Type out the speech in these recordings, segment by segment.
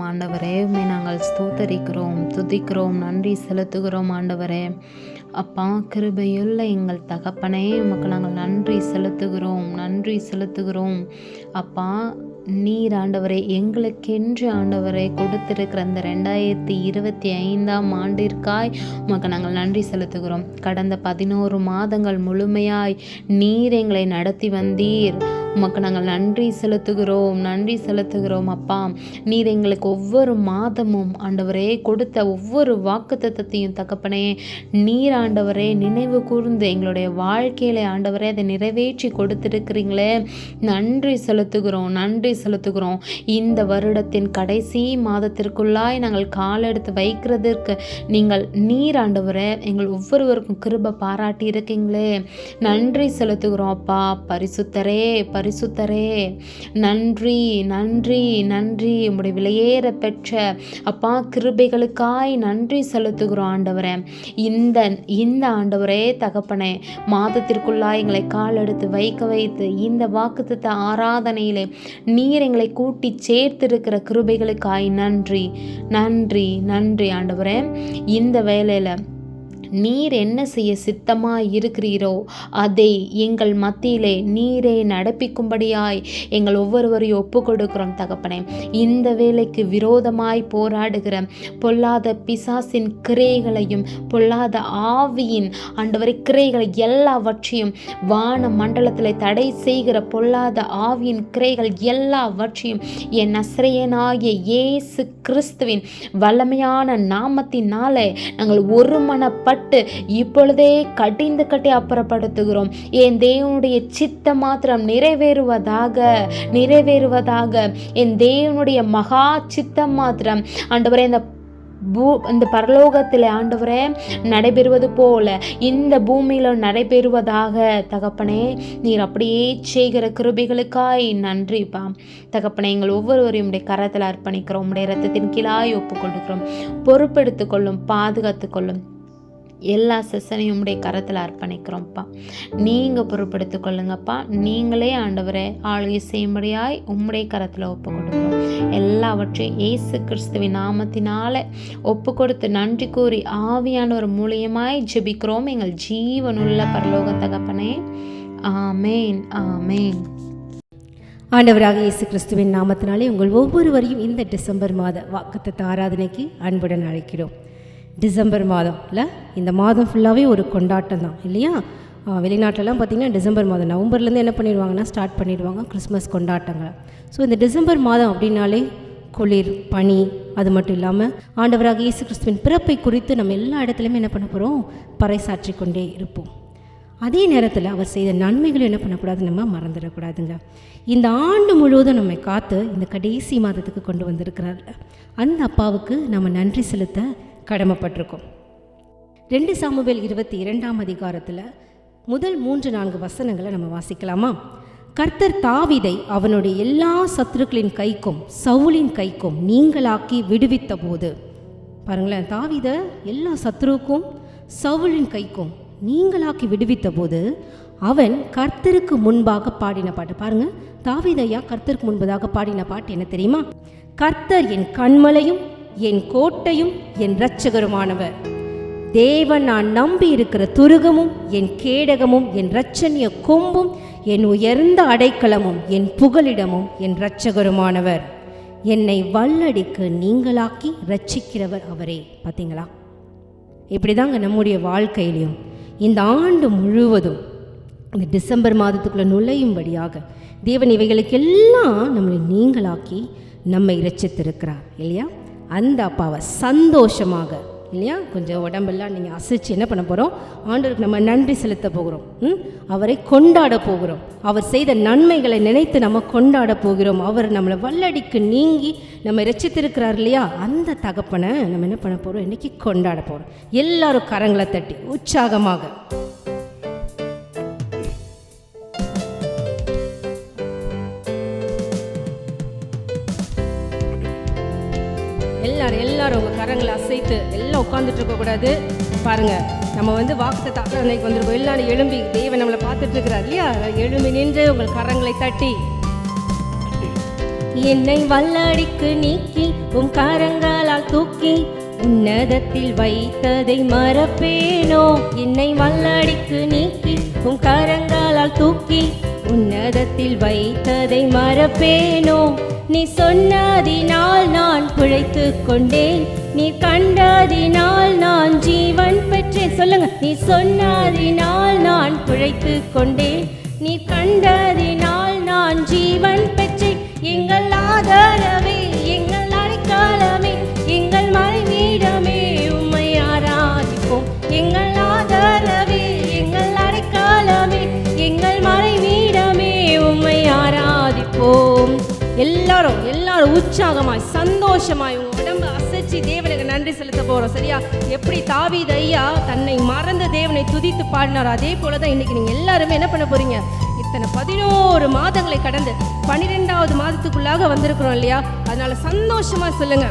ஆண்டவரே. உம்மை நாங்கள் ஸ்தோத்தரிக்கிறோம், துதிக்கிறோம், நன்றி செலுத்துகிறோம் ஆண்டவரே. அப்பா, கிருபையுள்ள எங்கள் தகப்பனே, உமக்கு நாங்கள் நன்றி செலுத்துகிறோம் அப்பா. நீர் ஆண்டவரே எங்களுக்கென்று ஆண்டவரை கொடுத்திருக்கிற அந்த 2025ஆம் ஆண்டிற்காய் உமக்கு நாங்கள் நன்றி செலுத்துகிறோம். கடந்த 11 மாதங்கள் முழுமையாய் நீர் எங்களை நடத்தி வந்தீர். உமக்கு நாங்கள் நன்றி செலுத்துகிறோம் அப்பா. நீர் எங்களுக்கு ஒவ்வொரு மாதமும் ஆண்டவரே கொடுத்த ஒவ்வொரு வாக்குத்தத்தத்தையும் தகப்பனே நீர் ஆண்டவரே நினைவு கூர்ந்து எங்களுடைய வாழ்க்கையில ஆண்டவரே அதை நிறைவேற்றி கொடுத்திருக்கிறீங்களே. நன்றி செலுத்துகிறோம். இந்த வருடத்தின் கடைசி மாதத்திற்குள்ளாய் நாங்கள் காலெடுத்து வைக்கிறதற்கு நீர் ஆண்டவரே எங்கள் ஒவ்வொருவருக்கும் கிருபை பாராட்டி இருக்கீங்களே. நன்றி செலுத்துகிறோம் அப்பா. பரிசுத்தரே நன்றி. உம்முடைய விலையேற பெற்ற அப்பா கிருபைகளுக்காய் நன்றி செலுத்துகிறோம் ஆண்டவரே. இந்த ஆண்டவரே தகப்பனே மாதத்திற்குள்ளாய் எங்களை காலெடுத்து வைத்து இந்த வாக்குத்தத்த ஆராதனையிலே நீர் எங்களை கூட்டி சேர்த்திருக்கிற கிருபைகளுக்காய் நன்றி ஆண்டவரே. இந்த வேளையில நீர் என்ன செய்ய சித்தமாய் இருக்கிறீரோ அதை எங்கள் மத்தியிலே நீரே நடப்பிக்கும்படியாய் எங்கள் ஒவ்வொருவரையும் ஒப்பு கொடுக்கிறோம் தகப்பனே. இந்த வேலைக்கு விரோதமாய் போராடுகிற பொல்லாத பிசாசின் கிரைகளையும் பொல்லாத ஆவியின் ஆண்டவரை கிரைகளை எல்லாவற்றையும் வான மண்டலத்தில் தடை செய்கிற பொல்லாத ஆவியின் கிரைகள் எல்லாவற்றையும் என் நசரேயனாகிய இயேசு கிறிஸ்துவின் வல்லமையான நாமத்தினாலே நாங்கள் ஒருமனப்பட்டு இப்பொழுதே கட்டி அப்புறப்படுத்துகிறோம். என் தேவனுடைய சித்த மாத்திரம் நிறைவேறுவதாக. என் தேவனுடைய மகா சித்தம் மாத்திரம் ஆண்டவரே இந்த பரலோகத்தில் ஆண்டவரே நடைபெறுவது போல இந்த பூமியில நடைபெறுவதாக தகப்பனே. நீர் அப்படியே செய்கிற கிருபைகளுக்காய் நன்றிப்பா தகப்பனே. எங்கள் ஒவ்வொருவரையும் உடைய கரத்தில் அர்ப்பணிக்கிறோம். உடைய இரத்தத்தின் கீழாய் ஒப்பு கொடுக்கிறோம். பொறுப்பெடுத்து கொள்ளும், பாதுகாத்து கொள்ளும். எல்லா செஷனையும் உடைய கரத்தில் அர்ப்பணிக்கிறோம்ப்பா. நீங்கள் பொறுப்படுத்திக் கொள்ளுங்கப்பா. நீங்களே ஆண்டவரை ஆளுகை செய்யும்படியாய் உம்முடைய கரத்தில் ஒப்பு கொடுக்கிறோம். எல்லாவற்றையும் இயேசு கிறிஸ்துவின் நாமத்தினால ஒப்பு கொடுத்து நன்றி கூறி ஆவியானவர் மூலியமாய் ஜெபிக்கிறோம் எங்கள் ஜீவனுள்ள பரலோக தகப்பனே. ஆமேன். ஆண்டவராக இயேசு கிறிஸ்துவின் நாமத்தினாலே உங்கள் ஒவ்வொருவரையும் இந்த டிசம்பர் மாத வாக்குத்தத்த ஆராதனைக்கு அன்புடன் அழைக்கிறோம். டிசம்பர் மாதம் இல்லை, இந்த மாதம் ஃபுல்லாகவே ஒரு கொண்டாட்டம் தான் இல்லையா? வெளிநாட்டிலலாம் பார்த்திங்கன்னா டிசம்பர் மாதம் நவம்பர்லேருந்து என்ன பண்ணிடுவாங்கன்னா ஸ்டார்ட் பண்ணிடுவாங்க கிறிஸ்மஸ் கொண்டாட்டங்களை. ஸோ இந்த டிசம்பர் மாதம் அப்படின்னாலே குளிர், பனி, அது மட்டும் இல்லாமல் ஆண்டவராக இயேசு கிறிஸ்துவின் பிறப்பை குறித்து நம்ம எல்லா இடத்துலையுமே என்ன பண்ண போகிறோம், பறைசாற்றி கொண்டே இருப்போம். அதே நேரத்தில் அவர் செய்த நன்மைகளும் என்ன பண்ணக்கூடாது, நம்ம மறந்துடக்கூடாதுங்க. இந்த ஆண்டு முழுவதும் நம்மை காத்து இந்த கடைசி மாதத்துக்கு கொண்டு வந்திருக்கிறார். அந்த அப்பாவுக்கு நம்ம நன்றி செலுத்த கடமைப்பட்டிருக்கோம். 2 சாமுவேல் 22ஆம் அதிகாரத்தில் முதல் 3-4 வசனங்களை நம்ம வாசிக்கலாமா? கர்த்தர் தாவீதை அவனுடைய எல்லா சத்துருக்களின் கைக்கும் சவுலின் கைக்கும் நீங்களாக்கி விடுவித்த போது, பாருங்களேன், தாவீதை எல்லா சத்துருக்கும் சவுலின் கைக்கும் நீங்களாக்கி விடுவித்த போது அவன் கர்த்தருக்கு முன்பாக பாடின பாட்டு. பாருங்க, தாவீதையா கர்த்தருக்கு முன்பதாக பாடின பாட்டு என்ன தெரியுமா? கர்த்தர் என் கண்மலையும் என் கோட்டையும் என் இரட்சகருமானவர், தேவன் நான் நம்பி இருக்கிற துருகமும் என் கேடகமும் என் இரட்சணிய கொம்பும் என் உயர்ந்த அடைக்கலமும் என் புகலிடமும் என் இரட்சகருமானவர், என்னை வல்லடிக்கு நீங்களாக்கி இரட்சிக்கிறவர் அவரே. பார்த்தீங்களா? இப்படிதாங்க நம்முடைய வாழ்க்கையிலையும் இந்த ஆண்டு முழுவதும் இந்த டிசம்பர் மாதத்துக்குள்ளே நுழையும்படியாக தேவன் இவைகளுக்கெல்லாம் நம்மளை நீங்களாக்கி நம்மை இரட்சித்திருக்கிறார் இல்லையா? அந்த அப்பாவை சந்தோஷமாக இல்லையா கொஞ்சம் உடம்பெல்லாம் நீங்கள் அசைச்சு என்ன பண்ண போகிறோம், ஆண்டவருக்கு நம்ம நன்றி செலுத்த போகிறோம். அவரை கொண்டாட போகிறோம். அவர் செய்த நன்மைகளை நினைத்து நம்ம கொண்டாட போகிறோம். அவர் நம்மளை வல்லடிக்கு நீங்கி நம்ம இரட்சித்திருக்கிறார் இல்லையா? அந்த தகப்பனை நம்ம என்ன பண்ண போகிறோம், இன்றைக்கி கொண்டாட போகிறோம். எல்லாரும் கரங்களை தட்டி உற்சாகமாக எல்லாரும் உங்கள் கரங்களை அசைத்து எல்லாம் உட்காந்துட்டு இருக்கக்கூடாது. பாருங்கள், நம்ம வாக்குத்தத்த ஆராதனைக்கு வந்திருக்கோம். எல்லாரும் எழும்பி தேவன் நம்மளை பார்த்துட்டு இருக்கிறார் இல்லையா? எழும்பி நின்று உங்கள் கரங்களை தட்டி என்னை வல்லடிக்கு நீக்கி உம் கரங்களால் தூக்கி உன்னதத்தில் வைத்ததை மறப்பேனோ. என்னை வல்லடிக்கு நீக்கி உம் கரங்களால் தூக்கி உன்னதத்தில் வைத்ததை மறப்பேனோ. நீ சொன்னதினால் நான் பிழைத்து கொண்டேன், நீ கண்டதினால் நான் ஜீவன் பெற்றேன். சொல்லுங்க. நீ சொன்னதினால் நான் பிழைத்து கொண்டேன், நீ கண்டதினால் நான் ஜீவன் பெற்றேன். எங்கள் ஆதரவே, எங்கள் அடைக்கலமே, எங்கள் மறைவீடமே, உம்மை ஆராதிப்போம். எங்கள் ஆதரவே, எங்கள் அடைக்கலமே, எங்கள் மறைவீடமே, உம்மை ஆராதிப்போம். எல்லாரும் உற்சாகமாய் சந்தோஷமாய் உங்க உடம்பு அசைச்சு தேவனுக்கு நன்றி செலுத்த போறோம். சரியா? எப்படி தாவீது ஐயா தன்னை மறந்த தேவனை துதித்து பாடினார், அதே போலதான் இன்னைக்கு நீங்க எல்லாருமே என்ன பண்ண போறீங்க? இத்தனை 11 மாதங்களை கடந்து 12வது மாதத்துக்குள்ளாக வந்திருக்கிறோம் இல்லையா? அதனால சந்தோஷமா சொல்லுங்க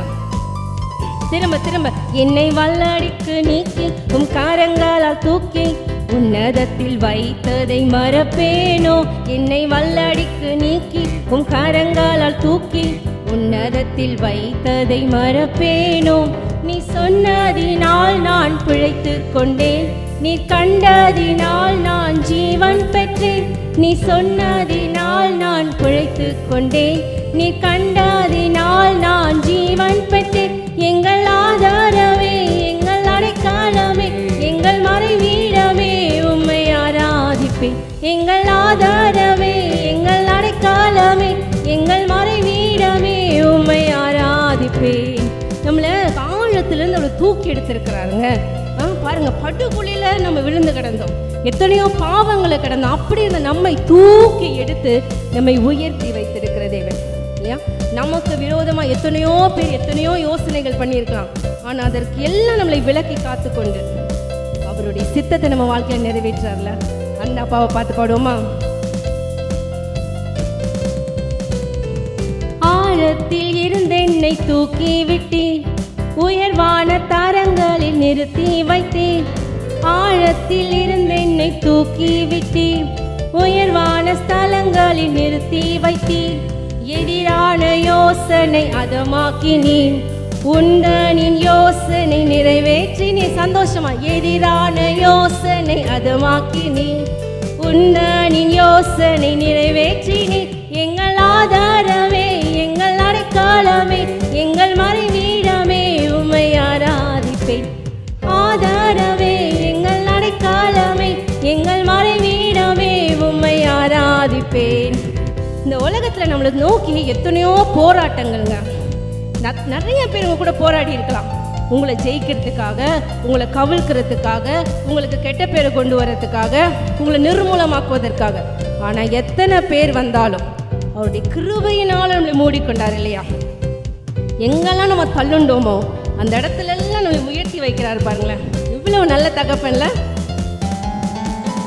திரும்ப திரும்ப. என்னை வல்லடிக்கு நீக்கி உம் கரங்களால் தூக்கி உன்னதத்தில் வைத்ததை மறப்பேனோ. என்னை வல்லடிக்கு நீக்கி உம் கரங்களால் தூக்கி உன்னதத்தில் வைத்ததை மறப்பேனோ. நீ சொன்னதினால் நான் பிழைத்து கொண்டேன், நீ கண்டதினால் நான் ஜீவன் பெற்றேன். நீ சொன்னதினால் நான் பிழைத்து கொண்டேன், நீ கண்டதினால் நான் ஜீவன் பெற்றேன். எங்கள் ஆதாரமே, எங்கள் அடைக்கலமே, எங்கள் மறைவீடமே, உம்மை ஆராதிப்பேன். எங்கள் ஆதாரமே, எங்கள் அடைக்கலமே, எங்கள் மறைவீடமே, உம்மை ஆராதிப்பேன். நம்மளை ஆழத்திலிருந்து அவளை தூக்கி எடுத்திருக்கிறாருங்க. பாருங்க, படுகொலியில நம்ம விழுந்து கிடந்தோம், எத்தனையோ பாவங்களை கிடந்தோம். அப்படி இருந்த நம்மை தூக்கி எடுத்து நம்மை உயர்த்தி வைத்திருக்கிற தேவன் இல்லையா? நமக்கு விரோதமா எத்தனையோ பேர் எத்தனையோ யோசனைகள் பண்ணியிருக்கலாம். ஆனா அதற்கு எல்லாம் நம்மளை விலக்கி காத்து கொண்டு அவருடைய சித்தத்தை நம்ம வாழ்க்கையில நிறைவேற்றார்ல. அந்த அப்பாவை பார்த்து பாடுவோமா? ஆழத்தில் இருந்து என்னை தூக்கி விட்டீர், உயர்வான தரங்களில் நிறுத்தி வைத்தீர். ஆழத்தில் இருந்து என்னை தூக்கி விட்டீர், உயர்வான ஸ்தலங்களில் நிறுத்தி வைத்தீர். எதிரான யோசனை அதமாக்கினீர், உந்தனின் யோசனை நிறைவேற்றினீர். சந்தோஷமா. எதிரான யோசனை அதமாக்கினீர், உந்தனின் யோசனை நிறைவேற்றினீர். எங்கள் ஆதாரமே, எங்கள் அடைக்கலமே, எங்கள் மறைவீடமே, உம்மை ஆராதிப்பேன். ஆதாரமே, எங்கள் அடைக்கலமே, எங்கள் மறைவீடமே, உம்மை ஆராதிப்பேன். இந்த உலகத்தில் நம்மளை நோக்கி எத்தனையோ போராட்டங்கள்ங்க. நிறைய பேர் உங்க கூட போராடி இருக்கலாம், உங்களை ஜெயிக்கிறதுக்காக, உங்களை கவிழ்க்கிறதுக்காக, உங்களுக்கு கெட்ட பேரை கொண்டு வர்றதுக்காக, உங்களை நிர்மூலமாக்குவதற்காக. ஆனால் எத்தனை பேர் வந்தாலும் அவருடைய கிருபையினால் நம்மளை மூடிக்கொண்டார் இல்லையா? எங்கெல்லாம் நம்ம தள்ளுண்டோமோ அந்த இடத்துல எல்லாம் நம்மளை உயர்த்தி வைக்கிறாரு. பாருங்களேன், இவ்வளவு நல்ல தகப்பன்ல.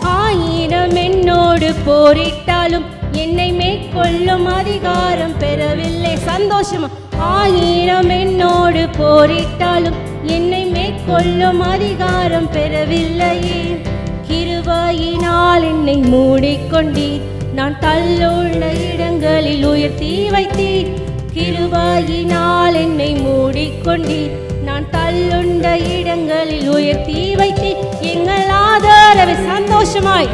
1000 என்னோடு போரிட்டாலும் என்னை மேற்கொள்ளும் அதிகாரம் பெறவில்லை. சந்தோஷமா. 1000 என்னோடு போரிட்டாலும் என்னை மேற்கொள்ளும் அதிகாரம் பெறவில்லையே. கிருபையினால் என்னை மூடிக்கொண்டீர், நான் தள்ளுள்ள இடங்களில் உயர்த்தி வைத்தீர். கிருபையினால் என்னை மூடிக்கொண்டீர், நான் தள்ளுண்ட இடங்களில் உயர்த்தி வைத்தீர். எங்கள் ஆதரவே. சந்தோஷமாய்.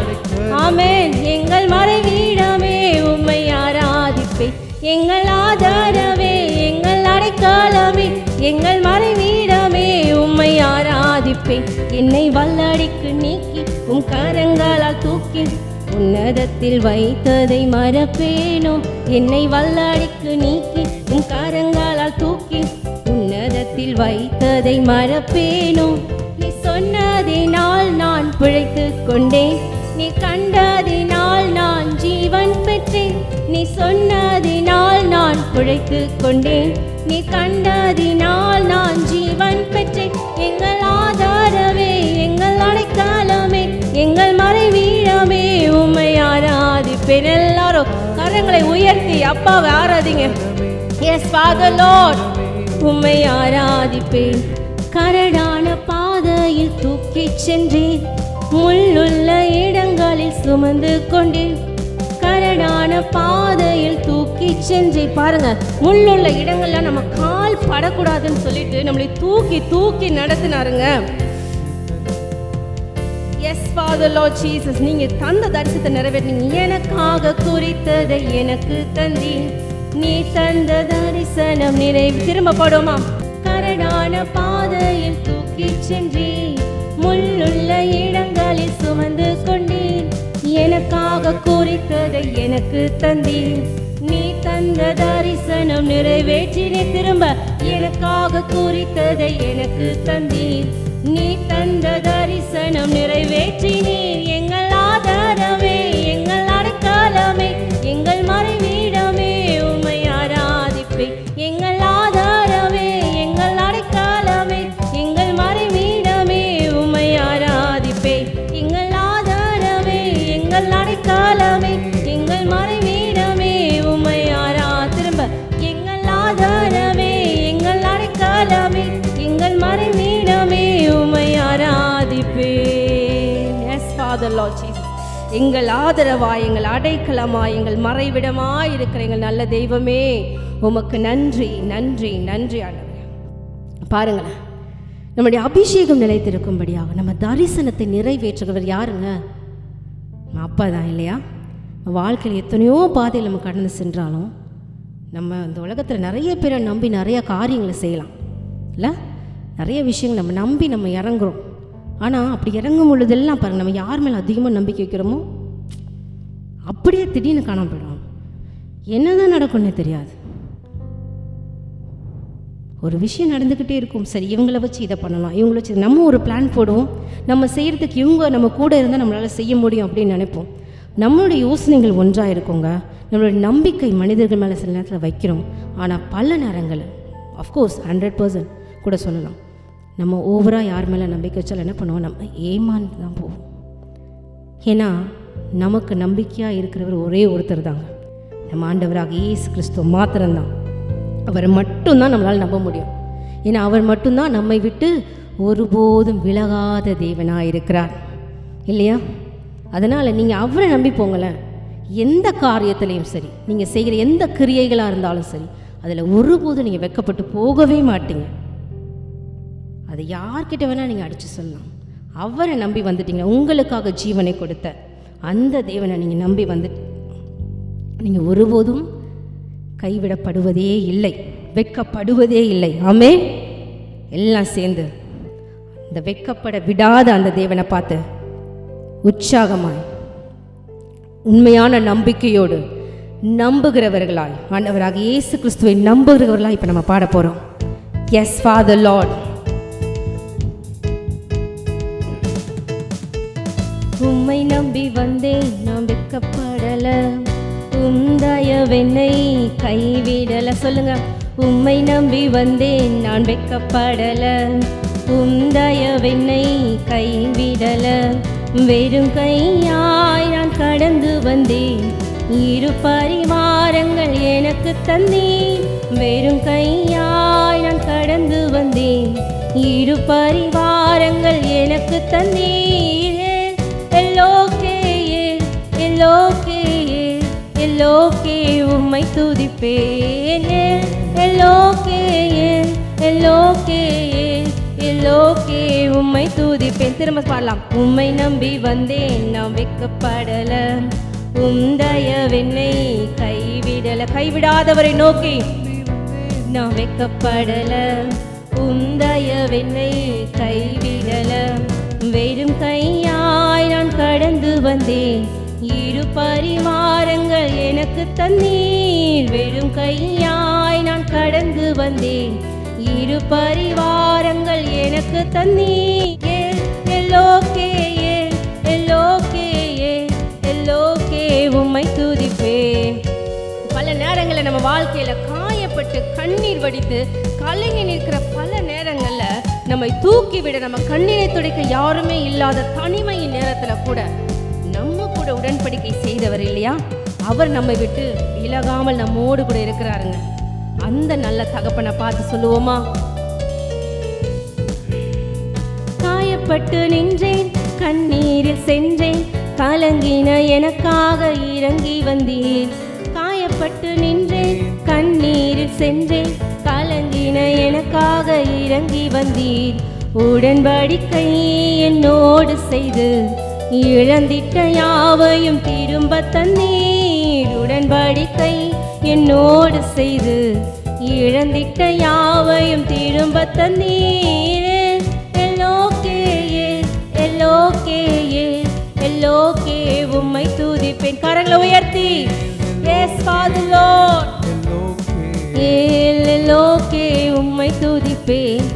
ஆமென். எங்கள் மறைவீடமே, உம்மை ஆராதிப்பேன். எங்கள் ஆதரவே, எங்கள் அடைக்கலமே, எங்கள் மறைவீடமே, உம்மை ஆராதிப்பேன். என்னை வல்லடிக்கு நீக்கி உம் கரங்களால் தூக்கி உன்னதத்தில் வைத்ததை மறப்பேனோ. என்னை வல்லடிக்கு நீக்கி உம் கரங்களால் தூக்கி உன்னதத்தில் வைத்ததை மறப்பேனோ. நீ சொன்னதினால் நான் பிழைத்து கொண்டேன், நீ கண்டதினால் நான் ஜீவன் பெற்றேன். நீ சொன்னதினால் நான் பிழைத்து கொண்டேன், நீ கண்டதினால் நான் ஜீவன் பெற்றேன். எங்கள் ஆதாரமே, எங்கள் அடைக்கலமே, எங்கள் மறைவீடமே, உம்மை ஆராதிப்பேன். எல்லாரும் கரங்களை உயர்த்தி அப்பாவை ஆராதிங்க. எஸ் ஃபாதர் லார்ட், உம்மை ஆராதிப்பேன். கரடான பாதையில் தூக்கிச் சென்றேன், முள்ளுள்ள இடங்களில் சுமந்து கொண்டேன். கரடான பாதையில் தூக்கி சென்றே. பாருங்க, முள்ளுள்ள இடங்கள்லாம் நம்ம கால் படக்கூடாதுன்னு சொல்லிட்டு நம்மளை தூக்கி தூக்கி நடத்தினாருங்க. எஸ் ஃபாதர் லார்ட் ஜீசஸ், நீங்க தந்த தரிசனத்தை நிறைவேற்றினீங்க. எனக்காக குறித்ததை எனக்கு தந்தி, நீ தந்த தரிசனம் நிறைவு. திரும்ப பாடுமா? கரடான பாதையில் தூக்கி சென்றே, முள்ளுள்ள இடங்களில் சுமந்து கொண்டேன், எனக்காக குறித்ததை எனக்கு தந்தீர், நீ தந்த தரிசனம் நிறைவேற்றினே. திரும்ப, எனக்காக குறித்ததை எனக்கு தந்தீர், நீ தந்த தரிசனம் நிறைவேற்றினீர். எங்கள் ஆதாரமே, எங்கள் அடைக்கலமே, எங்கள் மறைவீடமே, உம்மை ஆராதிப்பே. எங்கள் ஆதாரமே, எங்கள் அடைக்கலமே, எங்கள் மறைவீடமே, உம்மை ஆராதிப்பே. எங்கள் ஆதாரமே, எங்கள் அடைக்கலமே, எங்கள் மறைவீடமே, உம்மை திரும்ப, எங்கள் ஆதாரமே, எங்கள் அடைக்கலமே, எங்கள் மறைவீடமே, உம்மை ஆராதிப்பேன். எஸ் ஃபாதர் லார்ட் ஜீசஸ், எங்கள் ஆதரவாய், எங்கள் அடைக்கலமாய், எங்கள் மறைவிடமாய் இருக்கிற எங்கள் நல்ல தெய்வமே, உமக்கு நன்றி நன்றி நன்றி ஆண்டவரே. பாருங்களேன், நம்முடைய அபிஷேகம் நிலைத்திருக்கும்படியாக நம்ம தரிசனத்தை நிறைவேற்றுகிறவர் யாருங்க? அப்பா தான், இல்லையா? வாழ்க்கையில் எத்தனையோ பாதையில் நம்ம கடந்து சென்றாலும் நம்ம இந்த உலகத்தில் நிறைய பேரை நம்பி நிறைய காரியங்களை செய்யலாம் இல்லை? நிறைய விஷயங்கள் நம்ம நம்பி நம்ம இறங்குறோம். ஆனால் அப்படி இறங்கும் பொழுதெல்லாம் பாருங்கள், நம்ம யார் மேலே அதிகமாக நம்பிக்கை வைக்கிறோமோ அப்படியே திடீர்னு காணாம போயிடும். என்னதான் நடக்கும்னே தெரியாது. ஒரு விஷயம் நடந்துக்கிட்டே இருக்கும். சரி, இவங்கள வச்சு இதை பண்ணலாம், இவங்கள வச்சு நம்ம ஒரு பிளான் போடுவோம். நம்ம செய்கிறதுக்கு இவங்க நம்ம கூட இருந்தால் நம்மளால் செய்ய முடியும் அப்படின்னு நினைப்போம். நம்மளுடைய யோசனைகள் ஒன்றாக இருக்குங்க. நம்மளுடைய நம்பிக்கை மனிதர்கள் மேலே சில நேரத்தில் வைக்கிறோம். ஆனால் பல நேரங்கள், அஃப்கோர்ஸ் 100% கூட சொல்லலாம், நம்ம ஓவராக யார் மேலே நம்பிக்கை வச்சாலும் என்ன பண்ணுவோம், நம்ம ஏமாந்து தான் போவோம். ஏன்னா நமக்கு நம்பிக்கையாக இருக்கிறவர் ஒரே ஒருத்தர் தாங்க, நம்ம ஆண்டவராக இயேசு கிறிஸ்துவ மாத்திரம்தான். அவரை மட்டும்தான் நம்மளால் நம்ப முடியும். ஏன்னா அவர் மட்டும்தான் நம்மை விட்டு ஒருபோதும் விலகாத தேவனாக இருக்கிறார், இல்லையா? அதனால் நீங்கள் அவரை நம்பி போங்களேன். எந்த காரியத்திலையும் சரி, நீங்கள் செய்கிற எந்த கிரியைகளாக இருந்தாலும் சரி, அதில் ஒருபோதும் நீங்கள் வெட்கப்பட்டு போகவே மாட்டீங்க. அதை யார்கிட்ட வேணால் நீங்கள் அடித்து சொல்லலாம். அவரை நம்பி வந்துட்டீங்க, உங்களுக்காக ஜீவனை கொடுத்த அந்த தேவனை நீங்கள் நம்பி வந்துட்டு நீங்கள் ஒருபோதும் கைவிடப்படுவதே இல்லை, வெட்கப்படுவதே இல்லை. ஆமென். எல்லாம் சேர்ந்து இந்த வெட்கப்பட விடாத அந்த தேவனை பார்த்து உற்சாகமாய் உண்மையான நம்பிக்கையோடு நம்புகிறவர்களாய், ஆண்டவராக இயேசு கிறிஸ்துவை நம்புகிறவர்களாய் இப்போ நம்ம பாட போகிறோம். எஸ் ஃபாதர் லார்ட், உம்மை நம்பி வந்தேன், நான் வெட்கப்படல, தயவென்னை கைவிடல. சொல்லுங்க, உம்மை நம்பி வந்தேன், நான் வெட்கப்படல, தயவென்னை கைவிடல, வெறும் கையாய் நான் கடந்து வந்தேன், இரு பரிவாரங்கள் எனக்கு தந்தீர், வெறும் கையாய் நான் கடந்து வந்தேன், இரு பரிவாரங்கள் எனக்கு தந்தீர். எல்லோகே எல்லோகே எல்லோகே உம்மை துதிப்பேன், எல்லோகே எல்லோகே எல்லோகே உம்மை துதிப்பேன். திரும்ப பாடலாம். உம்மை நம்பி வந்தேன், நான் வெட்கப்படல, தயவென்னை கைவிடல. கைவிடாதவரை நோக்கி நான் வெட்கப்படல, தயவென்னை கைவிடல, வெறும் கையாய் நான் கடந்து வந்தேன், இரு பரிவாரங்கள் எனக்கு தந்தீர், வெறும் கையாய் நான் கடந்து வந்தேன், இரு பரிவாரங்கள் எனக்கு தந்தீர். எல்லோகே எல்லோகே எல்லோகே உம்மை துதிப்பேன். பல நேரங்களில் நம்ம வாழ்க்கையில் காயப்பட்டு கண்ணீர் வடித்து கலங்கி நிற்கிற பல நேரங்களில் நம்மை தூக்கிவிட, நம்ம கண்ணீரை துடைக்க யாருமே இல்லாத தனிமையின் நேரத்தில் கூட நம்ம கூட உடன்படிக்கை செய்தவர் இல்லையா? அவர் நம்மை விட்டு விலகாமல் நம்மோடு கூட இருக்கிறாருங்க. அந்த நல்ல தகப்பனை பார்த்து சொல்லுவோமா? காயப்பட்டு நின்றேன், கண்ணீரில் சென்றேன், கலங்கின எனக்காக இறங்கி வந்தீர். காயப்பட்டு நின்றேன், கண்ணீரில் சென்றேன், கலங்கின எனக்காக இறங்கி வந்தீர். உடன்படிக்கை என்னோடு செய்து இழந்திட்ட யாவையும் திரும்ப தந்தீர். உடன்படிக்கை என்னோடு செய்து இழந்திட்ட யாவையும் திரும்ப தந்தீர். எல்லோகேயே எல்லோகேயே எல்லோகே உம்மை துதிப்பேன். கரங்களை உயர்த்தி Yes Father Lord எல்லோகே உம்மை துதிப்பேன்.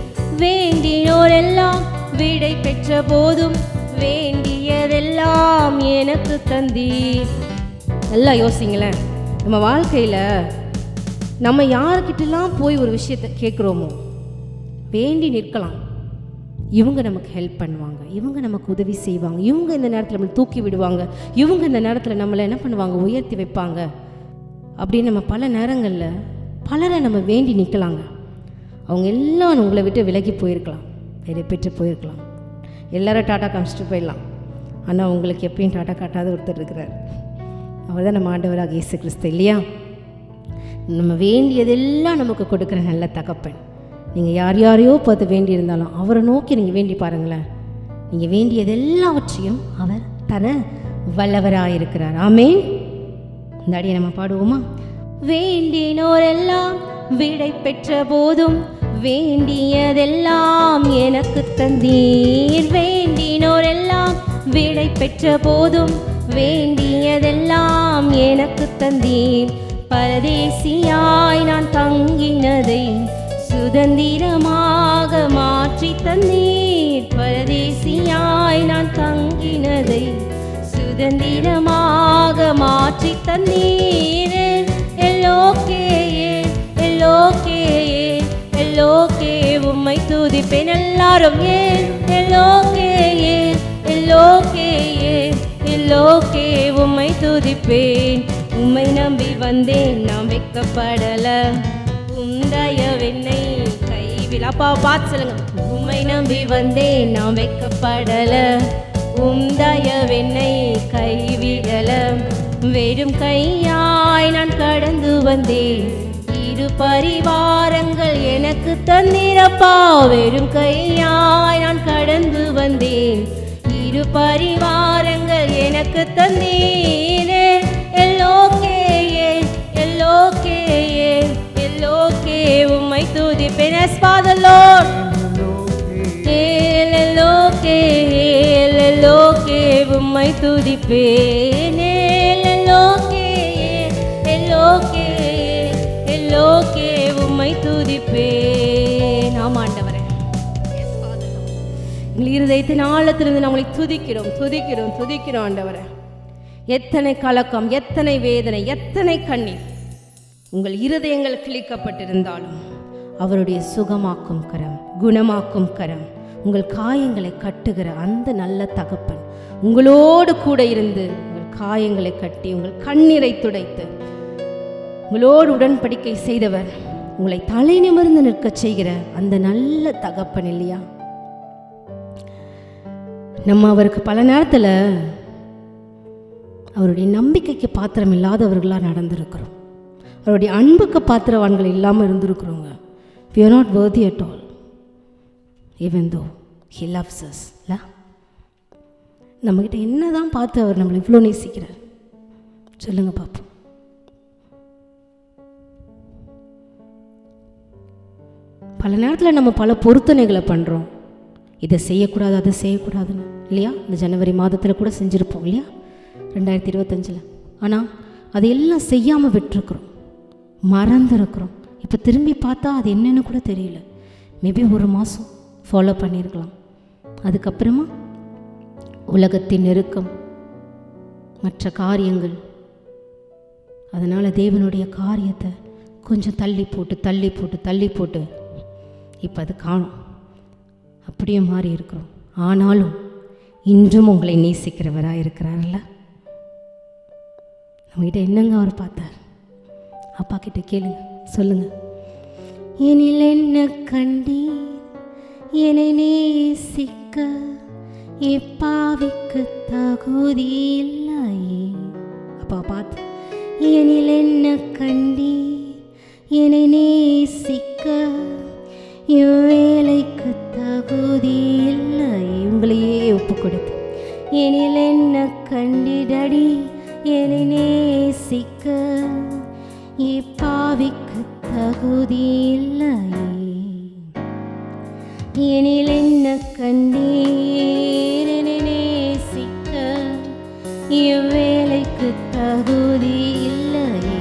வேண்டினோரெல்லாம் விடை பெற்ற போதும் வேண்டியதெல்லாம் எனக்கு தந்தீர். நல்லா யோசிங்களேன், நம்ம வாழ்க்கையில் நம்ம யார்கிட்டலாம் போய் ஒரு விஷயத்தை கேட்குறோமோ வேண்டி நிற்கலாம். இவங்க நமக்கு ஹெல்ப் பண்ணுவாங்க, இவங்க நமக்கு உதவி செய்வாங்க, இவங்க இந்த நேரத்தில் நம்மளை தூக்கி விடுவாங்க, இவங்க இந்த நேரத்தில் நம்மளை என்ன பண்ணுவாங்க, உயர்த்தி வைப்பாங்க அப்படின்னு நம்ம பல நேரங்களில் பலரை நம்ம வேண்டி நிற்கலாங்க. அவங்க எல்லாம் உங்களை விட்டு விலகி போயிருக்கலாம், வேலை பெற்று போயிருக்கலாம், எல்லாரும் டாட்டா காமிச்சிட்டு போயிடலாம். ஆனால் உங்களுக்கு எப்பயும் டாட்டா காட்டாத ஒருத்தர் இருக்கிறார். அவர் தான் நம்ம ஆண்டவராக இயேசு கிறிஸ்து இல்லையா? நம்ம வேண்டியதெல்லாம் நமக்கு கொடுக்குற நல்ல தகப்பன். நீங்கள் யார் யாரையோ பார்த்து வேண்டியிருந்தாலும் அவரை நோக்கி நீங்கள் வேண்டி பாருங்களேன், நீங்கள் வேண்டியது எல்லாவற்றையும் அவர் தர வல்லவராயிருக்கிறார். ஆமென். இந்த அடியை நம்ம பாடுவோமா? வேண்டினோரெல்லாம் விடை பெற்ற போதும் வேண்டியதெல்லாம் எனக்கு தந்தீர். வேண்டினோரெல்லாம் விடை பெற்ற போதும் வேண்டியதெல்லாம் எனக்கு தந்தீர். பரதேசியாய் நான் தங்கினதை சுதந்திரமாக மாற்றி தந்தீர். பரதேசியாய் நான் தங்கினதை சுதந்திரமாக மாற்றி தந்தீர். எல்லோகேயே எல்லோகேயே எல்லோகே உம்மை துதிப்பேன். எல்லாரும் எல்லோகேயே எல்லோகேயே எல்லோகே உம்மை துதிப்பேன். உம்மை நம்பி வந்தேன், நான் வெட்கப்படல, உந்தயவென்னை கைவில். அப்பா பார்த்து சொல்லுங்க. உம்மை நம்பி வந்தேன், நான் வெட்கப்படல, உந்தயவென்னை கைவிடல. வெறும் கையாய் நான் கடந்து வந்தேன், இரு பரிவாரங்கள் எனக்கு தந்திரப்பா. வெறும் கையாய் நான் கடந்து வந்தேன், இரு பரிவாரங்கள் எனக்கு தந்தீரே. எல்லோகேயே எல்லோகேயே எல்லோகே உம்மை துதிப்பேன். Yes Father Lord எல்லோகேயே எல்லோகே உம்மை துதிப்பேன். எல்லோகேயே எல்லோகேயே எல்லோகே உம்மை துதிப்பேன். ஆமாம் ஆண்டவரே, எங்கள் இருதயத்தின் ஆழத்திலிருந்து நம்மளை துதிக்கிறோம் துதிக்கிறோம் துதிக்கிறோம் ஆண்டவரே. எத்தனை கலக்கம், எத்தனை வேதனை, எத்தனை கண்ணீர் உங்கள் இருதயங்கள் கிழிக்கப்பட்டிருந்தாலும் அவருடைய சுகமாக்கும் கரம், குணமாக்கும் கரம், உங்கள் காயங்களை கட்டுகிற அந்த நல்ல தகப்பன் உங்களோடு கூட இருந்து உங்கள் காயங்களை கட்டி உங்கள் கண்ணீரை துடைத்து உங்களோடு உடன்படிக்கை செய்தவர், உங்களை தலை நிமிர்ந்து நிற்க செய்கிற அந்த நல்ல தகப்பன் இல்லையா? நம்ம அவருக்கு பல நேரத்தில் அவருடைய நம்பிக்கைக்கு பாத்திரம் இல்லாதவர்களாக நடந்திருக்கிறோம், அவருடைய அன்புக்கு பாத்திரவான்கள் இல்லாமல் இருந்திருக்கிறோங்க. we are not worthy at all even though he loves us. இல்லை, நம்மக்கிட்ட என்ன தான் பார்த்து அவர் நம்மளை இவ்வளோ நேசிக்கிறார் சொல்லுங்க பாப்போம். பல நேரத்தில் நம்ம பல பொருத்தனைகளை பண்ணுறோம், இதை செய்யக்கூடாது அதை செய்யக்கூடாதுன்னு இல்லையா? இந்த ஜனவரி மாதத்தில் கூட செஞ்சுருப்போம் இல்லையா, 2025. ஆனால் அதையெல்லாம் செய்யாமல் விட்டுருக்குறோம், மறந்துருக்குறோம். இப்போ திரும்பி பார்த்தா அது என்னன்னு கூட தெரியல. மேபி ஒரு மாதம் ஃபாலோ பண்ணியிருக்கலாம், அதுக்கப்புறமா உலகத்தின் நெருக்கம், மற்ற காரியங்கள், அதனால் தேவனுடைய காரியத்தை கொஞ்சம் தள்ளி போட்டு தள்ளி போட்டு தள்ளி போட்டு இப்போ அது காணும், அப்படியே மாறி இருக்கிறோம். ஆனாலும் இன்றும் உங்களை நேசிக்கிறவராக இருக்கிறார்ல. நம்மகிட்ட என்னங்க அவர் பார்த்தார்? அப்பா கிட்ட கேளுங்க, சொல்லுங்க. எனில் என்ன கண்டீர் என்னை நேசிக்க, இப்பாவிக்கு தகுதி இல்லையே. அப்பா பார்த்து எனில் என்ன கண்டி என்னை நேசிக்க இவ்வேளைக்கு தகுதி இல்லை. உங்களையே ஒப்பு கொடுத்து எனில் என்ன கண்டிடடி என்னை நேசிக்க இப்பாவிக்கு தகுதி இல்லையே. எனில் என்ன கண்டீர் என்னை நேசிக்க இவ்வேளைக்கு தகுதி இல்லையே.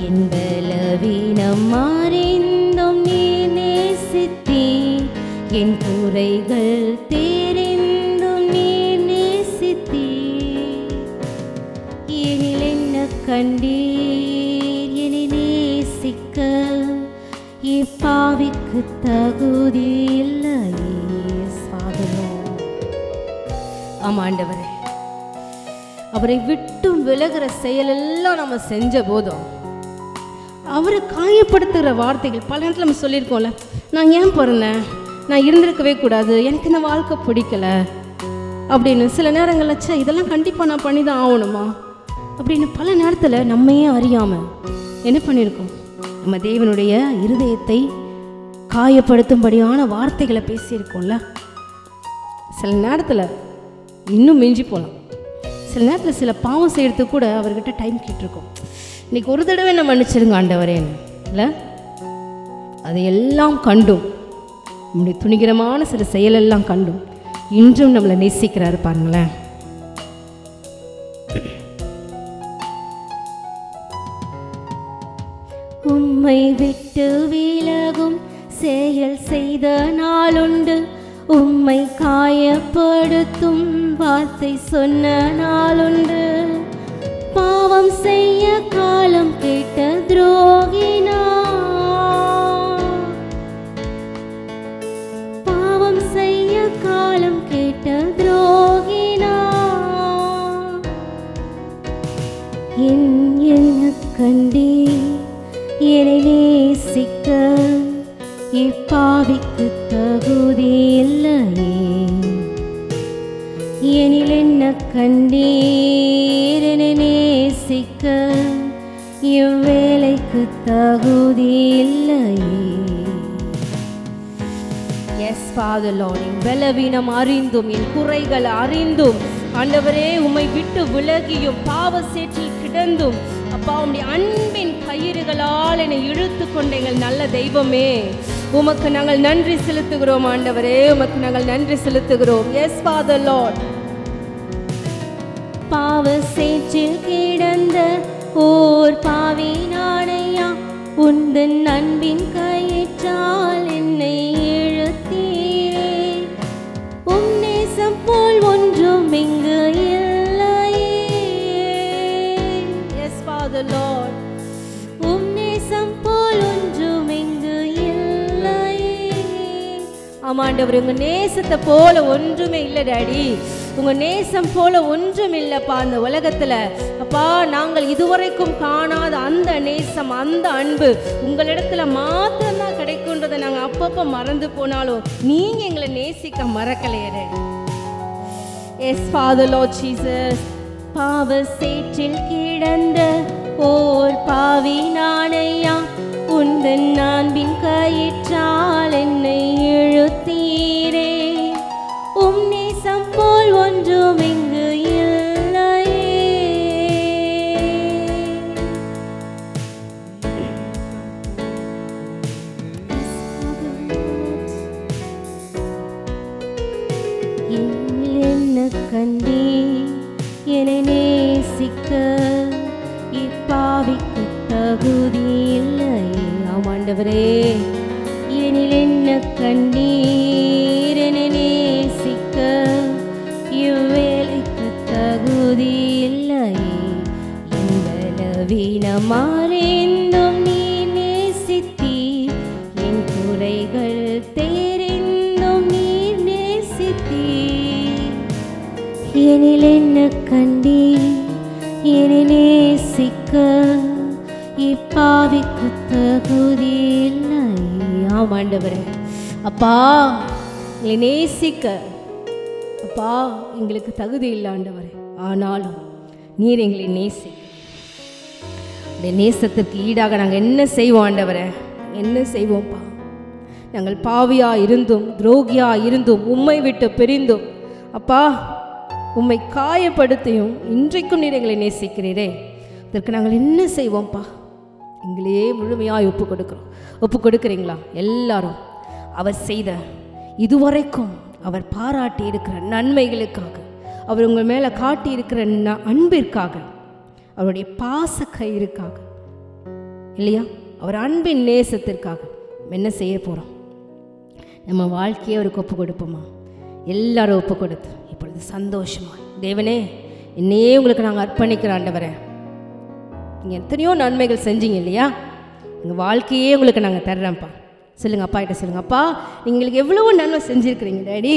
என் பலவீனம் அறிந்தும் நீர் நேசித்தீர், என் குறைகள் தெரிந்தும் நீர் நேசித்தீர். எனில் என்ன கண்டீர் என்னை நேசிக்க இப்பாவிக்கு தகுதி இல்லையே. ஆமாண்டவரே, அவரை விட்டும் விலகிற செயலெல்லாம் நம்ம செஞ்ச போதும் அவரை காயப்படுத்துகிற வார்த்தைகள் பல நேரத்தில் நம்ம சொல்லியிருக்கோம்ல, நான் ஏன் பிறந்தேன், நான் இருந்திருக்கவே கூடாது, எனக்கு இந்த வாழ்க்கை பிடிக்கல அப்படின்னு. சில நேரங்களில் இதெல்லாம் கண்டிப்பாக நான் பண்ணி தான் ஆகணுமா அப்படின்னு பல நேரத்தில் நம்மையே அறியாமல் என்ன பண்ணியிருக்கோம், நம்ம தேவனுடைய இருதயத்தை காயப்படுத்தும்படியான வார்த்தைகளை பேசியிருக்கோம்ல. சில நேரத்தில் இன்னும் மிஞ்சி போகலாம், சில நேரத்தில் சில பாவம் செய்கிறதுக்கு கூட அவர்கிட்ட டைம் கேட்டிருக்கோம். இன்றைக்கி ஒரு தடவை என்ன மன்னிச்சிருங்க ஆண்டவரேன்னு இல்லை. அதையெல்லாம் கண்டும் நம்முடைய துணிகரமான சில செயலெல்லாம் கண்டும் இன்றும் நம்மளை நேசிக்கிறாரு பாருங்களேன். உம்மை விட்டு விலகும் செயல் செய்த நாளுண்டு, உம்மை காயப்படுத்தும் வார்த்தை சொன்ன நாளுண்டு. பாவம் செய்ய காலம் கேட்ட துரோகினா, பாவம் செய்ய காலம் கேட்ட துரோகினா. என்ன கண்டே என்னை நேசிக்க இப்பாவிக்கு தகுதி இல்லையே. எனில் என்ன கண்டீர் என்னை நேசிக்க இவ்வேளைக்கு தகுதி இல்லையே. எஸ் ஃபாதர் லார்ட், என் பலவீனம் அறிந்தும் என் குறைகள் அறிந்தும் ஆண்டவரே உம்மை விட்டு விலகியும் பாவ சேற்றில் கிடந்தும் அப்பா உம்முடைய அன்பின் கயிறுகளால் என்னை இழுத்து கொண்ட எங்கள் நல்ல தெய்வமே, உமக்கு நாங்கள் நன்றி செலுத்துகிறோம் ஆண்டவரே, உமக்கு நாங்கள் நன்றி செலுத்துகிறோம். எஸ் ஃபாதர் லார்ட், பாவ சேற்றில் கிடந்த ஓர் பாவி நானையா, உந்தன் அன்பின் கயிற்றால் என்னை இழுத்தீரே. உம் நேசம் போல் ஒன்றும் இங்கு இல்லையே. எஸ் ஃபாதர் லார்ட், உம் நேசம் போல் ஒன்றும் இங்கு இல்லையே. ஆமாண்டவர், உங்க நேசத்தை போல ஒன்றுமே இல்லை டாடி, உங்க நேசம் போல ஒன்றும் இல்லைப்பா அந்த உலகத்துல. அப்பா, நாங்கள் இதுவரைக்கும் காணாத அந்த நேசம், அந்த அன்பு உங்களிடத்துல மாத்திரம்தான் கிடைக்கும்ன்றதை நாங்கள் அப்பப்போ மறந்து போனாலும் நீங்க எங்களை நேசிக்க மறக்கலையே. எஸ் ஃபாதர் லார்ட் ஜீசஸ், பாவ சேற்றில் கிடந்த ஓர் பாவி நானையா, உந்தன் அன்பின் கயிற்றால் என்னை இழுத்தீரே. உம் நேசம் போல் ஒன்றும் இங்கு இல்லையே. என்ன கண்டே என்னை நேசிக்க இப்பாவிக்கு தகுதி இல்லையே. ஆமாண்டவரே, எனில் என்ன கண்டீர் என்னை நேசிக்க இவ்வேளைக்கு தகுதி இல்லையே. என் பலவீனம் அறிந்தும் நீ நேசித்தீர், என் குறைகள் தெரிந்தும் நீர் நேசித்தீர். எனில் என்ன கண்டீர் என்னை நேசிக்க இப்பாவிக்கு தகுதி இல்லையே. ஆமாண்டவரே, அப்பா எங்களை நேசிக்க அப்பா எங்களுக்கு தகுதி இல்லை ஆண்டவரே, ஆனாலும் நீர் எங்களை நேசி. இந்த நேசத்திற்கு ஈடாக நாங்கள் என்ன செய்வோம் ஆண்டவரே? என்ன செய்வோம்ப்பா? நாங்கள் பாவியா இருந்தும் துரோகியா இருந்தும் உம்மை விட்டு பிரிந்தும் அப்பா உம்மை காயப்படுத்தியும் இன்றைக்கும் நீர் எங்களை நேசிக்கிறீரே, இதற்கு நாங்கள் என்ன செய்வோம்ப்பா? எங்களையே முழுமையாக ஒப்பு கொடுக்குறீங்களா? எல்லாரும் அவர் செய்த இதுவரைக்கும் அவர் பாராட்டி இருக்கிற நன்மைகளுக்காக, அவர் உங்கள் மேலே காட்டி இருக்கிற அன்பிற்காக, அவருடைய பாச கயிறுக்காக இல்லையா, அவர் அன்பின் நேசத்திற்காக என்ன செய்ய போகிறோம்? நம்ம வாழ்க்கையை அவருக்கு ஒப்பு கொடுப்போமா? எல்லாரும் ஒப்பு கொடுத்து இப்பொழுது சந்தோஷமா, தேவனே என்னையே உங்களுக்கு நாங்கள் அர்ப்பணிக்கிற ஆண்டவரே, நீங்கள் எத்தனையோ நன்மைகள் செஞ்சீங்க இல்லையா, எங்கள் வாழ்க்கையே உங்களுக்கு நாங்கள் தர்றேன்ப்பா. சொல்லுங்கள், அப்பா கிட்ட சொல்லுங்கள், அப்பா நீங்களுக்கு எவ்வளவோ நன்மை செஞ்சுருக்கிறீங்க டேடி,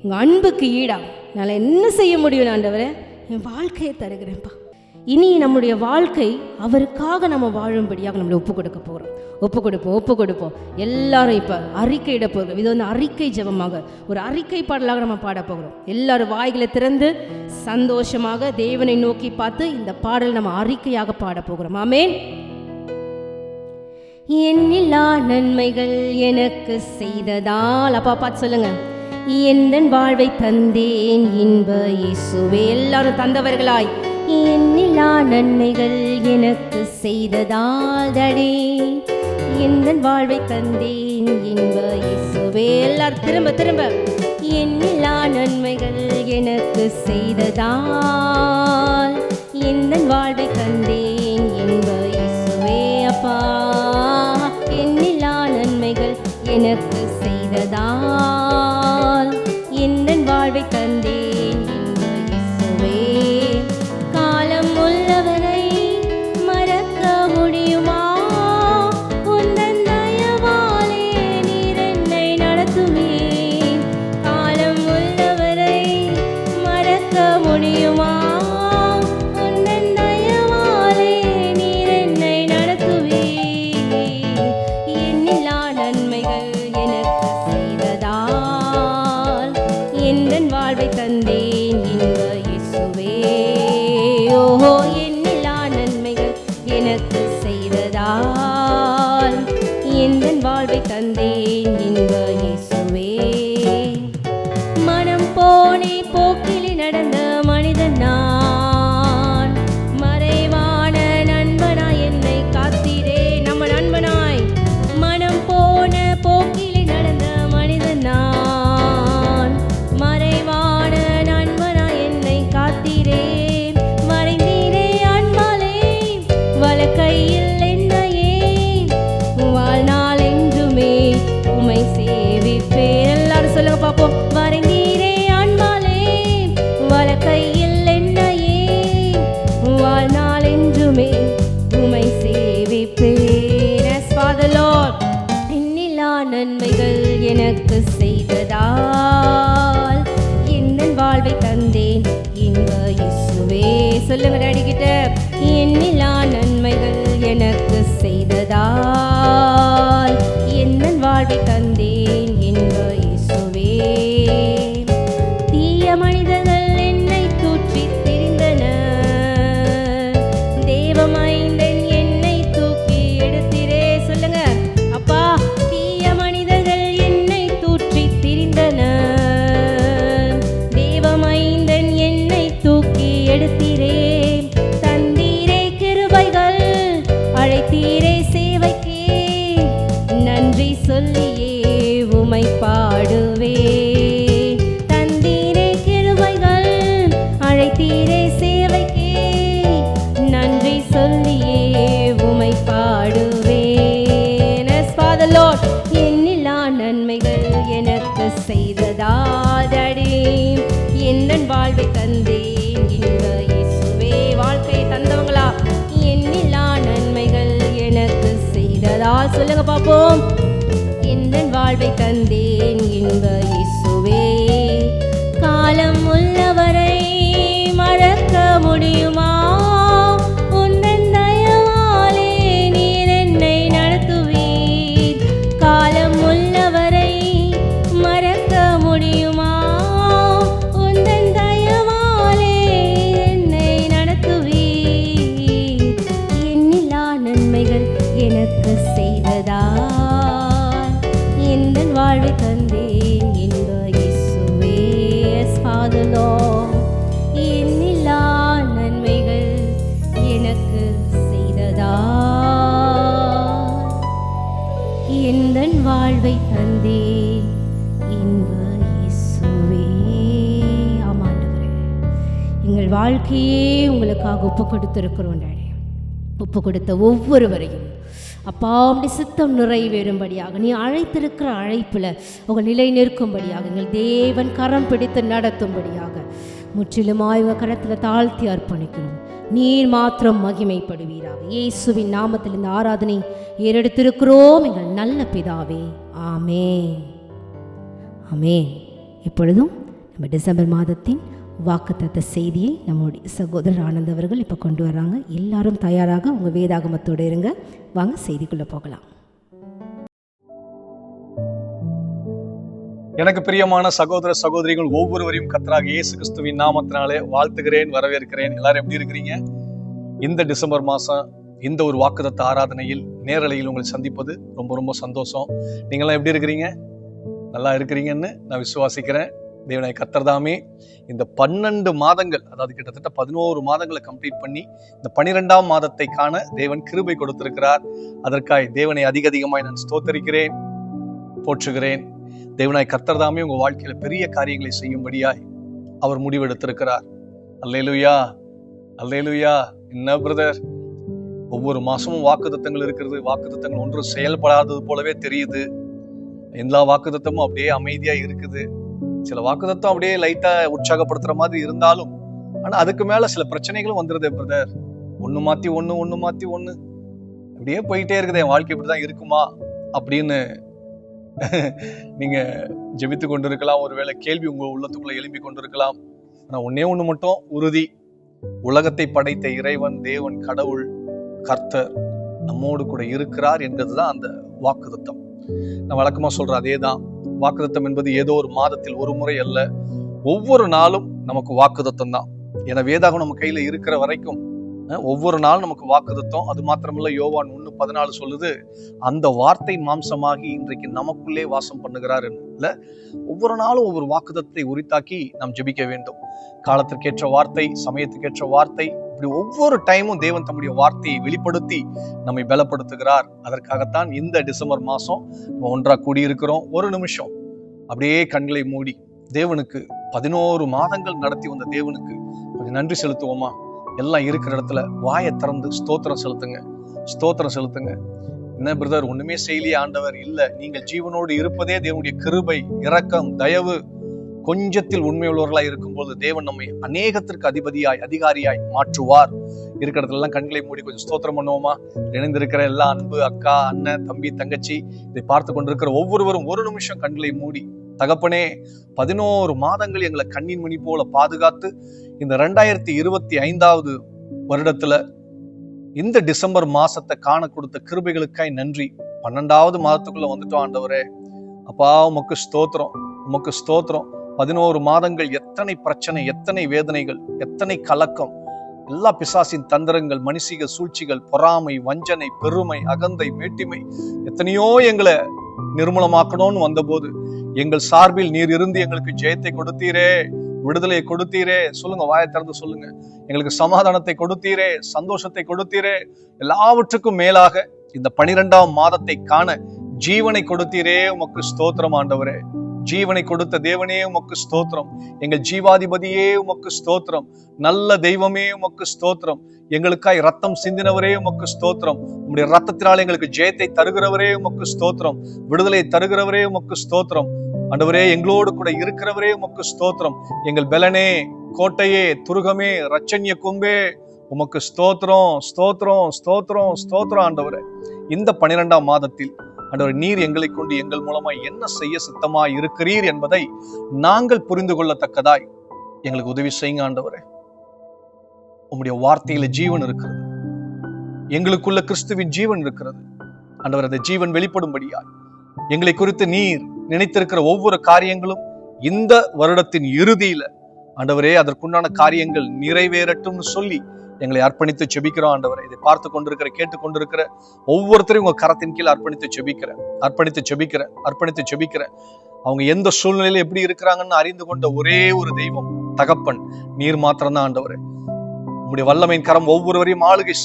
உங்கள் அன்புக்கு ஈடா என்னால் என்ன செய்ய முடியும் ஆண்டவரே? என் வாழ்க்கையை தருகிறேன்ப்பா. இனி நம்முடைய வாழ்க்கை அவருக்காக நம்ம வாழும்படியாக நம்மளை ஒப்பு கொடுக்க போகிறோம். ஒப்பு கொடுப்போம். எல்லாரும் இப்போ அறிக்கையிட போகிறோம். இது வந்து அறிக்கை ஜெபமாக, ஒரு அறிக்கை பாடலாக நம்ம பாட போகிறோம். எல்லாரும் வாய்களை திறந்து சந்தோஷமாக தேவனை நோக்கி பார்த்து இந்த பாடல் நம்ம அறிக்கையாக பாட போகிறோம். ஆமென். எண்ணில்லா நன்மைகள் எனக்கு செய்ததால், அப்பா பார்த்து சொல்லுங்க, எந்தன் வாழ்வை தந்தேன் இன்ப இயேசுவே. எல்லாரும் தந்தவர்களாய், எண்ணில்லா நன்மைகள் எனக்கு செய்ததால் தடே எந்தன் வாழ்வை தந்தேன் இன்ப இயேசுவே. எல்லாரும் திரும்ப எண்ணில்லா நன்மைகள் எனக்கு செய்ததால் எந்தன் வாழ்வை தந்தேன் இன்ப இயேசுவே. அப்பா எண்ணில்லா நன்மைகள் எனக்கு செய்ததால் எந்தன் வாழ்வை தந்தேன் இன்ப இயேசுவே. காலம் உள்ளவரை மறக்க முடியுமா? உந்தன் தயவாலே நீர் என்னை நடத்துவீர். காலம் உள்ளவரை மறக்க முடியுமா? உந்தன் தயவாலே நீர் என்னை நடத்துவீர். எண்ணில்லா நன்மைகள் எனக்கு செய்ததால் எந்தன் வாழ்வை தந்தேன் இன்ப இயேசுவே. ஓஹோ, எண்ணில்லா நன்மைகள் எனக்கு செய்ததால் எந்தன் வாழ்வை தந்தேன் இன்ப இயேசுவே. மனம் போனே போக்கில் நடந்த மனிதன் நான், மறைவான நண்பனாய் என்னை காத்தீரே. நம்ம நண்பனாய் மனம் போன போக்கில் நடந்த மனிதன் நான், மறைவான நண்பனாய் என்னை காத்தீரே. மறைந்தீரே அன்பாலே வலக்கையில் என்னையே, வாழ்நாள் என்றுமே உமை சேவிப்பேன். எல்லாரும் சொல்லுங்க பாப்போம். மறைந்தீரே அன்பாலே வலக்கையில் என்னையே, வாழ்நாள் என்றுமே உமை சேவிப்பேன். As Father Lord, எண்ணில்லா நன்மைகள் எனக்கு செய்ததால் எந்தன் வாழ்வை தந்தேன் இன்ப இயேசுவே. சொல்லுங்க டாடி கிட்ட, எண்ணில்லா நன்மைகள் எனக்கு செய்ததால் எந்தன் வாழ்வை தந்தேன் இன்ப இயேசுவே. தீய மனிதர்கள் என்னை தூற்றி திரிந்தனர், தேவமைந்தன் என்னை தூக்கி எடுத்திரே. சொல்லுங்க அப்பா, தீய மனிதர்கள் என்னை தூற்றி திரிந்தனர், தேவமைந்தன் என்னை தூக்கி எடுத்திரே. தந்தீரே கிருபைகள், அழைத்தீரே சேவைக்கே, நன்றி சொல்லியே உமை பாடுவே. தந்தீரே கிருபைகள், அழைத்தீரே சேவைக்கே, நன்றி சொல்லியே உமை பாடுவேன். As Father Lord, எண்ணில்லா நன்மைகள் எனக்கு செய்ததால் டாடி எந்தன் வாழ்வை தந்தேன் இன்ப இயேசுவே. வாழ்க்கையை தந்தவங்களா? எண்ணில்லா நன்மைகள் எனக்கு செய்ததால் சொல்லுங்க பாப்போம். எந்தன் வாழ்வை தந்தேன் இன்ப இயேசுவே. காலம் உள்ளவரை மறக்க முடியுமா? உந்தன் தயவாலே நீர் என்னை நடத்துவீர். காலம் உள்ளவரை மறக்க முடியுமா? எங்கள் வாழ்க்கையே உங்களுக்காக ஒப்பு கொடுத்திருக்கிறோம் டாடி. ஒப்பு கொடுத்த ஒவ்வொருவரையும் அப்பா அப்படி சித்தம் நிறைவேறும்படியாக, நீ அழைத்திருக்கிற அழைப்பில் உங்கள் நிலை நிற்கும்படியாக, எங்கள் தேவன் கரம் பிடித்து நடத்தும்படியாக முற்றிலுமாய் உங்கள் கரத்தில் தாழ்த்தி அர்ப்பணிக்கிறோம். நீர் மாத்திரம் மகிமைப்படுவீராக. இயேசுவின் நாமத்தில் இந்த ஆராதனை ஏறெடுத்திருக்கிறோம் எங்கள் நல்ல பிதாவே. ஆமென், ஆமென். இப்பொழுதும் நம்ம டிசம்பர் மாதத்தின் வாக்குத்தத்த செய்தியை நம்முடைய சகோதரர் ஆனந்த் அவர்கள் இப்போ கொண்டு வராங்க. எல்லாரும் தயாராக உங்கள் வேதாகமத்தோடு இருங்க. வாங்க செய்திக்குள்ளே போகலாம். எனக்கு பிரியமான சகோதர சகோதரிகள் ஒவ்வொருவரையும் கர்த்தராகிய இயேசு கிறிஸ்துவின் நாமத்தினாலே வாழ்த்துகிறேன், வரவேற்கிறேன். எல்லாரும் எப்படி இருக்கிறீங்க? இந்த டிசம்பர் மாதம் இந்த ஒரு வாக்குத்தத்த ஆராதனையில் நேரலையில் உங்களை சந்திப்பது ரொம்ப ரொம்ப சந்தோஷம். நீங்களாம் எப்படி இருக்கிறீங்க? நல்லா இருக்கிறீங்கன்னு நான் விசுவாசிக்கிறேன். தேவனாய் கர்த்தர் தாமே இந்த 12 மாதங்கள், அதாவது கிட்டத்தட்ட 11 மாதங்களை கம்ப்ளீட் பண்ணி இந்த 12ஆம் மாதத்தை காண தேவன் கிருபை கொடுத்திருக்கிறார். அதற்காய் தேவனை அதிகமாய் நான் ஸ்தோத்தரிக்கிறேன், போற்றுகிறேன். தேவனாய் கர்த்தர் தாமே உங்க வாழ்க்கையில பெரிய காரியங்களை செய்யும்படியாய் அவர் முடிவெடுத்திருக்கிறார். அல்லேலூயா, அல்லேலூயா. என்ன பிரதர், ஒவ்வொரு மாசமும் வாக்குத்தத்தங்கள் இருக்கிறது. வாக்குத்தத்தங்கள் ஒன்றும் செயல்படாதது போலவே தெரியுது. எல்லா வாக்குத்தத்தமும் அப்படியே அமைதியா இருக்குது. சில வாக்குத்தத்தம் அப்படியே லைட்டா உற்சாகப்படுத்துற மாதிரி இருந்தாலும், ஆனா அதுக்கு மேல சில பிரச்சனைகளும் வந்துருதே பிரதர். ஒண்ணு மாத்தி ஒண்ணு அப்படியே போயிட்டே இருக்குது. என் வாழ்க்கை இப்படிதான் இருக்குமா அப்படின்னு நீங்க ஜெபித்து கொண்டிருக்கலாம். ஒருவேளை கேள்வி உங்க உள்ளத்துக்குள்ள எழும்பி கொண்டிருக்கலாம். ஆனா ஒண்ணு மட்டும் உறுதி, உலகத்தை படைத்த இறைவன், தேவன், கடவுள், கர்த்தர் நம்மோடு கூட இருக்கிறார் என்பதுதான் அந்த வாக்குத்தத்தம். நான் வழக்கமா சொல்றேன், அதேதான். வாக்குத்தத்தம் என்பது ஏதோ ஒரு மாதத்தில் ஒரு முறை அல்ல, ஒவ்வொரு நாளும் நமக்கு வாக்குத்தத்தம் தான். ஏன்னா வேதாகம் நம்ம கையில இருக்கிற வரைக்கும் ஒவ்வொரு நாளும் நமக்கு வாக்குத்தத்தம். அது மாத்திரமல்ல, யோவான் 1:14 சொல்லுது, அந்த வார்த்தை மாம்சமாகி இன்றைக்கு நமக்குள்ளே வாசம் பண்ணுகிறார். இல்ல, ஒவ்வொரு நாளும் ஒவ்வொரு வாக்குத்தத்தை உரித்தாக்கி நாம் ஜெபிக்க வேண்டும். காலத்திற்கேற்ற வார்த்தை, சமயத்துக்கேற்ற வார்த்தை, இப்படி ஒவ்வொரு டைமும் தேவன் தம்முடைய வார்த்தையை வெளிப்படுத்தி நம்மை பலப்படுத்துகிறார். அதற்காகத்தான் இந்த டிசம்பர் மாசம் நம்ம ஒன்றா கூடியிருக்கிறோம். ஒரு நிமிஷம் அப்படியே கண்களை மூடி தேவனுக்கு 11 மாதங்கள் நடத்தி வந்த தேவனுக்கு கொஞ்சம் நன்றி செலுத்துவோமா? எல்லாம் இருக்கிற இடத்துல வாயை திறந்து ஸ்தோத்திரம் செலுத்துங்க, ஸ்தோத்திரம் செலுத்துங்க. என்ன பிரதர், ஒண்ணுமே செய்யலையே ஆண்டவர்? இல்ல, நீங்கள் ஜீவனோடு இருப்பதே தேவனுடைய கிருபை, இரக்கம், தயவு. கொஞ்சத்தில் உண்மையுள்ளவர்களாய் இருக்கும்போது தேவன் நம்மை அநேகத்திற்கு அதிகாரியாய் மாற்றுவார். இருக்கிற இடத்துல எல்லாம் கண்களை மூடி கொஞ்சம் ஸ்தோத்திரம் பண்ணுவோமா? இணைந்திருக்கிற எல்லா அன்பு அக்கா, அண்ணன், தம்பி, தங்கச்சி, இதை பார்த்து கொண்டிருக்கிற ஒவ்வொருவரும் ஒரு நிமிஷம் கண்களை மூடி, தகப்பனே 11 மாதங்கள் எங்களை கண்ணின் மணி போல பாதுகாத்து இந்த 2025வது வருடத்துல இந்த டிசம்பர் மாசத்தை காண கொடுத்த கிருபைகளுக்காய் நன்றி. 12வது மாதத்துக்குள்ள வந்துட்டோம் ஆண்டவரே. அப்பா, உமக்கு ஸ்தோத்திரம், உமக்கு ஸ்தோத்திரம். 11 மாதங்கள் எத்தனை பிரச்சனை, எத்தனை வேதனைகள், எத்தனை கலக்கம், எல்லா பிசாசின் தந்திரங்கள், மனுஷிக சூழ்ச்சிகள், பொறாமை, வஞ்சனை, பெருமை, அகந்தை, மேட்டிமை, எத்தனையோ எங்களை நிர்மூலமாக்கணும்னு வந்தபோது எங்கள் சார்பில் நீர் இருந்து எங்களுக்கு ஜெயத்தை கொடுத்தீரே, விடுதலையை கொடுத்தீரே. சொல்லுங்க, வாயை திறந்து சொல்லுங்க. எங்களுக்கு சமாதானத்தை கொடுத்தீரே, சந்தோஷத்தை கொடுத்தீரே. எல்லாவற்றுக்கும் மேலாக இந்த 12ஆம் மாதத்தை காண ஜீவனை கொடுத்தீரே. உமக்கு ஸ்தோத்திரம் ஆண்டவரே. ஜீவனை கொடுத்த தேவனே உமக்கு ஸ்தோத்திரம். எங்கள் ஜீவாதிபதியே உமக்கு ஸ்தோத்திரம். நல்ல தெய்வமே உமக்கு ஸ்தோத்திரம். எங்களுக்காய் ரத்தம் சிந்தினவரே உமக்கு ஸ்தோத்திரம். உம்முடைய ரத்தத்தினால் எங்களுக்கு ஜெயத்தை தருகிறவரே உமக்கு ஸ்தோத்திரம். விடுதலையை தருகிறவரே உமக்கு ஸ்தோத்திரம். ஆண்டவரே, எங்களோடு கூட இருக்கிறவரே உமக்கு ஸ்தோத்திரம். எங்கள் பெலனே, கோட்டையே, துருகமே, ரட்சண்ய கொம்பே, உமக்கு ஸ்தோத்திரம், ஸ்தோத்திரம், ஸ்தோத்திரம், ஸ்தோத்திரம். ஆண்டவரே, இந்த 12ஆம் மாதத்தில் ஆண்டவர் நீர் எங்களை கொண்டு எங்கள் மூலமாய் என்ன செய்ய சித்தமாய் இருக்கிறீர் என்பதை நாங்கள் புரிந்து கொள்ளத்தக்கதாய் எங்களுக்கு உதவி செய்யுங்க ஆண்டவரே. உம்முடைய வார்த்தையில ஜீவன் இருக்கிறது, எங்களுக்குள்ள கிறிஸ்துவின் ஜீவன் இருக்கிறது ஆண்டவர். அந்த ஜீவன் வெளிப்படும்படியாய் எங்களை குறித்து நீர் நினைத்திருக்கிற ஒவ்வொரு காரியங்களும் இந்த வருடத்தின் இறுதியில ஆண்டவரே அதற்குண்டான காரியங்கள் நிறைவேறட்டும்னு சொல்லி எங்களை அர்ப்பணித்து செபிக்கிறோம் ஆண்டவரே. இதை பார்த்து கொண்டிருக்கிற, கேட்டுக்கொண்டிருக்கிற ஒவ்வொருத்தரையும் உங்க கரத்தின் கீழ் அர்ப்பணித்து செபிக்கிறேன். அவங்க எந்த சூழ்நிலையில எப்படி இருக்கிறாங்கன்னு அறிந்து கொண்ட ஒரே ஒரு தெய்வம் தகப்பன் நீர் மாத்திரம்தான் ஆண்டவரே. உங்களுடைய வல்லமையின் கரம் ஒவ்வொருவரையும் ஆளுகை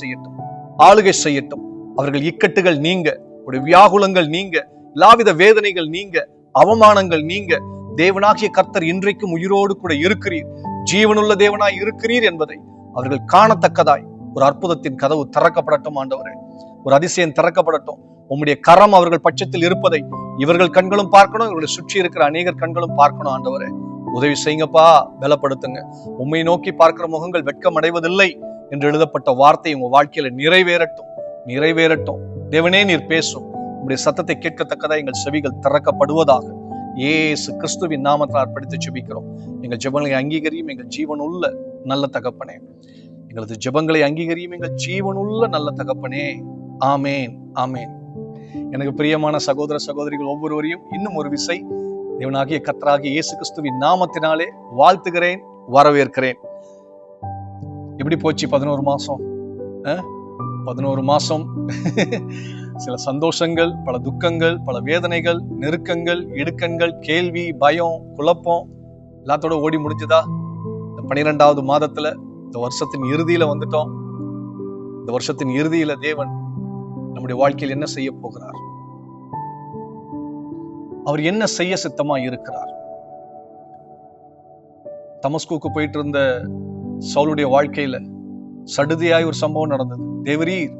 செய்யட்டும். அவர்கள் இக்கட்டுகள் நீங்க, உங்களுடைய வியாகுலங்கள் நீங்க, எல்லாவித வேதனைகள் நீங்க, அவமானங்கள் நீங்க. தேவனாகிய கர்த்தர் இன்றைக்கும் உயிரோடு கூட இருக்கிறீர். ஜீவனுள்ள தேவனாய் இருக்கிறீர் என்பதை அவர்கள் காணத்தக்கதாய் ஒரு அற்புதத்தின் கதவு திறக்கப்படட்டும் ஆண்டவரே. ஒரு அதிசயம் திறக்கப்படட்டும். உம்முடைய கரம் அவர்கள் பட்சத்தில் இருப்பதை இவர்கள் கண்களும் பார்க்கணும், இவர்களை சுற்றி இருக்கிற அநேகர் கண்களும் பார்க்கணும் ஆண்டவரே. உதவி செய்யுங்கப்பா, பலப்படுத்துங்க. உம்மை நோக்கி பார்க்கிற முகங்கள் வெட்கம் அடைவதில்லை என்று எழுதப்பட்ட வார்த்தை உங்க வாழ்க்கையில நிறைவேறட்டும், நிறைவேறட்டும். தேவனே, நீர் பேசும். உங்களுடைய சத்தத்தை கேட்கத்தக்கதா எங்கள் செவிகள் திறக்கப்படுவதாக இயேசு கிறிஸ்துவின் நாமத்தில் அர்ப்பணித்து ஜெபிக்கிறோம். எங்கள் ஜெபங்களை அங்கீகரியும் எங்கள் ஜீவனுள்ள நல்ல தகப்பனே. எங்களது ஜெபங்களை அங்கீகரியும் எங்கள் ஜீவனுள்ள நல்ல தகப்பனே. ஆமேன், ஆமேன். எனக்கு பிரியமான சகோதர சகோதரிகள் ஒவ்வொருவரையும் இன்னும் ஒரு விசை தேவனாகிய கர்த்தராகிய இயேசு கிறிஸ்துவின் நாமத்தினாலே வாழ்த்துகிறேன், வரவேற்கிறேன். எப்படி போச்சு 11 மாசம்? 11 மாசம் சில சந்தோஷங்கள், பல துக்கங்கள், பல வேதனைகள், நெருக்கங்கள், இடுக்கண்கள், கேள்வி, பயம், குழப்பம் எல்லாத்தோட ஓடி முடிஞ்சுதா? இந்த 12வது மாதத்துல இந்த வருஷத்தின் இறுதியில வந்துட்டோம். இந்த வருஷத்தின் இறுதியில தேவன் நம்முடைய வாழ்க்கையில் என்ன செய்ய போகிறார்? அவர் என்ன செய்ய சித்தமா இருக்கிறார்? தமஸ்குக்கு போயிட்டு இருந்த சவுலுடைய வாழ்க்கையில சடுதியாய் ஒரு சம்பவம் நடந்தது. தேவரீர்,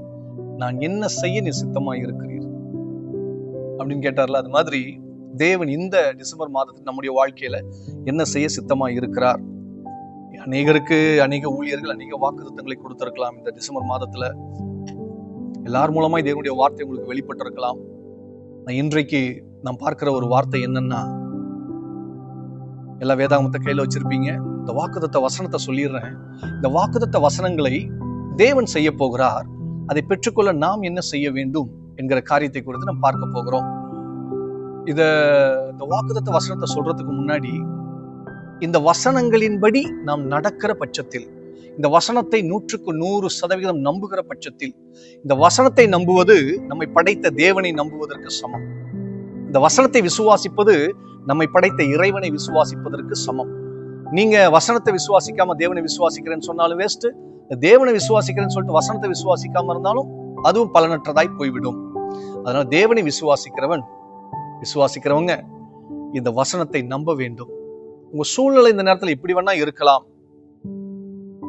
நான் என்ன செய்ய நீ சித்தமா இருக்கிறீர் அப்படின்னு கேட்டார்ல. அது மாதிரி தேவன் இந்த டிசம்பர் மாதத்தில் நம்முடைய வாழ்க்கையில என்ன செய்ய சித்தமா இருக்கிறார்? அநேகருக்கு அநேக ஊழியர்கள் அநேக வாக்குத்தத்தங்களை கொடுத்திருக்கலாம். இந்த டிசம்பர் மாதத்துல எல்லார் மூலமாய் தேவனுடைய வார்த்தை உங்களுக்கு வெளிப்பட்டிருக்கலாம். இன்றைக்கு நாம் பார்க்கிற ஒரு வார்த்தை என்னன்னா, எல்லா வேதாகமத்தை கையில வச்சிருப்பீங்க. இந்த வாக்குத்தத்த வசனத்தை சொல்லிடுறேன். இந்த வாக்குத்தத்த வசனங்களை தேவன் செய்ய போகிறார். அதை பெற்றுக்கொள்ள நாம் என்ன செய்ய வேண்டும் என்கிற காரியத்தை குறித்து நாம் பார்க்க போகிறோம். இந்த வாக்குத்தத்த வசனத்தை சொல்றதுக்கு முன்னாடி, இந்த வசனங்களின்படி நாம் நடக்கிற பட்சத்தில், இந்த வசனத்தை 100% நம்புகிற பட்சத்தில், இந்த வசனத்தை நம்புவது நம்மை படைத்த தேவனை நம்புவதற்கு சமம். இந்த வசனத்தை விசுவாசிப்பது நம்மை படைத்த இறைவனை விசுவாசிப்பதற்கு சமம். நீங்க வசனத்தை விசுவாசிக்காம தேவனை விசுவாசிக்கிறேன்னு சொன்னாலும் வேஸ்ட். தேவனை விசுவாசிக்கிறேன்னு சொல்லிட்டு வசனத்தை விசுவாசிக்காம இருந்தாலும் அதுவும் பலனற்றதாய் போய்விடும். அதனால தேவனை விசுவாசிக்கிறவங்க இந்த வசனத்தை நம்ப வேண்டும். உங்க சூழ்நிலை இந்த நேரத்தில் எப்படி வேணா இருக்கலாம்.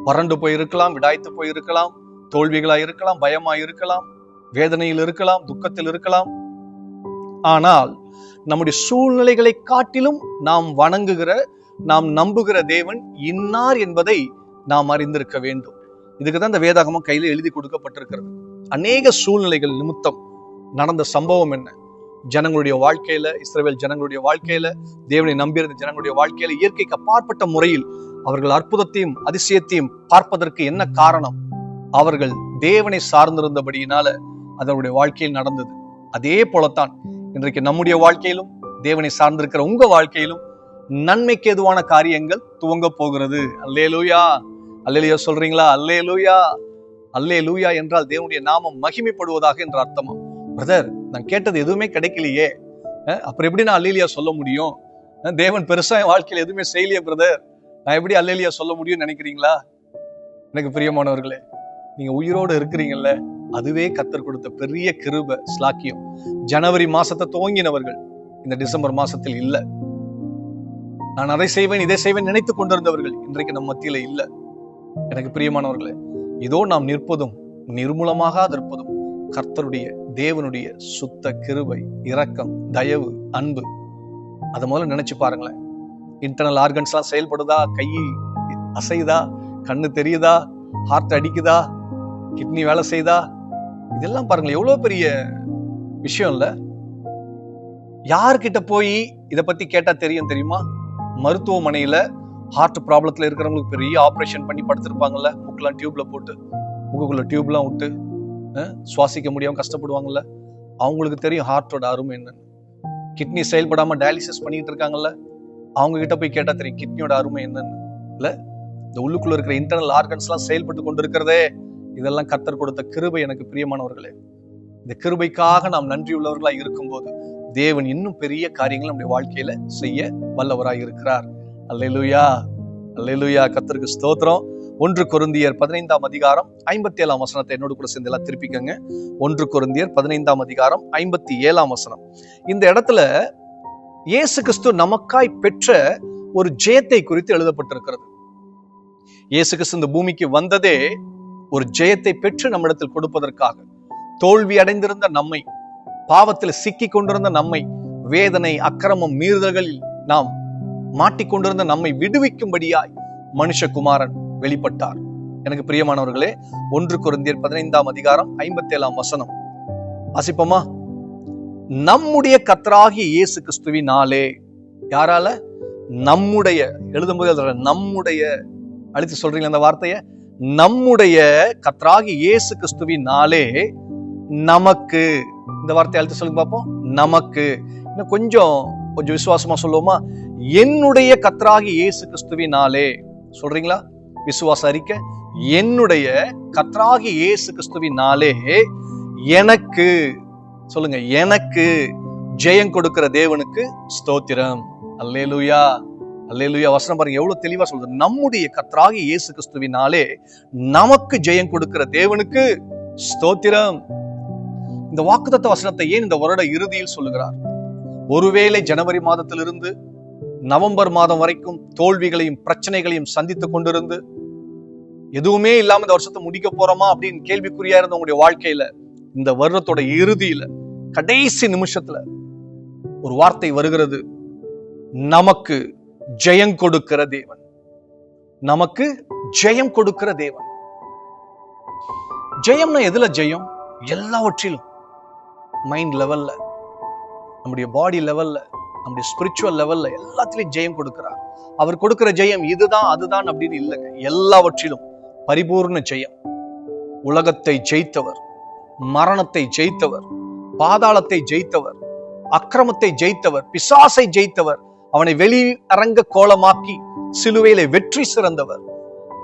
வறண்டு போயிருக்கலாம், விடாய்த்து போயிருக்கலாம், தோல்விகளா இருக்கலாம், பயமா இருக்கலாம், வேதனையில் இருக்கலாம், துக்கத்தில் இருக்கலாம். ஆனால் நம்முடைய சூழ்நிலைகளை காட்டிலும் நாம் வணங்குகிற, நாம் நம்புகிற தேவன் இன்னார் என்பதை நாம் அறிந்திருக்க வேண்டும். இதுக்குதான் இந்த வேதாகமம் கையில எழுதி கொடுக்கப்பட்டிருக்கிறது. அநேக சூழ்நிலைகள் நிமித்தம் நடந்த சம்பவம் என்ன? ஜனங்களுடைய வாழ்க்கையில, இஸ்ரவேல் ஜனங்களுடைய வாழ்க்கையில, தேவனை நம்பியிருந்த ஜனங்களுடைய வாழ்க்கையில இயற்கைக்கு அப்பாற்பட்ட முறையில் அவர்கள் அற்புதத்தையும் அதிசயத்தையும் பார்ப்பதற்கு என்ன காரணம்? அவர்கள் தேவனை சார்ந்திருந்தபடியினால அதனுடைய வாழ்க்கையில் நடந்தது. அதே போலத்தான் இன்றைக்கு நம்முடைய வாழ்க்கையிலும், தேவனை சார்ந்திருக்கிற உங்க வாழ்க்கையிலும் நன்மைக்கு எதுவான காரியங்கள் துவங்க போகிறது. அல்லேலூயா, அல்லேலூயா சொல்றீங்களா? அல்லேலூயா, அல்லேலூயா என்றால் தேவனுடைய நாமம் மகிமைப்படுவதாக என்ற அர்த்தமா? பிரதர், நான் கேட்டது எதுவுமே கிடைக்கலையே, அப்புறம் எப்படி நான் அல்லேலூயா சொல்ல முடியும்? தேவன் பெருசா என் வாழ்க்கையில் எதுவுமே செய்யலையே பிரதர், நான் எப்படி அல்லேலூயா சொல்ல முடியும்னு நினைக்கிறீங்களா? எனக்கு பிரியமானவர்களே, நீங்க உயிரோடு இருக்கிறீங்கல்ல, அதுவே கர்த்தர் கொடுத்த பெரிய கிருபை, ஸ்லாக்கியம். ஜனவரி மாசத்தை துவங்கினவர்கள் இந்த டிசம்பர் மாசத்தில் இல்ல. நான் அதை செய்வேன் இதை செய்வேன் நினைத்து கொண்டிருந்தவர்கள் இன்றைக்கு நம் மத்தியில இல்ல. எனக்கு பிரியமானவர்களே, இதோ நாம் நிற்பதும் நிர்மூலமாக இருப்பதும் கர்த்தருடைய தேவனுடைய சுத்த கிருபை, இரக்கம், தயவு, அன்பு. அதை முதல்ல நினைச்சு பாருங்களேன். இன்டர்னல் ஆர்கன்ஸ் எல்லாம் செயல்படுதா? கை அசைதா? கண்ணு தெரியுதா? ஹார்ட் அடிக்குதா? கிட்னி வேலை செய்தா? இதெல்லாம் பாருங்களேன், எவ்வளவு பெரிய விஷயம் இல்ல? யார்கிட்ட போய் இதை பத்தி கேட்டா தெரியும் தெரியுமா? மருத்துவமனையில ஹார்ட் ப்ராப்ளத்துல இருக்கிறவங்களுக்கு பெரிய ஆப்ரேஷன் பண்ணி படுத்திருப்பாங்கல்ல, மூக்கெல்லாம் டியூப்ல போட்டு, மூக்குக்குள்ள டியூப்லாம் விட்டு சுவாசிக்க முடியாம கஷ்டப்படுவாங்கல்ல, அவங்களுக்கு தெரியும் ஹார்ட்டோட அருமை என்னன்னு. கிட்னி செயல்படாம டயாலிசிஸ் பண்ணிட்டு இருக்காங்கல்ல, அவங்க கிட்ட போய் கேட்டா தெரியும் கிட்னியோட அருமை என்னன்னு. இல்ல, இந்த உள்ளுக்குள்ள இருக்கிற இன்டர்னல் ஆர்கன்ஸ் எல்லாம் செயல்பட்டு கொண்டு இருக்கிறதே, இதெல்லாம் கர்த்தர் கொடுத்த கிருபை. எனக்கு பிரியமானவர்களே, இந்த கிருபைக்காக நாம் நன்றி உள்ளவர்களாய் இருக்கும்போது தேவன் இன்னும் பெரிய காரியங்கள் நம்முடைய வாழ்க்கையில செய்ய வல்லவராய் இருக்கிறார். அல்லேலூயா, அல்லேலூயா, கர்த்தருக்கு ஸ்தோத்திரம். 1 கொரிந்தியர் 15ஆம் அதிகாரம் 57ஆம் வசனத்தை என்னோடு கூட சேர்ந்து எல்லாம் திருப்பிக்கங்க. 1 கொரிந்தியர் 15ஆம் அதிகாரம் 57ஆம் வசனம். இந்த இடத்துல இயேசு கிறிஸ்து நமக்காய் பெற்ற ஒரு ஜெயத்தை குறித்து எழுதப்பட்டிருக்கிறது. இயேசு கிறிஸ்து இந்த பூமிக்கு வந்ததே ஒரு ஜெயத்தை பெற்று நம்மிடத்தில் கொடுப்பதற்காக. தோல்வி அடைந்திருந்த நம்மை, பாவத்தில் சிக்கி கொண்டிருந்த நம்மை, வேதனை, அக்கிரமம், மீறுதல்களில் நாம் மாட்டிக்கொண்டிருந்த நம்மை விடுவிக்கும்படியாய் மனுஷகுமாரன் வெளிப்பட்டார். எனக்கு பிரியமானவர்களே, 1 கொரிந்தியர் 15ஆம் அதிகாரம் 57ஆம் வசனம் வாசிப்போமா? நம்முடைய கர்த்தராகிய இயேசு கிறிஸ்துவினாலே. யாரால? நம்முடைய. எழுதும்போது நம்முடைய அழுத்தி சொல்றீங்களா அந்த வார்த்தைய? நம்முடைய கர்த்தராகிய இயேசு கிறிஸ்துவினாலே நமக்கு. இந்த வார்த்தையை அழுத்தி சொல்லுங்க பார்ப்போம். நமக்கு. இன்னும் கொஞ்சம் விசுவாசமா சொல்லுவோமா? என்னுடைய கர்த்தராகிய இயேசு கிறிஸ்துவினாலே. சொல்றீங்களா? விசுவாச அறிக்கை. என்னுடைய கர்த்தராகிய இயேசு கிறிஸ்துவினாலே எனக்கு. சொல்லுங்க, எனக்கு ஜெயம் கொடுக்கிற தேவனுக்கு ஸ்தோத்திரம். அல்லேலூயா, அல்லேலூயா. வசனம் பாருங்க எவ்வளவு தெளிவா சொல்றது. நம்முடைய கர்த்தராகிய இயேசு கிறிஸ்துவினாலே நமக்கு ஜெயம் கொடுக்கிற தேவனுக்கு ஸ்தோத்திரம். இந்த வாக்குத்தத்த வசனத்தை ஏன் இந்த வருட இறுதியில் சொல்லுகிறார்? ஒருவேளை ஜனவரி மாதத்திலிருந்து நவம்பர் மாதம் வரைக்கும் தோல்விகளையும் பிரச்சனைகளையும் சந்தித்துக் கொண்டிருந்து எதுவுமே இல்லாம இந்த வருஷத்தை முடிக்க போறோமா அப்படின்னு கேள்விக்குறியா இருந்த உங்களுடைய வாழ்க்கையில இந்த வருடத்தோட இறுதியில கடைசி நிமிஷத்துல ஒரு வார்த்தை வருகிறது. நமக்கு ஜெயம் கொடுக்கிற தேவன். நமக்கு ஜெயம் கொடுக்கிற தேவன். ஜெயம்னா எதுல ஜெயம்? எல்லாவற்றிலும். மைண்ட் லெவல்ல, நம்முடைய பாடி லெவல்ல, நம்முடைய ஸ்பிரிச்சுவல் லெவல்ல எல்லாத்திலையும் ஜெயம் கொடுக்கிறார். அவர் கொடுக்கிற ஜெயம் இதுதான் அதுதான் அப்படின்னு இல்லைங்க. எல்லாவற்றிலும் பரிபூர்ண ஜெயம். உலகத்தை ஜெயித்தவர், மரணத்தை ஜெயித்தவர், பாதாளத்தை ஜெயித்தவர், அக்கிரமத்தை ஜெயித்தவர், பிசாசை ஜெயித்தவர், அவனை வெளியரங்க கோலமாக்கி சிலுவையில வெற்றி சிறந்தவர்.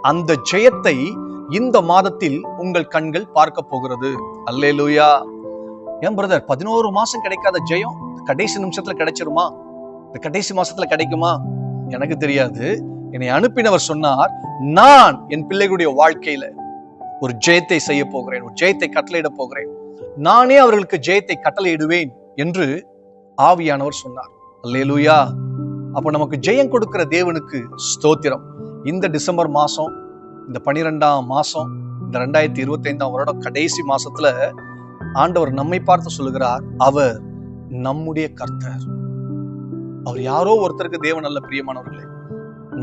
அந்த ஜெயத்தை இந்த மாதத்தில் உங்கள் கண்கள் பார்க்க போகிறது. அல்லேலூயா. ஏன் பிரதர் 11 மாசம் கிடைக்காத ஜெயம் கடைசி நிமிஷத்துல கிடைச்சிருமா? இந்த கடைசி மாசத்துல கிடைக்குமா? எனக்கு தெரியாது. என்னை அனுப்பினவர் சொன்னார், நான் என் பிள்ளைகளுடைய வாழ்க்கையில ஒரு ஜெயத்தை செய்ய போகிறேன், ஒரு ஜெயத்தை கட்டளையிட போகிறேன், நானே அவர்களுக்கு ஜெயத்தை கட்டளையிடுவேன் என்று ஆவியானவர் சொன்னார். அல்லேலூயா. அப்ப நமக்கு ஜெயம் கொடுக்கிற தேவனுக்கு ஸ்தோத்திரம். இந்த டிசம்பர் மாசம், இந்த 12ஆம் மாசம், இந்த 2025ஆம் வருடம் கடைசி மாசத்துல ஆண்டவர் நம்மை பார்த்து சொல்லுகிறார், அவர் நம்முடைய கர்த்தர். அவர் யாரோ ஒருத்தருக்கு தேவன் அல்ல பிரியமானவர்களே,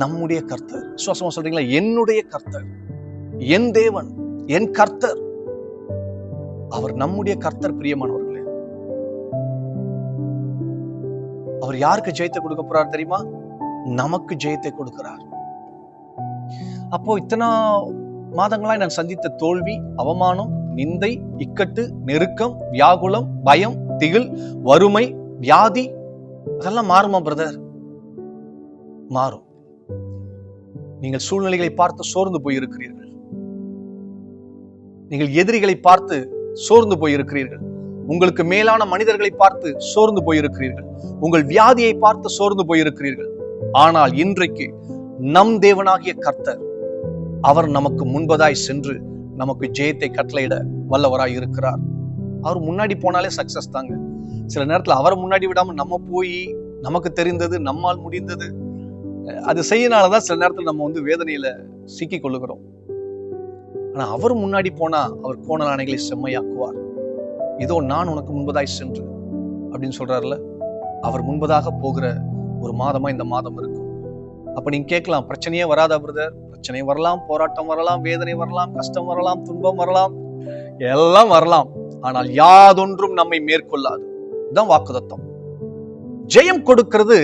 நம்முடைய கர்த்தர். விசுவாசமா சொல்றீங்களா? என்னுடைய கர்த்தர், என் தேவன், என் கர்த்தர். அவர் நம்முடைய கர்த்தர் பிரியமானவர்களே. அவர் யாருக்கு ஜெயத்தை கொடுக்க போறார் தெரியுமா? நமக்கு ஜெயத்தை கொடுக்கிறார். அப்போ இத்தனை மாதங்களாய் நான் சந்தித்த தோல்வி, அவமானம், நிந்தை, இக்கட்டு, நெருக்கம், வியாகுலம், பயம், திகில், வறுமை, வியாதி, அதெல்லாம் மாறுமா பிரதர்? மாறும். நீங்கள் சூழ்நிலைகளை பார்த்து சோர்ந்து போயிருக்கிறீர்கள். நீங்கள் எதிரிகளை பார்த்து சோர்ந்து போயிருக்கிறீர்கள். உங்களுக்கு மேலான மனிதர்களை பார்த்து சோர்ந்து போயிருக்கிறீர்கள். உங்கள் வியாதியை பார்த்து சோர்ந்து போயிருக்கிறீர்கள். ஆனால் இன்றைக்கு நம் தேவனாகிய கர்த்தர், அவர் நமக்கு முன்பதாய் சென்று நமக்கு ஜெயத்தை கட்டளையிட வல்லவராய் இருக்கிறார். அவர் முன்னாடி போனாலே சக்சஸ் தாங்க. சில நேரத்துல அவரை முன்னாடி விடாம நம்ம போய் நமக்கு தெரிந்தது, நம்மால் முடிந்தது அது செய்யனாலதான் சில நேரத்துல நம்ம வேதனையில சிக்கி கொள்ளுகிறோம். ஆனா அவர் முன்னாடி போனா அவர் கோணல் ஆணைகளை செம்மையாக்குவார். இதோ நான் உனக்கு முன்பதாய் சென்று அப்படின்னு சொல்றாருல, அவர் முன்பதாக போகிற ஒரு மாதமா இந்த மாதம் இருக்கும். அப்ப நீங்க கேட்கலாம், பிரச்சனையே வராதா பிரதர்? பிரச்சனை வரலாம், போராட்டம் வரலாம், வேதனை வரலாம், கஷ்டம் வரலாம், துன்பம் வரலாம், எல்லாம் வரலாம். ஆனால் யாதொன்றும் நம்மை மேற்கொள்ளாது. இதுதான் வாக்குத்தத்தம். ஜெயம் கொடுக்கிறது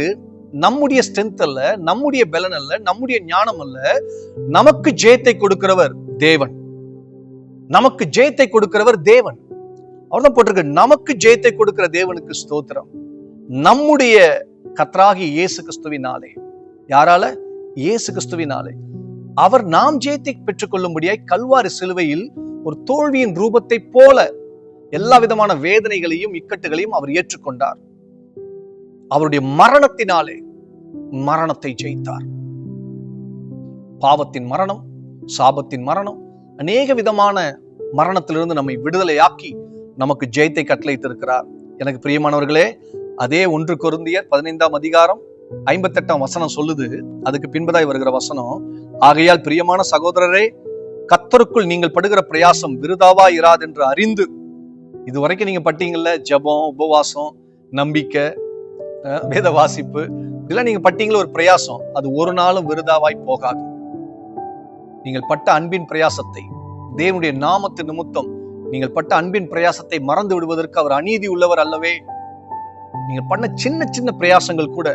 நம்முடைய ஸ்ட்ரென்த் அல்ல, நம்முடைய பலன் அல்ல, நம்முடைய ஞானம் அல்ல. நமக்கு ஜெயத்தை கொடுக்கிறவர் தேவன். நமக்கு ஜெயத்தை கொடுக்கிறவர் தேவன். அவர்தான் போட்டிருக்கு, நமக்கு ஜெயத்தை கொடுக்கிற தேவனுக்கு ஸ்தோத்திரம். நம்முடைய கர்த்தராகிய இயேசு கிறிஸ்துவினாலே. யாரால? இயேசு கிறிஸ்துவினாலே. அவர் நாம் ஜெயத்தை பெற்றுக்கொள்ளும்படியாய் கல்வாரி சிலுவையில் ஒரு தோல்வியின் ரூபத்தை போல எல்லா விதமான வேதனைகளையும் இக்கட்டுகளையும் அவர் ஏற்றுக்கொண்டார். அவருடைய மரணத்தினாலே மரணத்தை ஜெயித்தார். பாவத்தின் மரணம், சாபத்தின் மரணம், அநேக விதமான மரணத்திலிருந்து நம்மை விடுதலையாக்கி நமக்கு ஜெயத்தை கட்டளையிட்டிருக்கிறார். எனக்கு பிரியமானவர்களே, அதே 1 கொரிந்தியர் 15ஆம் அதிகாரம் 58ஆம் வசனம் சொல்லுது. அதுக்கு பின்பதாய் வருகிற வசனம், ஆகையால் பிரியமான சகோதரரே, கர்த்தருக்குள் நீங்கள் படுகிற பிரயாசம் விருதாவா இராது என்று அறிந்து. இது வரைக்கும் நீங்க பட்டீங்கல்ல, ஜெபம், உபவாசம், நம்பிக்கை, வேத வாசிப்பு, இதெல்லாம் நீங்க பட்டீங்கள ஒரு பிரயாசம், அது ஒரு நாளும் விருதாவாய் போகாது. நீங்கள் பட்ட அன்பின் பிரயாசத்தை, தேவனுடைய நாமத்து நிமித்தம் நீங்கள் பட்ட அன்பின் பிரயாசத்தை மறந்து விடுவதற்கு அவர் அநீதி உள்ளவர் அல்லவே. நீங்கள் பண்ண சின்ன சின்ன பிரயாசங்கள் கூட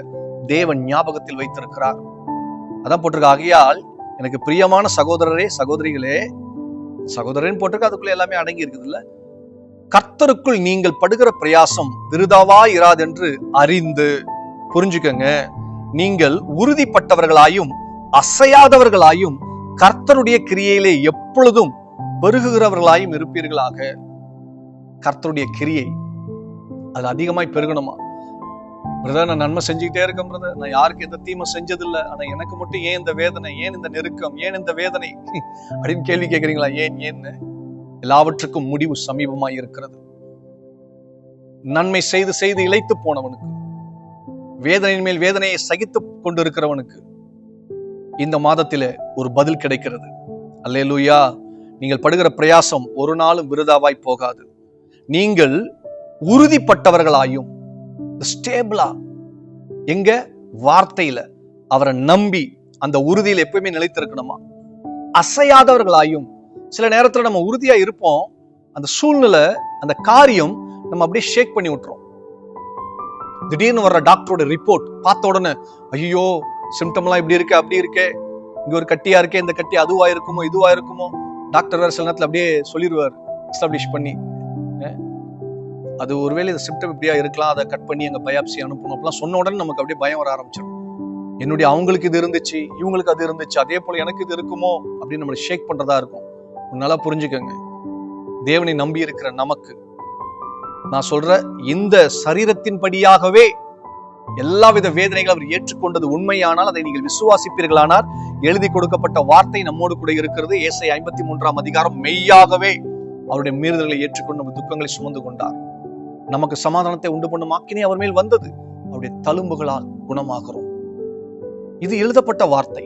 தேவன் ஞாபகத்தில் வைத்திருக்கிறார். அதான் போட்டிருக்க, ஆகையால் எனக்கு பிரியமான சகோதரரே, சகோதரிகளே, சகோதரன் போட்டிருக்க, அதுக்குள்ள எல்லாமே அடங்கி இருக்குது இல்ல, கர்த்தருக்குள் நீங்கள் படுகிற பிரயாசம் விருதாவா இராது என்று அறிந்து. புரிஞ்சுக்கங்க, நீங்கள் உறுதிப்பட்டவர்களாயும் அசையாதவர்களாயும் கர்த்தருடைய கிரியையிலே எப்பொழுதும் பெருகுகிறவர்களாயும் இருப்பீர்களாக. கர்த்தருடைய கிரியை அது அதிகமாய் பெருகணுமா? பிரதர், நான் நன்மை செஞ்சுக்கிட்டே இருக்கேன் பிரதர், நான் யாருக்கு எந்த தீமை செஞ்சதில்லை, ஆனா எனக்கு மட்டும் ஏன் இந்த வேதனை, ஏன் இந்த நெருக்கம், ஏன் இந்த வேதனை அப்படின்னு கேள்வி கேட்கறீங்களா? ஏன்னு எல்லாவற்றுக்கும் முடிவு சமீபமாய் இருக்கிறது. நன்மை செய்து செய்து இளைத்து போனவனுக்கு, வேதனையின் மேல் வேதனையை சகித்து கொண்டிருக்கிறவனுக்கு இந்த மாதத்திலே ஒரு பதில் கிடைக்கிறது. அல்லேலூயா. நீங்கள் படுகிற பிரயாசம் ஒரு நாளும் விருதாவாய் போகாது. நீங்கள் உறுதிப்பட்டவர்களாயும், ஸ்டேபிளா, எங்க வார்த்தையில அவரை நம்பி அந்த உறுதியில் எப்பயுமே நிலைத்திருக்கணுமா? அசையாதவர்களாயும். சில நேரத்துல நம்ம உறுதியா இருப்போம், அந்த சூழ்நிலை, அந்த காரியம் நம்ம அப்படியே ஷேக் பண்ணி விட்டுரும். திடீர்னு வர்ற டாக்டரோட ரிப்போர்ட் பார்த்த உடனே, ஐயோ சிம்டம் எல்லாம் இப்படி இருக்கு, அப்படி இருக்கே, இங்க ஒரு கட்டியா இருக்கே, இந்த கட்டி அதுவா இருக்குமோ இதுவா இருக்குமோ. டாக்டர் வேற சில நேரத்துல அப்படியே சொல்லிடுவார், எஸ்டாப்ளிஷ் பண்ணி, அது ஒருவேளை இந்த சிம்டம் இப்படியா இருக்கலாம், அதை கட் பண்ணி எங்க பயாப்சி அனுப்பணும் அப்படிலாம் சொன்ன உடனே நமக்கு அப்படியே பயம் வர ஆரம்பிச்சிடும். என்னுடைய அவங்களுக்கு இது இருந்துச்சு, இவங்களுக்கு அது இருந்துச்சு, அதே போல எனக்கு இது இருக்குமோ அப்படின்னு நம்மளை ஷேக் பண்றதா இருக்கும். நல்லா புரிஞ்சுக்கங்க, தேவனை நம்பி இருக்கிற நமக்கு நான் சொல்ற, இந்த சரீரத்தின் படியாகவே எல்லாவித வேதனைகள் அவர் ஏற்றுக்கொண்டது உண்மையானால், அதை நீங்கள் விசுவாசிப்பீர்களானால், எழுதி கொடுக்கப்பட்ட வார்த்தை நம்மோடு கூட இருக்கிறது. ஏசாயா 53ஆம் அதிகாரம், மெய்யாகவே அவருடைய மீறுதல்களை ஏற்றுக்கொண்டு நம்ம துக்கங்களை சுமந்து கொண்டார். நமக்கு சமாதானத்தை உண்டு பண்ணும் ஆக்கினை அவர் மேல் வந்தது, அவருடைய தழும்புகளால் குணமாகிறோம். இது எழுதப்பட்ட வார்த்தை.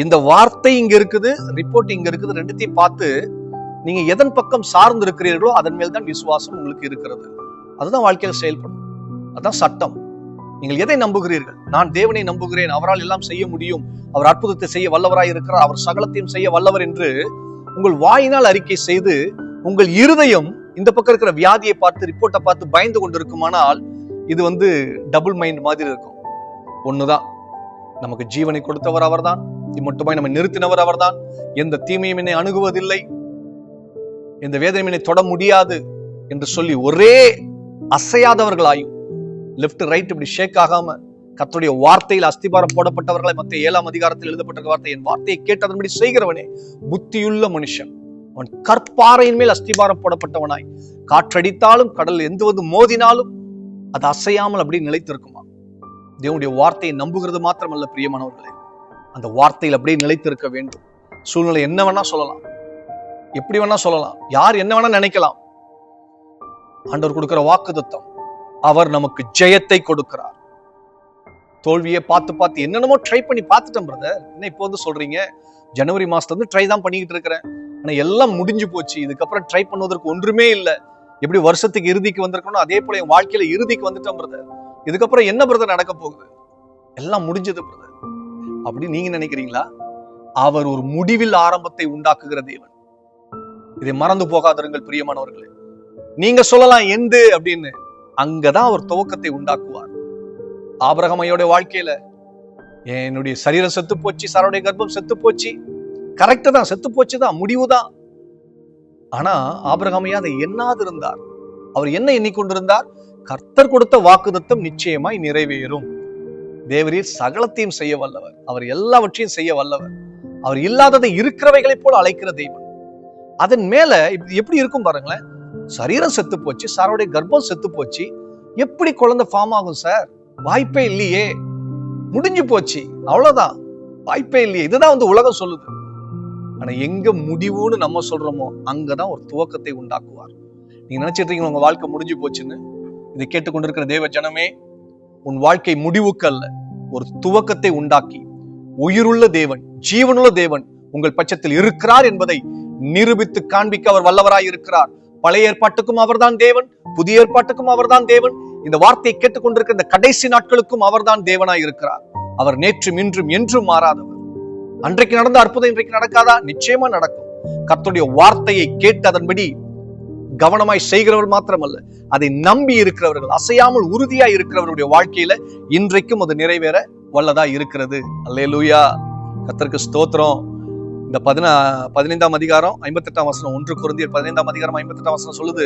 இந்த வார்த்தை இங்க இருக்குது, ரிப்போர்ட் இங்க இருக்குது. ரெண்டுத்தையும் பார்த்து நீங்க எதன் பக்கம் சார்ந்து இருக்கிறீர்களோ அதன் மேல் தான் விசுவாசம் உங்களுக்கு இருக்கிறது. அதுதான் வாழ்க்கையில் செயல்படும், அதுதான் சட்டம். நீங்கள் எதை நம்புகிறீர்கள்? நான் தேவனை நம்புகிறேன், அவரால் எல்லாம் செய்ய முடியும், அவர் அற்புதத்தை செய்ய வல்லவராய் இருக்கிறார், அவர் சகலத்தையும் செய்ய வல்லவர் என்று உங்கள் வாயினால் அறிக்கை செய்து, உங்கள் இருதயம் இந்த பக்கம் இருக்கிற வியாதியை பார்த்து, ரிப்போர்ட்டை பார்த்து பயந்து கொண்டிருக்குமானால், இது டபுள் மைண்ட் மாதிரி இருக்கும். ஒண்ணுதான், நமக்கு ஜீவனை கொடுத்தவர் அவர்தான், மட்டுமாய் நம்ம நிறுத்தினவர் அவர்தான், எந்த தீமையும் என்னை அணுகுவதில்லை, எந்த வேதனையும் என்னை தொட முடியாது என்று சொல்லி ஒரே அசையாதவர்களாயும், லெப்ட் ரைட் இப்படி ஷேக் ஆகாம, கர்த்தருடைய வார்த்தையில் அஸ்திபாரம் போடப்பட்டவர்களை, மத்திய 7ஆம் அதிகாரத்தில் எழுதப்பட்ட வார்த்தை, என் வார்த்தையை கேட்டதன்படி செய்கிறவனே புத்தியுள்ள மனுஷன், அவன் கற்பாறையின் மேல் அஸ்திபாரம் போடப்பட்டவனாய், காற்றடித்தாலும் கடல் எந்த மோதினாலும் அது அசையாமல் அப்படி நிலைத்திருக்குமா? தேவனுடைய வார்த்தையை நம்புகிறது மாத்திரமல்ல பிரியமானவர்களே, அந்த வார்த்தையில் அப்படியே நிலைத்திருக்க வேண்டும். சூழ்நிலை என்ன வேணா சொல்லலாம், எப்படி வேணா சொல்லலாம், யார் என்ன வேணா நினைக்கலாம். ஆண்டவர் கொடுக்கிற வாக்குத்தத்தம், அவர் நமக்கு ஜெயத்தை கொடுக்கிறார். தோல்வியை பார்த்து பார்த்து என்னென்னமோ ட்ரை பண்ணி பார்த்துட்டேன் பிரதர், என்ன இப்போ சொல்றீங்க? ஜனவரி மாசத்துல ட்ரை தான் பண்ணிக்கிட்டு இருக்கிறேன், ஆனா எல்லாம் முடிஞ்சு போச்சு, இதுக்கப்புறம் ட்ரை பண்ணுவதற்கு ஒன்றுமே இல்லை. எப்படி வருஷத்துக்கு இறுதிக்கு வந்திருக்கணும், அதே போல என் வாழ்க்கையில இறுதிக்கு வந்துட்டேன் பிரதர், இதுக்கப்புறம் என்ன பிரதர் நடக்க போகுது? எல்லாம் முடிஞ்சது பிரதர் அப்படி நீங்க நினைக்கிறீங்களா? அவர் ஒரு முடிவில் ஆரம்பத்தை உண்டாக்குகிற தேவன். இதை மறந்து போகாதீர்கள் பிரியமானவர்களே. நீங்க சொல்லலாம் எந்து அப்படின்னு, அங்கதான் அவர் துவக்கத்தை உண்டாக்குவார். ஆபிரகாமையோட வாழ்க்கையில, என்னுடைய சரீரம் செத்து போச்சு, சாராளுடைய கர்ப்பம் செத்து போச்சு, கரெக்ட் தான், செத்து போச்சுதான், முடிவுதான். ஆனா ஆபிரகாமையா அதை எண்ணாது இருந்தார். அவர் என்ன எண்ணிக்கொண்டிருந்தார்? கர்த்தர் கொடுத்த வாக்குத்தத்தம் நிச்சயமாய் நிறைவேறும். தேவரீர் சகலத்தையும் செய்ய வல்லவர், அவர் எல்லாவற்றையும் செய்ய வல்லவர், அவர் இல்லாததை இருக்கிறவைகளைப் போல அழைக்கிற தெய்வம். அதன் மேல எப்படி இருக்கும் பாருங்களேன், சரீரம் செத்து போச்சு, சாராளுடைய கர்ப்பம் செத்து போச்சு, எப்படி குழந்தை ஃபார்ம் ஆகும் சார்? வாய்ப்பே இல்லையே, முடிஞ்சு போச்சு, அவ்வளவுதான், வாய்ப்பே இல்லையே. இதுதான் உலகம் சொல்லுது. ஆனா எங்க முடிவுன்னு நம்ம சொல்றோமோ அங்கதான் ஒரு துவக்கத்தை உண்டாக்குவார். நீங்க நினைச்சிட்டு இருக்கீங்க உங்க வாழ்க்கை முடிஞ்சு போச்சுன்னு. இதை கேட்டுக்கொண்டிருக்கிற தேவ ஜனமே, உன் வாழ்க்கை முடிவுக்கு அல்ல, ஒரு துவக்கத்தை உண்டாக்கி உயிருள்ள தேவன், ஜீவனுள்ள தேவன் உங்கள் பட்சத்தில் இருக்கிறார் என்பதை நிரூபித்து காண்பிக்க அவர் வல்லவராய் இருக்கிறார். பழைய ஏற்பாட்டுக்கும் அவர்தான் தேவன், புதிய ஏற்பாட்டுக்கும் அவர்தான் தேவன், இந்த வார்த்தையை கேட்டுக்கொண்டிருக்கிற இந்த கடைசி நாட்களுக்கும் அவர்தான் தேவனாய் இருக்கிறார். அவர் நேற்றும் இன்றும் என்றும் மாறாதவர். அன்றைக்கு நடந்த அற்புதம் இன்றைக்கு நடக்காதா? நிச்சயமா நடக்கும். கர்த்தருடைய வார்த்தையை கேட்டு அதன்படி கவனமாய் செய்கிறவர்கள் மாத்திரமல்ல, அதை நம்பி இருக்கிறவர்கள், அசையாமல் உறுதியாய் இருக்கிறவருடைய வாழ்க்கையில இன்றைக்கும் அது நிறைவேற வல்லதா இருக்கிறது. அல்லேலூயா, கர்த்தருக்கு ஸ்தோத்திரம். இந்த 15ஆம் அதிகாரம் 58ஆம் வசனம், 1 கொரிந்தியர் 15ஆம் அதிகாரம் 58ஆம் வசனம் சொல்லுது,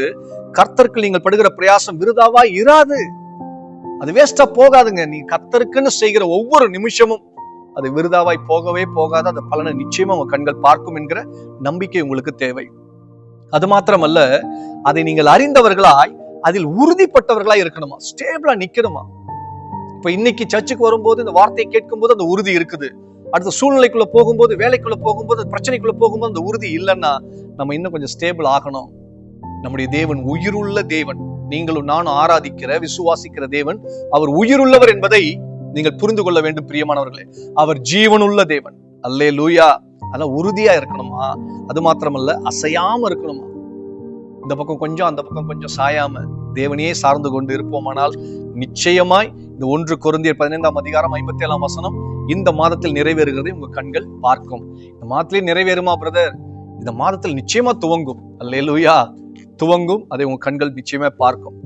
கர்த்தருக்கு நீங்கள் படுகிற பிரயாசம் விருதாவா இராது, அது வேஸ்டா போகாதுங்க. நீ கர்த்தருக்குன்னு செய்கிற ஒவ்வொரு நிமிஷமும் அது விருதாவாய் போகவே போகாது. அந்த பலனை நிச்சயமா உங்க கண்கள் பார்க்கும் என்கிற நம்பிக்கை உங்களுக்கு தேவை. அது மாத்திரமல்ல, அதை நீங்கள் அறிந்தவர்களாய் அதில் உறுதிப்பட்டவர்களாய் இருக்கணுமா, ஸ்டேபிளா நிக்கணுமா. இப்ப இன்னைக்கு சர்ச்சுக்கு வரும்போது இந்த வார்த்தையை கேட்கும் போது அந்த உறுதி இருக்குது. அடுத்த சூழ்நிலைக்குள்ள போகும்போது, வேலைக்குள்ள போகும்போது, பிரச்சனைக்குள்ள போகும்போது அந்த உறுதி இல்லைன்னா நம்ம இன்னும் கொஞ்சம் ஸ்டேபிள் ஆகணும். நம்முடைய தேவன் உயிருள்ள தேவன். நீங்களும் நானும் ஆராதிக்கிற விசுவாசிக்கிற தேவன் அவர் உயிருள்ளவர் என்பதை நீங்கள் புரிந்து கொள்ள வேண்டும் பிரியமானவர்களே. அவர் ஜீவனுள்ள தேவன். அல்லேலூயா. அதெல்லாம் உறுதியா இருக்கணுமா, அது மாத்திரமல்ல அசையாம இருக்கணுமா. இந்த பக்கம் கொஞ்சம் அந்த பக்கம் கொஞ்சம் சாயாம தேவனையே சார்ந்து கொண்டு இருப்போமானால் நிச்சயமாய் இந்த 1 கொரிந்தியர் 15ஆம் அதிகாரம் 57ஆம் வசனம் இந்த மாதத்தில் நிறைவேறுகிறதை உங்க கண்கள் பார்க்கும். இந்த மாதத்திலே நிறைவேறுமா பிரதர்? இந்த மாதத்தில் நிச்சயமா துவங்கும். அல்லேலூயா, துவங்கும். அதை உங்க கண்கள் நிச்சயமா பார்க்கும்.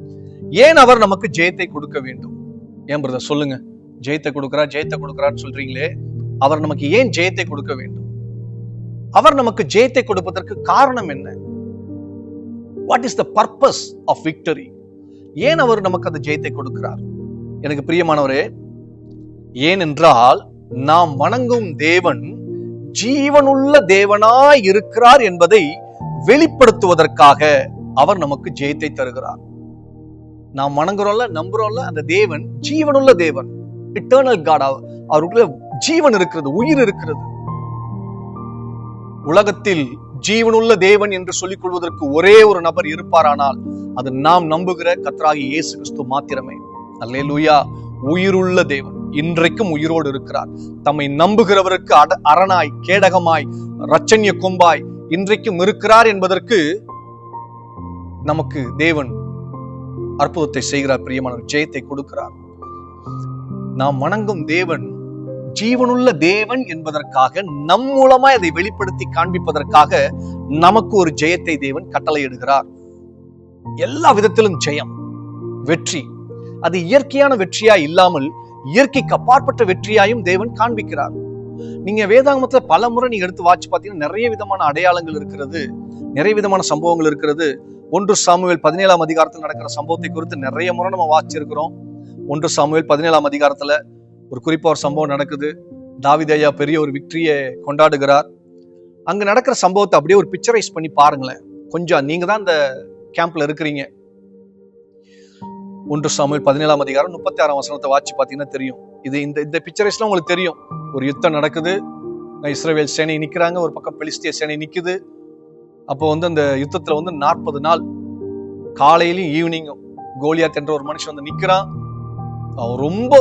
ஏன் அவர் நமக்கு ஜெயத்தை கொடுக்க வேண்டும்? ஏன் பிரதர் சொல்லுங்க, ஜெயத்தை கொடுக்கிறான்னு சொல்றீங்களே, அவர் நமக்கு ஏன் ஜெயத்தை கொடுக்க வேண்டும்? அவர் நமக்கு ஜெயத்தை கொடுப்பதற்கு காரணம் என்ன? What is the purpose of victory? ஏன் அவர் நமக்கு அந்த ஜெயத்தை கொடுக்கிறார்? எனக்கு பிரியமானவரே, ஏனென்றால் நாம் வணங்கும் தேவன் ஜீவனுள்ள தேவனாய் இருக்கிறார் என்பதை வெளிப்படுத்துவதற்காக அவர் நமக்கு ஜெயத்தை தருகிறார். நாம் வணங்குறோம்ல, நம்புறோம்ல, அந்த தேவன் ஜீவனுள்ள தேவன், இட்டர்னல் காட். அவருக்குள்ள ஜீவன் இருக்கிறது, உயிர் இருக்கிறது. உலகத்தில் ஜீவனுள்ள தேவன் என்று சொல்லிக் கொள்வதற்கு ஒரே ஒரு நபர் இருப்பாரானால் அது நாம் நம்புகிற கர்த்தராகிய இயேசு கிறிஸ்து மாத்திரமே. அல்லேலூயா. உயிருள்ள தேவன் இன்றைக்கும் உயிரோடு இருக்கிறார். தம்மை நம்புகிறவருக்கு அரணாய், கேடகமாய், இரட்சண்ய கொம்பாய் இன்றைக்கும் இருக்கிறார் என்பதற்கு நமக்கு தேவன் அற்புதத்தை செய்கிறார். பிரியமானவர், ஜெயத்தை கொடுக்கிறார். நாம் வணங்கும் தேவன் ஜீவனுள்ள தேவன் என்பதற்காக, நம் மூலமாய் அதை வெளிப்படுத்தி காண்பிப்பதற்காக நமக்கு ஒரு ஜெயத்தை தேவன் கட்டளையிடுகிறார். எல்லா விதத்திலும் ஜெயம், வெற்றி. அது இயற்கையான வெற்றியா இல்லாமல் இயற்கைக்கு அப்பாற்பட்ட வெற்றியாயும் தேவன் காண்பிக்கிறார். நீங்க வேதாகமத்துல பல முறை நீங்க எடுத்து வாட்சி பார்த்தீங்கன்னா நிறைய விதமான அடையாளங்கள் இருக்கிறது, நிறைய விதமான சம்பவங்கள் இருக்கிறது. 1 சாமுவேல் 17ஆம் அதிகாரத்தில் நடக்கிற சம்பவத்தை குறித்து நிறைய முறை நம்ம வாசிச்சிருக்கிறோம். 1 சாமுவேல் 17ஆம் அதிகாரத்துல ஒரு குறிப்பா ஒரு சம்பவம் நடக்குது. தாவீது ஐயா பெரிய ஒரு விக்டரியை கொண்டாடுகிறார். அங்க நடக்கிற சம்பவத்தை அப்படியே ஒரு பிக்சரைஸ் பண்ணி பாருங்களேன். கொஞ்சம் நீங்க தான் இந்த கேம்ப்ல இருக்கிறீங்க. 1 சாமுவேல் 17ஆம் அதிகாரம் 36ஆம் வசனத்தை வாட்சி பார்த்தீங்கன்னா தெரியும். இது இந்த பிக்சரைஸ்லாம் உங்களுக்கு தெரியும். ஒரு யுத்தம் நடக்குது, இஸ்ரவேல் சேனை நிக்கிறாங்க, ஒரு பக்கம் பெலிஸ்திய சேனை நிக்குது. அப்போ அந்த யுத்தத்துல 40 நாள் காலையிலும் ஈவினிங்கும் கோலியாத் என்ற ஒரு மனுஷன் நிக்கிறான். அவன் ரொம்ப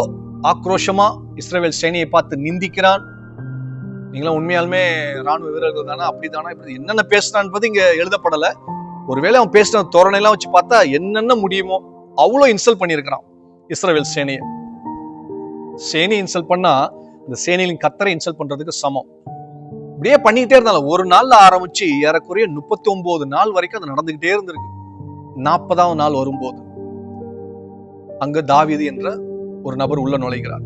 ஆக்ரோஷமா இஸ்ரவேல் சேனையை பார்த்து நிந்திக்கிறான். நீங்களாம் உண்மையாலுமே ராணுவ வீரர்கள் தானே, அப்படிதானா, இப்படி என்னென்ன பேசுறான்னு இங்க எழுதப்படல. ஒருவேளை அவன் பேசுற தோரணையெல்லாம் வச்சு பார்த்தா என்னென்ன முடியுமோ அவ்வளவு இன்சல்ட் பண்ணியிருக்கிறான் இஸ்ரவேல் சேனையை. சேனையை இன்சல்ட் பண்ணா இந்த சேனையின் கர்த்தரை இன்சல்ட் பண்றதுக்கு சமம். இப்படியே பண்ணிக்கிட்டே இருந்தாலும் ஒரு நாள்ல ஆரம்பிச்சு ஏறக்குறைய 39 நாள் வரைக்கும் அது நடந்துகிட்டே இருந்திருக்கு. 40ஆவது நாள் வரும்போது அங்க தாவீது என்ற ஒரு நபர் உள்ள நுழைகிறார்.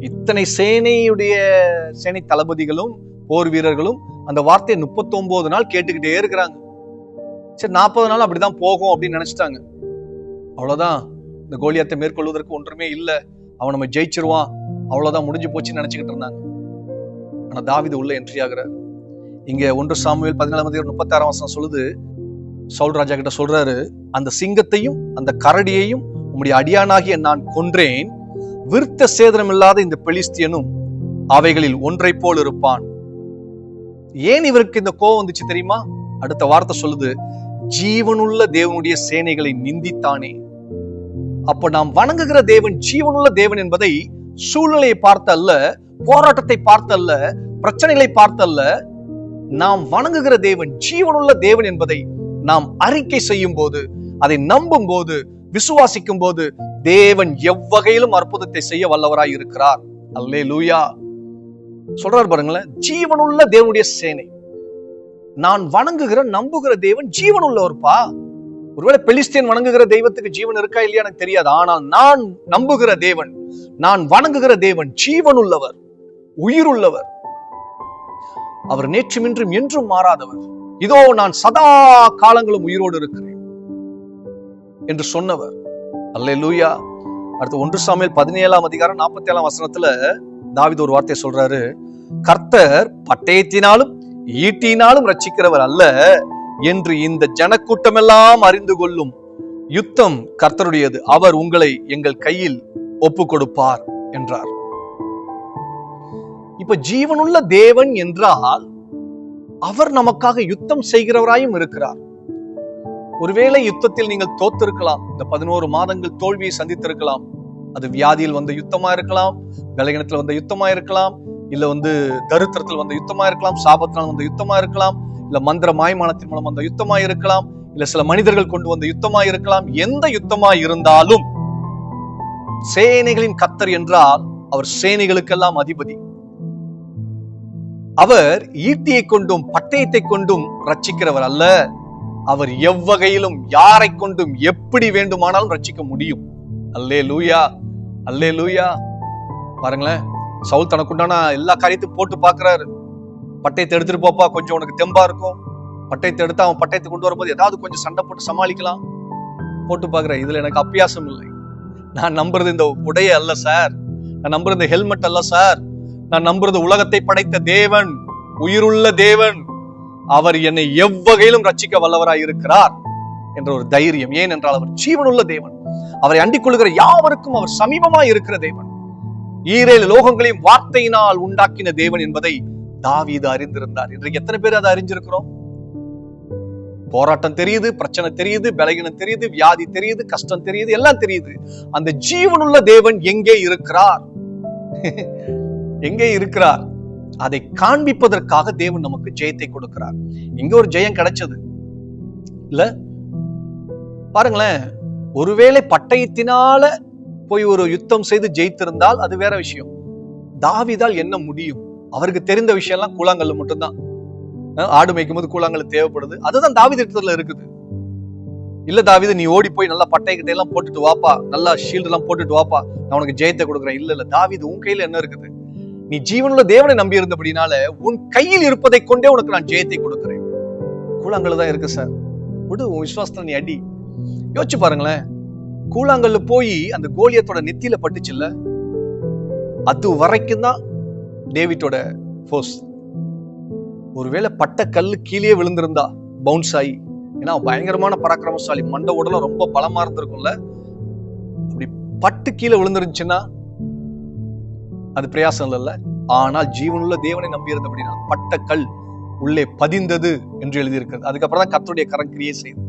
இத்தனை சேனை தளபதிகளும் போர் வீரர்களும் அந்த வார்த்தையை 39 நாள் கேட்டுக்கிட்டே இருக்கிறாங்க. சரி, 40 நாள் அப்படிதான் போகும் அப்படின்னு நினைச்சிட்டாங்க. அவ்வளவுதான், இந்த கோலியாத்தை மேற்கொள்வதற்கு ஒன்றுமே இல்லை, அவன் நம்ம ஜெயிச்சிருவான், அவ்வளவுதான், முடிஞ்சு போச்சுன்னு நினைச்சுக்கிட்டு இருந்தாங்க. ஆனா தாவீது உள்ள என்ட்ரி ஆகுறாரு. இங்க 1 சாமுவேல் 14ஆம் அதிகாரம் 36ஆம் வசனம் சொல்லுது, சவுல் ராஜா கிட்ட சொல்றாரு, அந்த சிங்கத்தையும் அந்த கரடியையும் உம்முடைய அடியானாகிய நான் கொன்றேன், விருத்த சேதனம் இல்லாத இந்த பெலிஸ்தியனும் அவைகளில் ஒன்றை போல் இருப்பான். ஏன் இவருக்கு இந்த கோபம் வந்துச்சு தெரியுமா? அடுத்த வார்த்தை சொல்லுது, ஜீவனுள்ள தேவனுடைய சேனைகளை நிந்தித்தானே. அப்ப நாம் வணங்குகிற தேவன் ஜீவனுள்ள தேவன் என்பதை சூழ்நிலையை பார்த்து அல்ல, போராட்டத்தை பார்த்து அல்ல, பிரச்சனைகளை பார்த்து அல்ல, நாம் வணங்குகிற தேவன் ஜீவனுள்ள தேவன் என்பதை நாம் அறிக்கை செய்யும் போது, அதை நம்பும் போது, விசுவாசிக்கும் போது தேவன் எவ்வகையிலும் அற்புதத்தை செய்ய வல்லவராய் இருக்கிறார். அல்லேலூயா. சொல்றார் பாருங்களேன், ஜீவனுள்ள தேவனுடைய சேனை. நான் வணங்குகிற நம்புகிற தேவன் ஜீவனுள்ளவர்ப்பா. ஒருவேளை பெலிஸ்தீன் வணங்குகிற தெய்வத்துக்கு ஜீவன் இருக்கா இல்லையா எனக்கு தெரியாது. ஆனால் நான் நம்புகிற தேவன், நான் வணங்குகிற தேவன் ஜீவனுள்ளவர், உயிருள்ளவர். அவர் நேற்றும் இன்றும் என்றும் மாறாதவர். இதோ நான் சதா காலங்களும் உயிரோடு இருக்கிறேன் என்று சொன்னவர். அல்லேலூயா. அடுத்து 1 சாமுவேல் 17:47 தாவீது ஒரு வார்த்தை சொல்றாரு, கர்த்தர் பட்டயத்தினாலும் ஈட்டினாலும் ரட்சிக்கிறவர் அல்ல என்று இந்த ஜனக்கூட்டம் எல்லாம் அறிந்து கொள்ளும். யுத்தம் கர்த்தருடையது, அவர் உங்களை எங்கள் கையில் ஒப்பு கொடுப்பார் என்றார். இப்ப ஜீவனுள்ள தேவன் என்றால் அவர் நமக்காக யுத்தம் செய்கிறவராயும் இருக்கிறார். ஒருவேளை யுத்தத்தில் நீங்கள் தோத்திருக்கலாம், இந்த 11 மாதங்கள் தோல்வியை சந்தித்திருக்கலாம். அது வியாதியில் வந்த யுத்தமா இருக்கலாம், பலகீனத்தில் வந்த யுத்தமா இருக்கலாம், இல்ல தரித்திரத்தில் வந்த யுத்தமா இருக்கலாம், சாபத்தினால் வந்த யுத்தமா இருக்கலாம், இல்ல மந்திர மாய்மானத்தின் மூலம் வந்த யுத்தமா இருக்கலாம், இல்ல சில மனிதர்கள் கொண்டு வந்த யுத்தமா இருக்கலாம். எந்த யுத்தமா இருந்தாலும் சேனைகளின் கர்த்தர் என்றால் அவர் சேனைகளுக்கெல்லாம் அதிபதி. அவர் ஈட்டியை கொண்டும் பட்டயத்தை கொண்டும் ரட்சிக்கிறவர் அல்ல. அவர் எவ்வகையிலும் யாரை கொண்டும் எப்படி வேண்டுமானாலும் ரட்சிக்க முடியும். அல்லேலூயா, அல்லேலூயா. பாருங்களேன், சவுல் தனக்குண்டான எல்லா காரியத்தையும் போட்டு பாக்குறாரு. பட்டயத்தை எடுத்துட்டு போப்பா, கொஞ்சம் உனக்கு தெம்பா இருக்கும். பட்டயத்தை எடுத்து அவன் பட்டயத்தை கொண்டு வரும்போது ஏதாவது கொஞ்சம் சண்டை போட்டு சமாளிக்கலாம். போட்டு பாக்குறேன், இதுல எனக்கு அபியாசம் இல்லை. நான் நம்புறது இந்த உடைய அல்ல சார், நான் நம்புறது இந்த ஹெல்மெட் அல்ல சார், நான் நம்புறது உலகத்தை படைத்த தேவன், உயிருள்ள தேவன். அவர் என்னை எவ்வகையிலும் ரட்சிக்க வல்லவராய் இருக்கிறார் என்ற ஒரு தைரியம். ஏனென்றால் அவர் ஜீவனுள்ள தேவன். அவரை அண்டிக் கொள்கிற யாவருக்கும் அவர் சமீபமாய் இருக்கிற தேவன். 7 லோகங்களையும் வார்த்தையினால் உண்டாக்கின தேவன் என்பதை தாவீது அறிந்திருந்தார். இன்றைக்கு எத்தனை பேர் அதை அறிஞ்சிருக்கிறோம்? போராட்டம் தெரியுது, பிரச்சனை தெரியுது, பலகீனம் தெரியுது, வியாதி தெரியுது, கஷ்டம் தெரியுது, எல்லாம் தெரியுது. அந்த ஜீவனுள்ள தேவன் எங்கே இருக்கிறார்? எங்கே இருக்கிறார்? அதை காண்பிப்பதற்காக தேவன் நமக்கு ஜெயத்தை கொடுக்கிறார். இங்க ஒரு ஜெயம் கிடைச்சது இல்ல? பாருங்களேன், ஒருவேளை பட்டயத்தினால போய் ஒரு யுத்தம் செய்து ஜெயித்திருந்தால் அது வேற விஷயம். தாவீதால் என்ன முடியும்? அவருக்கு தெரிந்த விஷயம் எல்லாம் கூழாங்கல்ல மட்டும்தான். ஆடு மேய்க்கும் போது கூழாங்கல் தேவைப்படுது, அதுதான் தாவீது இடத்துல இருக்குது. இல்ல தாவீது, நீ ஓடி போய் நல்லா பட்டயக்கிட்ட எல்லாம் போட்டுட்டு வாப்பா, நல்லா ஷீல்டு எல்லாம் போட்டுட்டு வாப்பா, நான் உனக்கு ஜெயத்தை கொடுக்குறேன். இல்ல தாவீது, உன் கையில என்ன இருக்குது? நீ ஜீவனுள்ள தேவனை நம்பி இருந்தபடினால உன் கையில் இருப்பதை கொண்டே உனக்கு நான் ஜெயத்தை கொடுக்கிறேன். கூழாங்கல் தான் இருக்கு சார், விடு, உன் விசுவாசத்துல நீ அடி. யோசிச்சு பாருங்களேன், கூழாங்கல்ல போய் அந்த கோலியத்தோட நெத்தியில பட்டுச்சுல்ல, அது வரைக்கும் தான் டேவிட்டோட போர்ஸ். ஒருவேளை பட்ட கல்லு கீழே விழுந்திருந்தா பவுன்ஸ் ஆகி, ஏன்னா பயங்கரமான பராக்கிரமசாலி, மண்ட உடலும் ரொம்ப பலமா இருந்திருக்கும்ல, அப்படி பட்டு கீழே விழுந்துருந்துச்சுன்னா அது பிரயாசம் இல்ல. ஆனால் ஜீவனுள்ள தேவனை நம்பி இருந்தபடினா பட்ட கல் உள்ளே பதிந்தது என்று எழுதியிருக்கிறது. அதுக்கப்புறம் தான் கர்த்தருடைய கரம் கிரியை செய்து,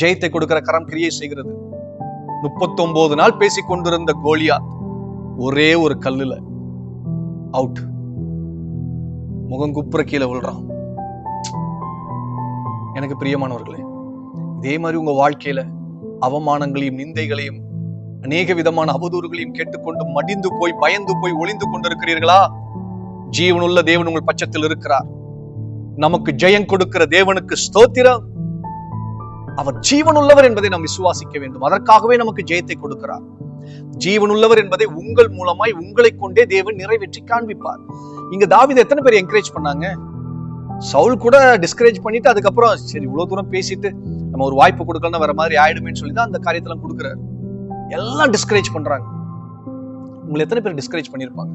ஜெயத்தை கொடுக்கிற கரம் கிரியை செய்கிறது. 39 நாள் பேசிக் கொண்டிருந்த கோலியாத் ஒரே ஒரு கல்லுல அவுட், முகங்குப்புற கீழே விழுறான். எனக்கு பிரியமானவர்களே, இதே மாதிரி உங்க வாழ்க்கையில அவமானங்களையும் நிந்தைகளையும் அநேக விதமான அவதூறுகளையும் கேட்டுக்கொண்டு மடிந்து போய் பயந்து போய் ஒளிந்து கொண்டிருக்கிறீர்களா? ஜீவனுள்ள தேவன் உங்கள் பட்சத்தில் இருக்கிறார். நமக்கு ஜெயம் கொடுக்கிற தேவனுக்கு ஸ்தோத்திரம். அவர் ஜீவனுள்ளவர் என்பதை நாம் விசுவாசிக்க வேண்டும். அதற்காகவே நமக்கு ஜெயத்தை கொடுக்கிறார். ஜீவனுள்ளவர் என்பதை உங்கள் மூலமாய் உங்களை கொண்டே தேவன் நிறைவேற்றி காண்பிப்பார். இங்க தாவீது எத்தனை பேர் என்கரேஜ் பண்ணாங்க? சவுல் கூட டிஸ்கரேஜ் பண்ணிட்டு அதுக்கப்புறம் சரி இவ்வளவு தூரம் பேசிட்டு நம்ம ஒரு வாய்ப்பு கொடுக்கலாம் வேற மாதிரி ஆயிடுமேன்னு சொல்லி தான் அந்த காரியத்தெல்லாம் கொடுக்குறாரு. எல்லாம் டிஸ்கரேஜ் பண்றாங்க. உங்களை எத்தனை பேர் டிஸ்கரேஜ் பண்ணிருப்பாங்க?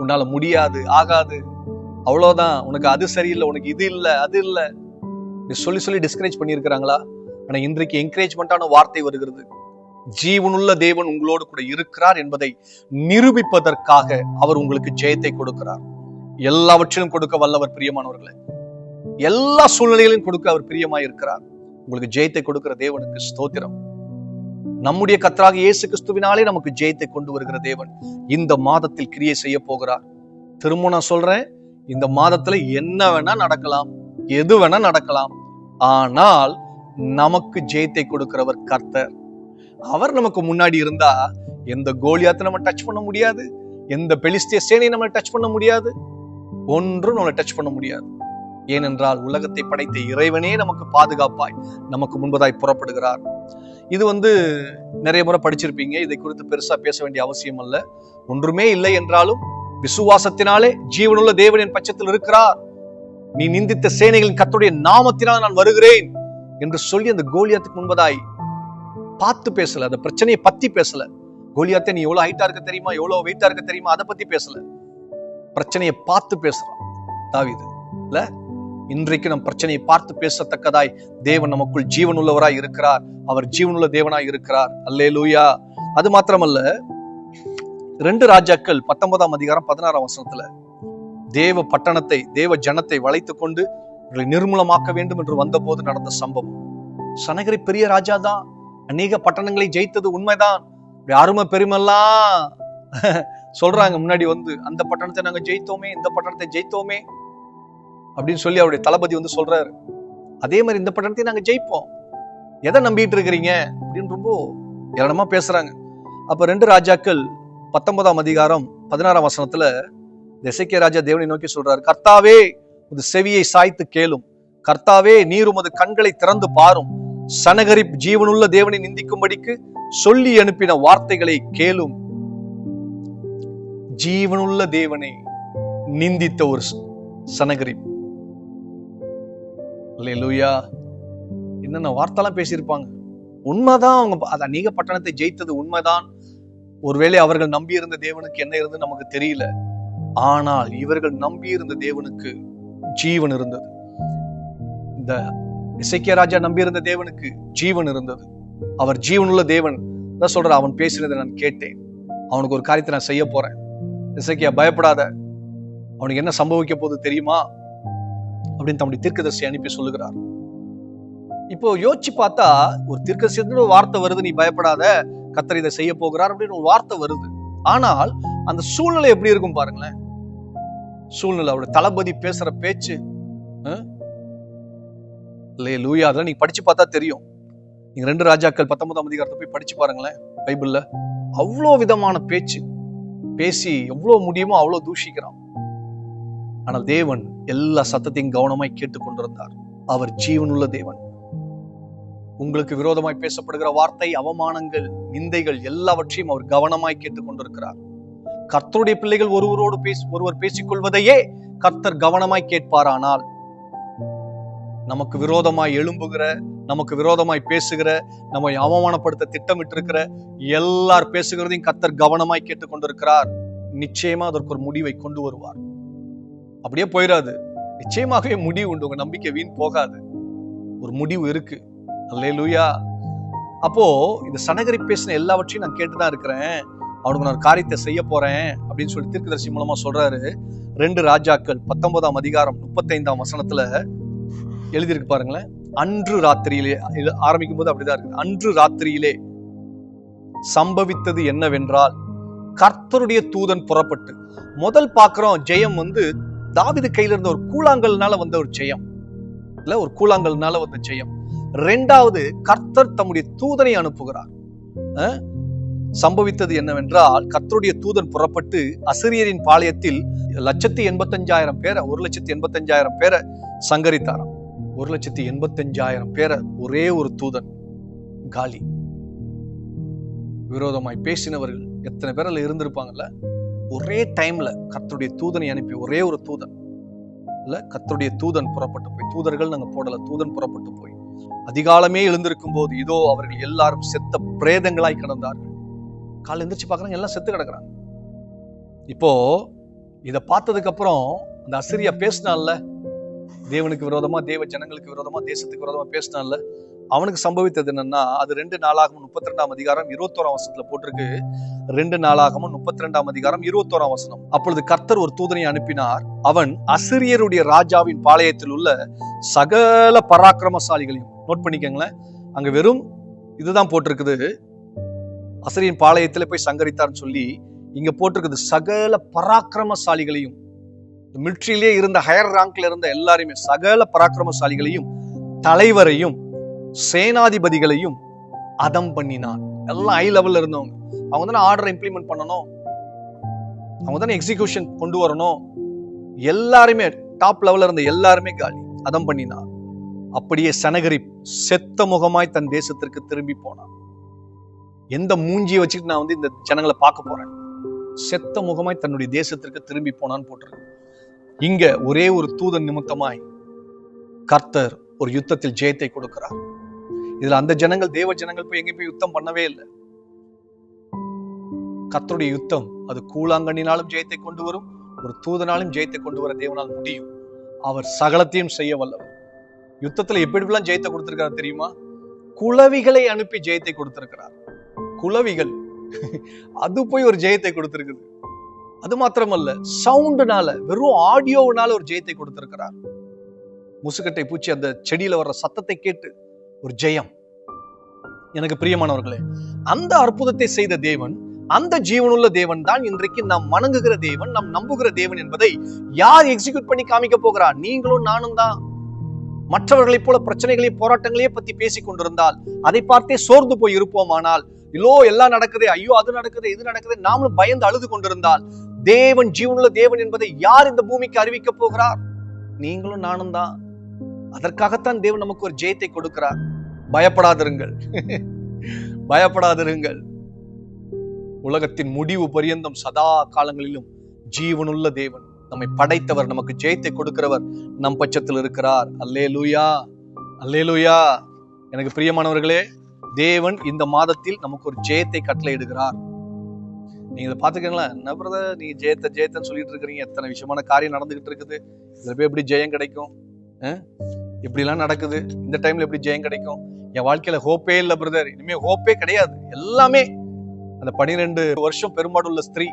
உன்னால முடியாது, ஆகாது, அவ்வளவுதான், உனக்கு அது சரியில்லை, உனக்கு இது இல்லை, அது இல்லை சொல்லி சொல்லி டிஸ்கரேஜ் பண்ணியிருக்கிறாங்களா? ஆனா இன்றைக்கு என்கரேஜ்மெண்டான வார்த்தை வருகிறது. ஜீவனுள்ள தேவன் உங்களோடு கூட இருக்கிறார் என்பதை நிரூபிப்பதற்காக அவர் உங்களுக்கு ஜெயத்தை கொடுக்கிறார். எல்லாவற்றிலும் கொடுக்க வல்லவர். பிரியமானவர்களே, எல்லா சூழ்நிலைகளையும் கொடுக்க அவர் பிரியமாய் இருக்கிறார். உங்களுக்கு ஜெயத்தை கொடுக்கிற தேவனுக்கு ஸ்தோத்திரம். நம்முடைய கர்த்தராக இயேசு கிறிஸ்துவினாலே நமக்கு ஜெயத்தை கொண்டு வருகிற தேவன் இந்த மாதத்தில் கிரியை செய்ய போகிறார். திரும்ப நான் சொல்றேன், இந்த மாதத்துல என்ன வேணா நடக்கலாம், எது வேணா நடக்கலாம். ஆனால் நமக்கு ஜெயத்தை கொடுக்கிறவர் கர்த்தர். அவர் நமக்கு முன்னாடி இருந்தா எந்த கோலியாத்தை நம்ம டச் பண்ண முடியாது, எந்த பெலிஸ்திய சேனையை நம்ம டச் பண்ண முடியாது, ஒன்றும் நம்மளை டச் பண்ண முடியாது. ஏனென்றால் உலகத்தை படைத்த இறைவனே நமக்கு பாதுகாப்பாய் நமக்கு முன்பதாய் புறப்படுகிறார். இது நிறைய முறை படிச்சிருப்பீங்க. இதை குறித்து பெருசா பேச வேண்டிய அவசியம் அல்ல. ஒன்றுமே இல்லை என்றாலும் விசுவாசத்தினாலே ஜீவனுள்ள தேவன் என் பட்சத்தில் இருக்கிறார், நீ நிந்தித்த சேனைகளின் கர்த்தருடைய நாமத்தினால் நான் வருகிறேன் என்று சொல்லி அந்த கோலியாத்துக்கு முன்பதாய் பார்த்து பேசல, அந்த பிரச்சனையை பத்தி பேசல. கோலியாத்தை நீ எவ்வளவு ஹைட்டா இருக்க தெரியுமா, எவ்வளவு வெயிட்டா இருக்க தெரியுமா, அதை பத்தி பேசல. பிரச்சனையை பார்த்து பேசுறான் தாவீது. இல்ல, இன்றைக்கு நம் பிரச்சனையை பார்த்து பேசத்தக்கதாய் தேவன் நமக்குள் ஜீவன் உள்ளவராய் இருக்கிறார். அவர் ஜீவனுள்ள தேவனாய் இருக்கிறார். அல்லேலூயா. அது மாத்திரமல்ல, 2 ராஜாக்கள் 19ஆம் அதிகாரம் 16ஆம் வசனத்துல தேவ பட்டணத்தை, தேவ ஜனத்தை வளைத்து கொண்டு நிர்மூலமாக்க வேண்டும் என்று வந்த போது நடந்த சம்பவம். சனகரி பெரிய ராஜா தான், அநேக பட்டணங்களை ஜெயித்தது உண்மைதான். அருமை பெருமெல்லாம் சொல்றாங்க முன்னாடி அந்த பட்டணத்தை நாங்க ஜெயித்தோமே, இந்த பட்டணத்தை ஜெயித்தோமே அப்படின்னு சொல்லி அவருடைய தளபதி சொல்றாரு. அதே மாதிரி இந்த பட்டணத்தை நாங்க ஜெயிப்போம், எதை நம்பிட்டு இருக்கிறீங்க அப்படின்னு ரொம்ப ஏளனமா பேசுறாங்க. அப்ப 2 ராஜாக்கள் 19ஆம் அதிகாரம் 16ஆம் வசனத்துல எசேக்கியா ராஜா தேவனை நோக்கி சொல்றாரு, கர்த்தாவே உமது செவியை சாய்த்து கேளும், கர்த்தாவே நீர் உமது கண்களை திறந்து பாரும், சனகரிப் ஜீவனுள்ள தேவனை நிந்திக்கும்படிக்கு சொல்லி அனுப்பின வார்த்தைகளை கேளும். ஜீவனுள்ள தேவனை நிந்தித்த ஒரு சனகரிப். அல்லேலூயா. என்னென்ன வார்த்தைலாம் பேசியிருப்பாங்க. உண்மைதான், அவங்க அது அநேக பட்டணத்தை ஜெயித்தது உண்மைதான். ஒருவேளை அவர்கள் நம்பியிருந்த தேவனுக்கு என்ன இருந்து நமக்கு தெரியல. ஆனால் இவர்கள் நம்பியிருந்த தேவனுக்கு ஜீவன் இருந்தது. இந்த எசேக்கியா ராஜா நம்பியிருந்த தேவனுக்கு ஜீவன் இருந்தது. அவர் ஜீவனுள்ள தேவன் தான் சொல்ற. அவன் பேசினதை நான் கேட்டேன், அவனுக்கு ஒரு காரியத்தை நான் செய்ய போறேன். எசேக்கியா பயப்படாத, அவனுக்கு என்ன சம்பவிக்க போகுது தெரியுமா அப்படின்னு தம்முடைய தீர்க்கதரிசியை அனுப்பி சொல்லுகிறார். இப்போ யோசிச்சு பார்த்தா ஒரு தீர்க்கதரிசி வார்த்தை வருது, நீ பயப்படாத, கர்த்தர் இதை செய்ய போகிறார் அப்படின்னு ஒரு வார்த்தை வருது. ஆனால் அந்த சூழ்நிலை எப்படி இருக்கும் பாருங்களேன். சூழ்நிலை, அவருடைய தளபதி பேசுற பேச்சு, அல்லேலூயா, அதெல்லாம் நீங்க படிச்சு பார்த்தா தெரியும். நீங்க 2 ராஜாக்கள் 19ஆம் அதிகாரத்தை போய் படிச்சு பாருங்களேன். பைபிள்ல அவ்வளோ விதமான பேச்சு பேசி எவ்வளவு முடியுமோ அவ்வளவு தூஷிக்கிறான். ஆனால் தேவன் எல்லா சத்தத்தையும் கவனமாய் கேட்டுக்கொண்டிருந்தார். அவர் ஜீவனுள்ள தேவன். உங்களுக்கு விரோதமாய் பேசப்படுகிற வார்த்தை, அவமானங்கள், நிந்தைகள் எல்லாவற்றையும் அவர் கவனமாய் கேட்டுக்கொண்டிருக்கிறார். கர்த்தருடைய பிள்ளைகள் ஒருவர் பேசிக்கொள்வதையே கர்த்தர் கவனமாய் கேட்பாரானால், நமக்கு விரோதமாய் எழும்புகிற, நமக்கு விரோதமாய் பேசுகிற, நம்மை அவமானப்படுத்த திட்டமிட்டு இருக்கிற எல்லார் பேசுகிறதையும் கர்த்தர் கவனமாய் கேட்டுக்கொண்டிருக்கிறார். நிச்சயமா அதற்கு ஒரு முடிவை கொண்டு வருவார். அப்படியே போயிடாது, நிச்சயமாகவே முடிவு உண்டு. உங்க நம்பிக்கை வீண் போகாது, ஒரு முடிவு இருக்கு. அல்லேலூயா. அப்போ இந்த சனகரி பேசின எல்லாவற்றையும் நான் கேட்டுதான் இருக்கிறேன், அவனுக்கு நான் ஒரு காரியத்தை செய்ய போறேன் அப்படின்னு சொல்லி தீர்க்கதரிசி மூலமா சொல்றாரு. 2 ராஜாக்கள் 19ஆம் அதிகாரம் 35ஆம் வசனத்துல எழுதியிருக்கு பாருங்களேன். அன்று ராத்திரியிலே ஆரம்பிக்கும் போது அப்படிதான் இருக்கு. அன்று ராத்திரியிலே சம்பவித்தது என்னவென்றால், கர்த்தருடைய தூதன் புறப்பட்டு, முதல் பார்க்கிறோம் ஜெயம் தாவீது கையில இருந்த ஒரு கூழாங்கல்னால வந்த ஒரு ஜெயம் இல்ல, ஒரு கூழாங்கல்னால வந்த ஜெயம். 2வது கர்த்தர் தம்முடைய தூதனை அனுப்புகிறார். சம்பவித்தது என்னவென்றால், கர்த்தருடைய தூதன் புறப்பட்டு அசிரியரின் பாளையத்தில் 1,85,000 பேரை 1,85,000 பேரை சங்கரித்தாராம். 1,85,000 பேரை ஒரே ஒரு தூதன் காலி. விரோதமாய் பேசினவர்கள் எத்தனை பேர் அதுல இருந்திருப்பாங்கல்ல. ஒரே டைம்ல கர்த்தருடைய தூதனை அனுப்பி, ஒரே ஒரு தூதன் இல்ல, கர்த்தருடைய தூதன் புறப்பட்டு போய், தூதர்கள் நாங்க போடல, தூதன் புறப்பட்டு போய் அதிகாலமே எழுந்திருக்கும் போது இதோ அவர்கள் எல்லாரும் செத்த பிரேதங்களாய் கிடந்தார்கள். காலை எந்திரிச்சு பாக்குறாங்க, எல்லாம் செத்து கிடக்குறாங்க. இப்போ இத பார்த்ததுக்கு அப்புறம் அந்த அசிரியா பேசினான்ல, தேவனுக்கு விரோதமா, தேவ ஜனங்களுக்கு விரோதமா, தேசத்துக்கு விரோதமா பேசினான்ல, அவனுக்கு சம்பவித்தது என்னன்னா, அது 2 நாளாகமம் 32ஆம் அதிகாரம் 21ஆம் வசனத்துல போட்டிருக்கு. 2 நாளாகமம் 32ஆம் அதிகாரம் 21ஆம் வசனம். அப்பொழுது கர்த்தர் ஒரு தூதனை அனுப்பினார். அவன் அசிரியருடைய ராஜாவின் பாளையத்தில் உள்ள சகல பராக்கிரமசாலிகளையும், நோட் பண்ணிக்கங்களேன், அங்க வெறும் இதுதான் போட்டிருக்குது, அசரியன் பாளையத்துல போய் சங்கரித்தார்னு சொல்லி இங்க போட்டிருக்குது. சகல பராக்கிரமசாலிகளையும், மிலிட்ரியிலே இருந்த ஹையர் ரேங்க்ல இருந்த எல்லாரையுமே, சகல பராக்கிரமசாலிகளையும், தலைவரையும், சேனாதிபதிகளையும் அதம் பண்ணினான். எல்லாம் ஹை லெவல்ல இருந்தவங்க. அவங்க தானே ஆர்டர் இம்ப்ளிமெண்ட் பண்ணணும், அவங்க தானே எக்ஸிகியூஷன் கொண்டு வரணும். எல்லாருமே டாப் லெவல்ல இருந்த எல்லாருமே காலி, அதம் பண்ணினான். அப்படியே சனகரிப் செத்த முகமாய் தன் தேசத்திற்கு திரும்பி போனான். எந்த மூஞ்சியை வச்சுட்டு நான் இந்த ஜனங்களை பார்க்க போறேன்? செத்த முகமாய் தன்னுடைய தேசத்திற்கு திரும்பி போனான்னு போட்டிருக்கு. இங்க ஒரே ஒரு தூதன் நிமித்தமாய் கர்த்தர் ஒரு யுத்தத்தில் ஜெயத்தை கொடுக்கிறார். இதுல அந்த ஜனங்கள், தேவ ஜனங்கள் போய் எங்கேயும் போய் யுத்தம் பண்ணவே இல்லை. கர்த்தருடைய யுத்தம் அது கூழாங்கண்ணினாலும் ஜெயத்தை கொண்டு வரும், ஒரு தூதனாலும் ஜெயத்தை கொண்டு வர தேவனால் முடியும். அவர் சகலத்தையும் செய்ய வல்லவர். யுத்தத்துல எப்படிலாம் ஜெயத்தை கொடுத்திருக்காரு தெரியுமா? குளவிகளை அனுப்பி ஜெயத்தை கொடுத்திருக்கிறார். குளவிகள் அது போய் ஒரு ஜெயத்தை கொடுத்திருக்குது. அது மாத்திரமல்ல, சவுண்டுனால, வெறும் ஆடியோனால ஒரு ஜெயத்தை கொடுத்திருக்கிறார். முசுக்கட்டை பூச்சி அந்த செடியில வர்ற சத்தத்தை கேட்டு ஒரு ஜெயம். எனக்கு பிரியமானவர்களே, அந்த அற்புதத்தை செய்த தேவன், அந்த ஜீவனுள்ள தேவன் தான் இன்றைக்கு நாம் வணங்குகிற தேவன், நாம் நம்புகிற தேவன் என்பதை யார் எக்ஸிக்யூட் பண்ணி காமிக்க போகிறார்? நீங்களும் நானும் தான். மற்றவர்களைப் போல பிரச்சனைகளையும் போராட்டங்களையே பத்தி பேசிக் கொண்டிருந்தால், அதை பார்த்தே சோர்ந்து போய் இருப்போமானால், இல்லோ எல்லாம் நடக்குதே, ஐயோ அது நடக்குது, இது நடக்குது, நாமளும் பயந்து அழுது கொண்டிருந்தால், தேவன் ஜீவனுள்ள தேவன் என்பதை யார் இந்த பூமிக்கு அறிவிக்க போகிறார்? நீங்களும் நானும் தான். அதற்காகத்தான் தேவன் நமக்கு ஒரு ஜெயத்தை கொடுக்கிறார். பயப்படாதிருங்கள், பயப்படாதிருங்கள். உலகத்தின் முடிவு பரியந்தம் சதா காலங்களிலும் ஜீவனுள்ள தேவன், நம்மை படைத்தவர், நமக்கு ஜெயத்தை கொடுக்கிறவர் நம் பட்சத்தில் இருக்கிறார். அல்லேலூயா, அல்லேலூயா. எனக்கு பிரியமானவர்களே, தேவன் இந்த மாதத்தில் நமக்கு ஒரு ஜெயத்தை கட்டளையிடுகிறார். நீங்க இதை பாத்துக்கீங்களா? என்ன பிரதர் நீங்க ஜெயத்தை ஜெயத்தைன்னு சொல்லிட்டு இருக்கிறீங்க, எத்தனை விஷயமான காரியம் நடந்துகிட்டு இருக்குது, இதுல போய் எப்படி ஜெயம் கிடைக்கும்? இப்படி எல்லாம் நடக்குது, இந்த டைம்ல எப்படி ஜெயம் கிடைக்கும்? என் வாழ்க்கையில ஹோப்பே இல்லை பிரதர், இனிமே ஹோப்பே கிடையாது. எல்லாமே அந்த 12 வருஷம் பெரும்பாடுள்ள ஸ்திரீ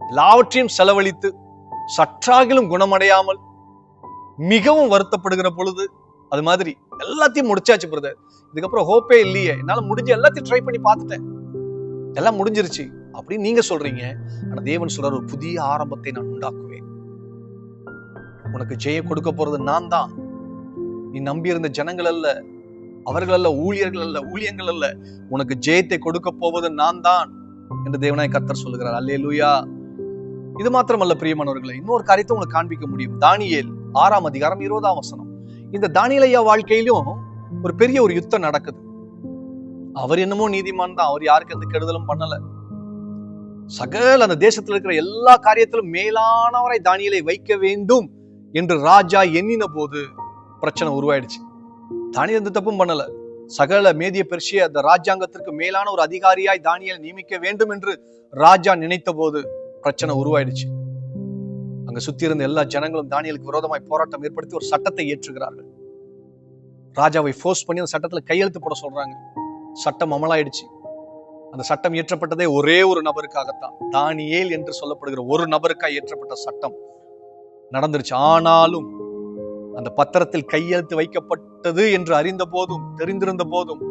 எல்லாவற்றையும் செலவழித்து சற்றாகிலும் குணமடையாமல் மிகவும் வருத்தப்படுகிற பொழுது, அது மாதிரி எல்லாத்தையும் முடிச்சாச்சு பிரதர், இதுக்கப்புறம் ஹோப்பே இல்லையே, என்னால முடிஞ்ச எல்லாத்தையும் ட்ரை பண்ணி பார்த்துட்டேன், எல்லாம் முடிஞ்சிருச்சு அப்படின்னு நீங்க சொல்றீங்க. ஆனா தேவன் சொல்ற ஒரு புதிய ஆரம்பத்தை நான் உண்டாக்குவேன். உனக்கு ஜெயம் கொடுக்க போறது நான் தான். நீ நம்பி இருந்த ஜனங்கள் அல்ல, அவர்கள் அல்ல, ஊழியர்கள் அல்ல, ஊழியங்கள் அல்ல, உனக்கு ஜெயத்தை கொடுக்க போவது நான் தான் என்று தேவனாய் கர்த்தர் சொல்லுகிறார். அல்லேலூயா. இது மாத்திரமல்ல பிரியமானவர்களை, இன்னொரு காரியத்தை உங்களுக்கு காண்பிக்க முடியும். தானியேல் 6ஆம் அதிகாரம் 20ஆம் வசனம். இந்த தானியேல் ஐயா வாழ்க்கையிலும் ஒரு பெரிய ஒரு யுத்தம் நடக்குது. அவர் என்னமோ நீதிமான் தான், அவர் யாருக்கு எந்த கெடுதலும் பண்ணல. சகல அந்த தேசத்துல இருக்கிற எல்லா காரியத்திலும் மேலானவரை தானியேலை வைக்க வேண்டும் என்று ராஜா எண்ணின போது பிரச்சனை உருவாயிடுச்சு. தானியேல் எந்த தப்பும் பண்ணல. சகல மேதிய பெர்ஷிய அந்த ராஜ்யாங்கத்திற்கு மேலான ஒரு அதிகாரியாய் தானியேலை நியமிக்க வேண்டும் என்று ராஜா நினைத்த போது பிரச்சனை உருவாயிடுச்சு. அங்க சுத்தி இருந்த எல்லா ஜனங்களும் தானியேலுக்கு விரோதமாய் போராட்டம் ஏற்படுத்தி ஒரு சட்டத்தை ஏற்றுகிறார்கள். ராஜாவை ஃபோர்ஸ் பண்ணி அந்த சட்டத்துல கையெழுத்து போட சொல்றாங்க. சட்டம் அமலாயிடுச்சு. அந்த சட்டம் இயற்றப்பட்டதே ஒரே ஒரு நபருக்காகத்தான், தானியேல் என்று சொல்லப்படுகிற ஒரு நபருக்காக இயற்றப்பட்ட சட்டம் நடந்துருச்சு. ஆனாலும் அந்த பத்திரத்தில் கையெழுத்து வைக்கப்பட்டது என்று அறிந்த போதும், தெரிந்திருந்த போதும்,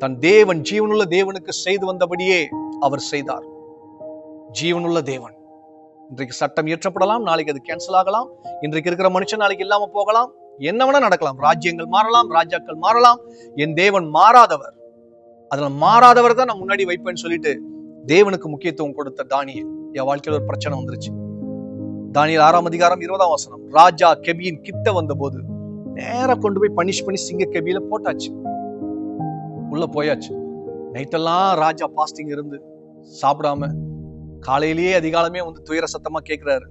தன் தேவன் ஜீவனுள்ள தேவனுக்கு செய்து வந்தபடியே அவர் செய்தார். ஜீவனுள்ள தேவன். இன்றைக்கு சட்டம் இயற்றப்படலாம், நாளைக்கு அது கேன்சல் ஆகலாம். இன்றைக்கு இருக்கிற மனுஷன் நாளைக்கு இல்லாம போகலாம், என்ன வேணா நடக்கலாம். ராஜ்யங்கள் மாறலாம், ராஜாக்கள் மாறலாம். என் தேவன் மாறாதவர். அதனால மாறாதவர் தான் நான் முன்னாடி வைப்பேன்னு சொல்லிட்டு தேவனுக்கு முக்கியத்துவம் கொடுத்த தானியேல் என் வாழ்க்கையில ஒரு பிரச்சனை வந்துருச்சு. தானியேல் 6ஆம் அதிகாரம் 20ஆம் வசனம். ராஜா கெபியின் கிட்ட வந்த போது நேரா கொண்டு போய் பனிஷ் பண்ணி சிங்க கெபியில போட்டாச்சு. உள்ள போயாச்சு. நைட்டெல்லாம் ராஜா பாஸ்டிங் இருந்து சாப்பிடாம காலையிலேயே அதிகாலமே துயர சத்தமா கேட்கிறாரு.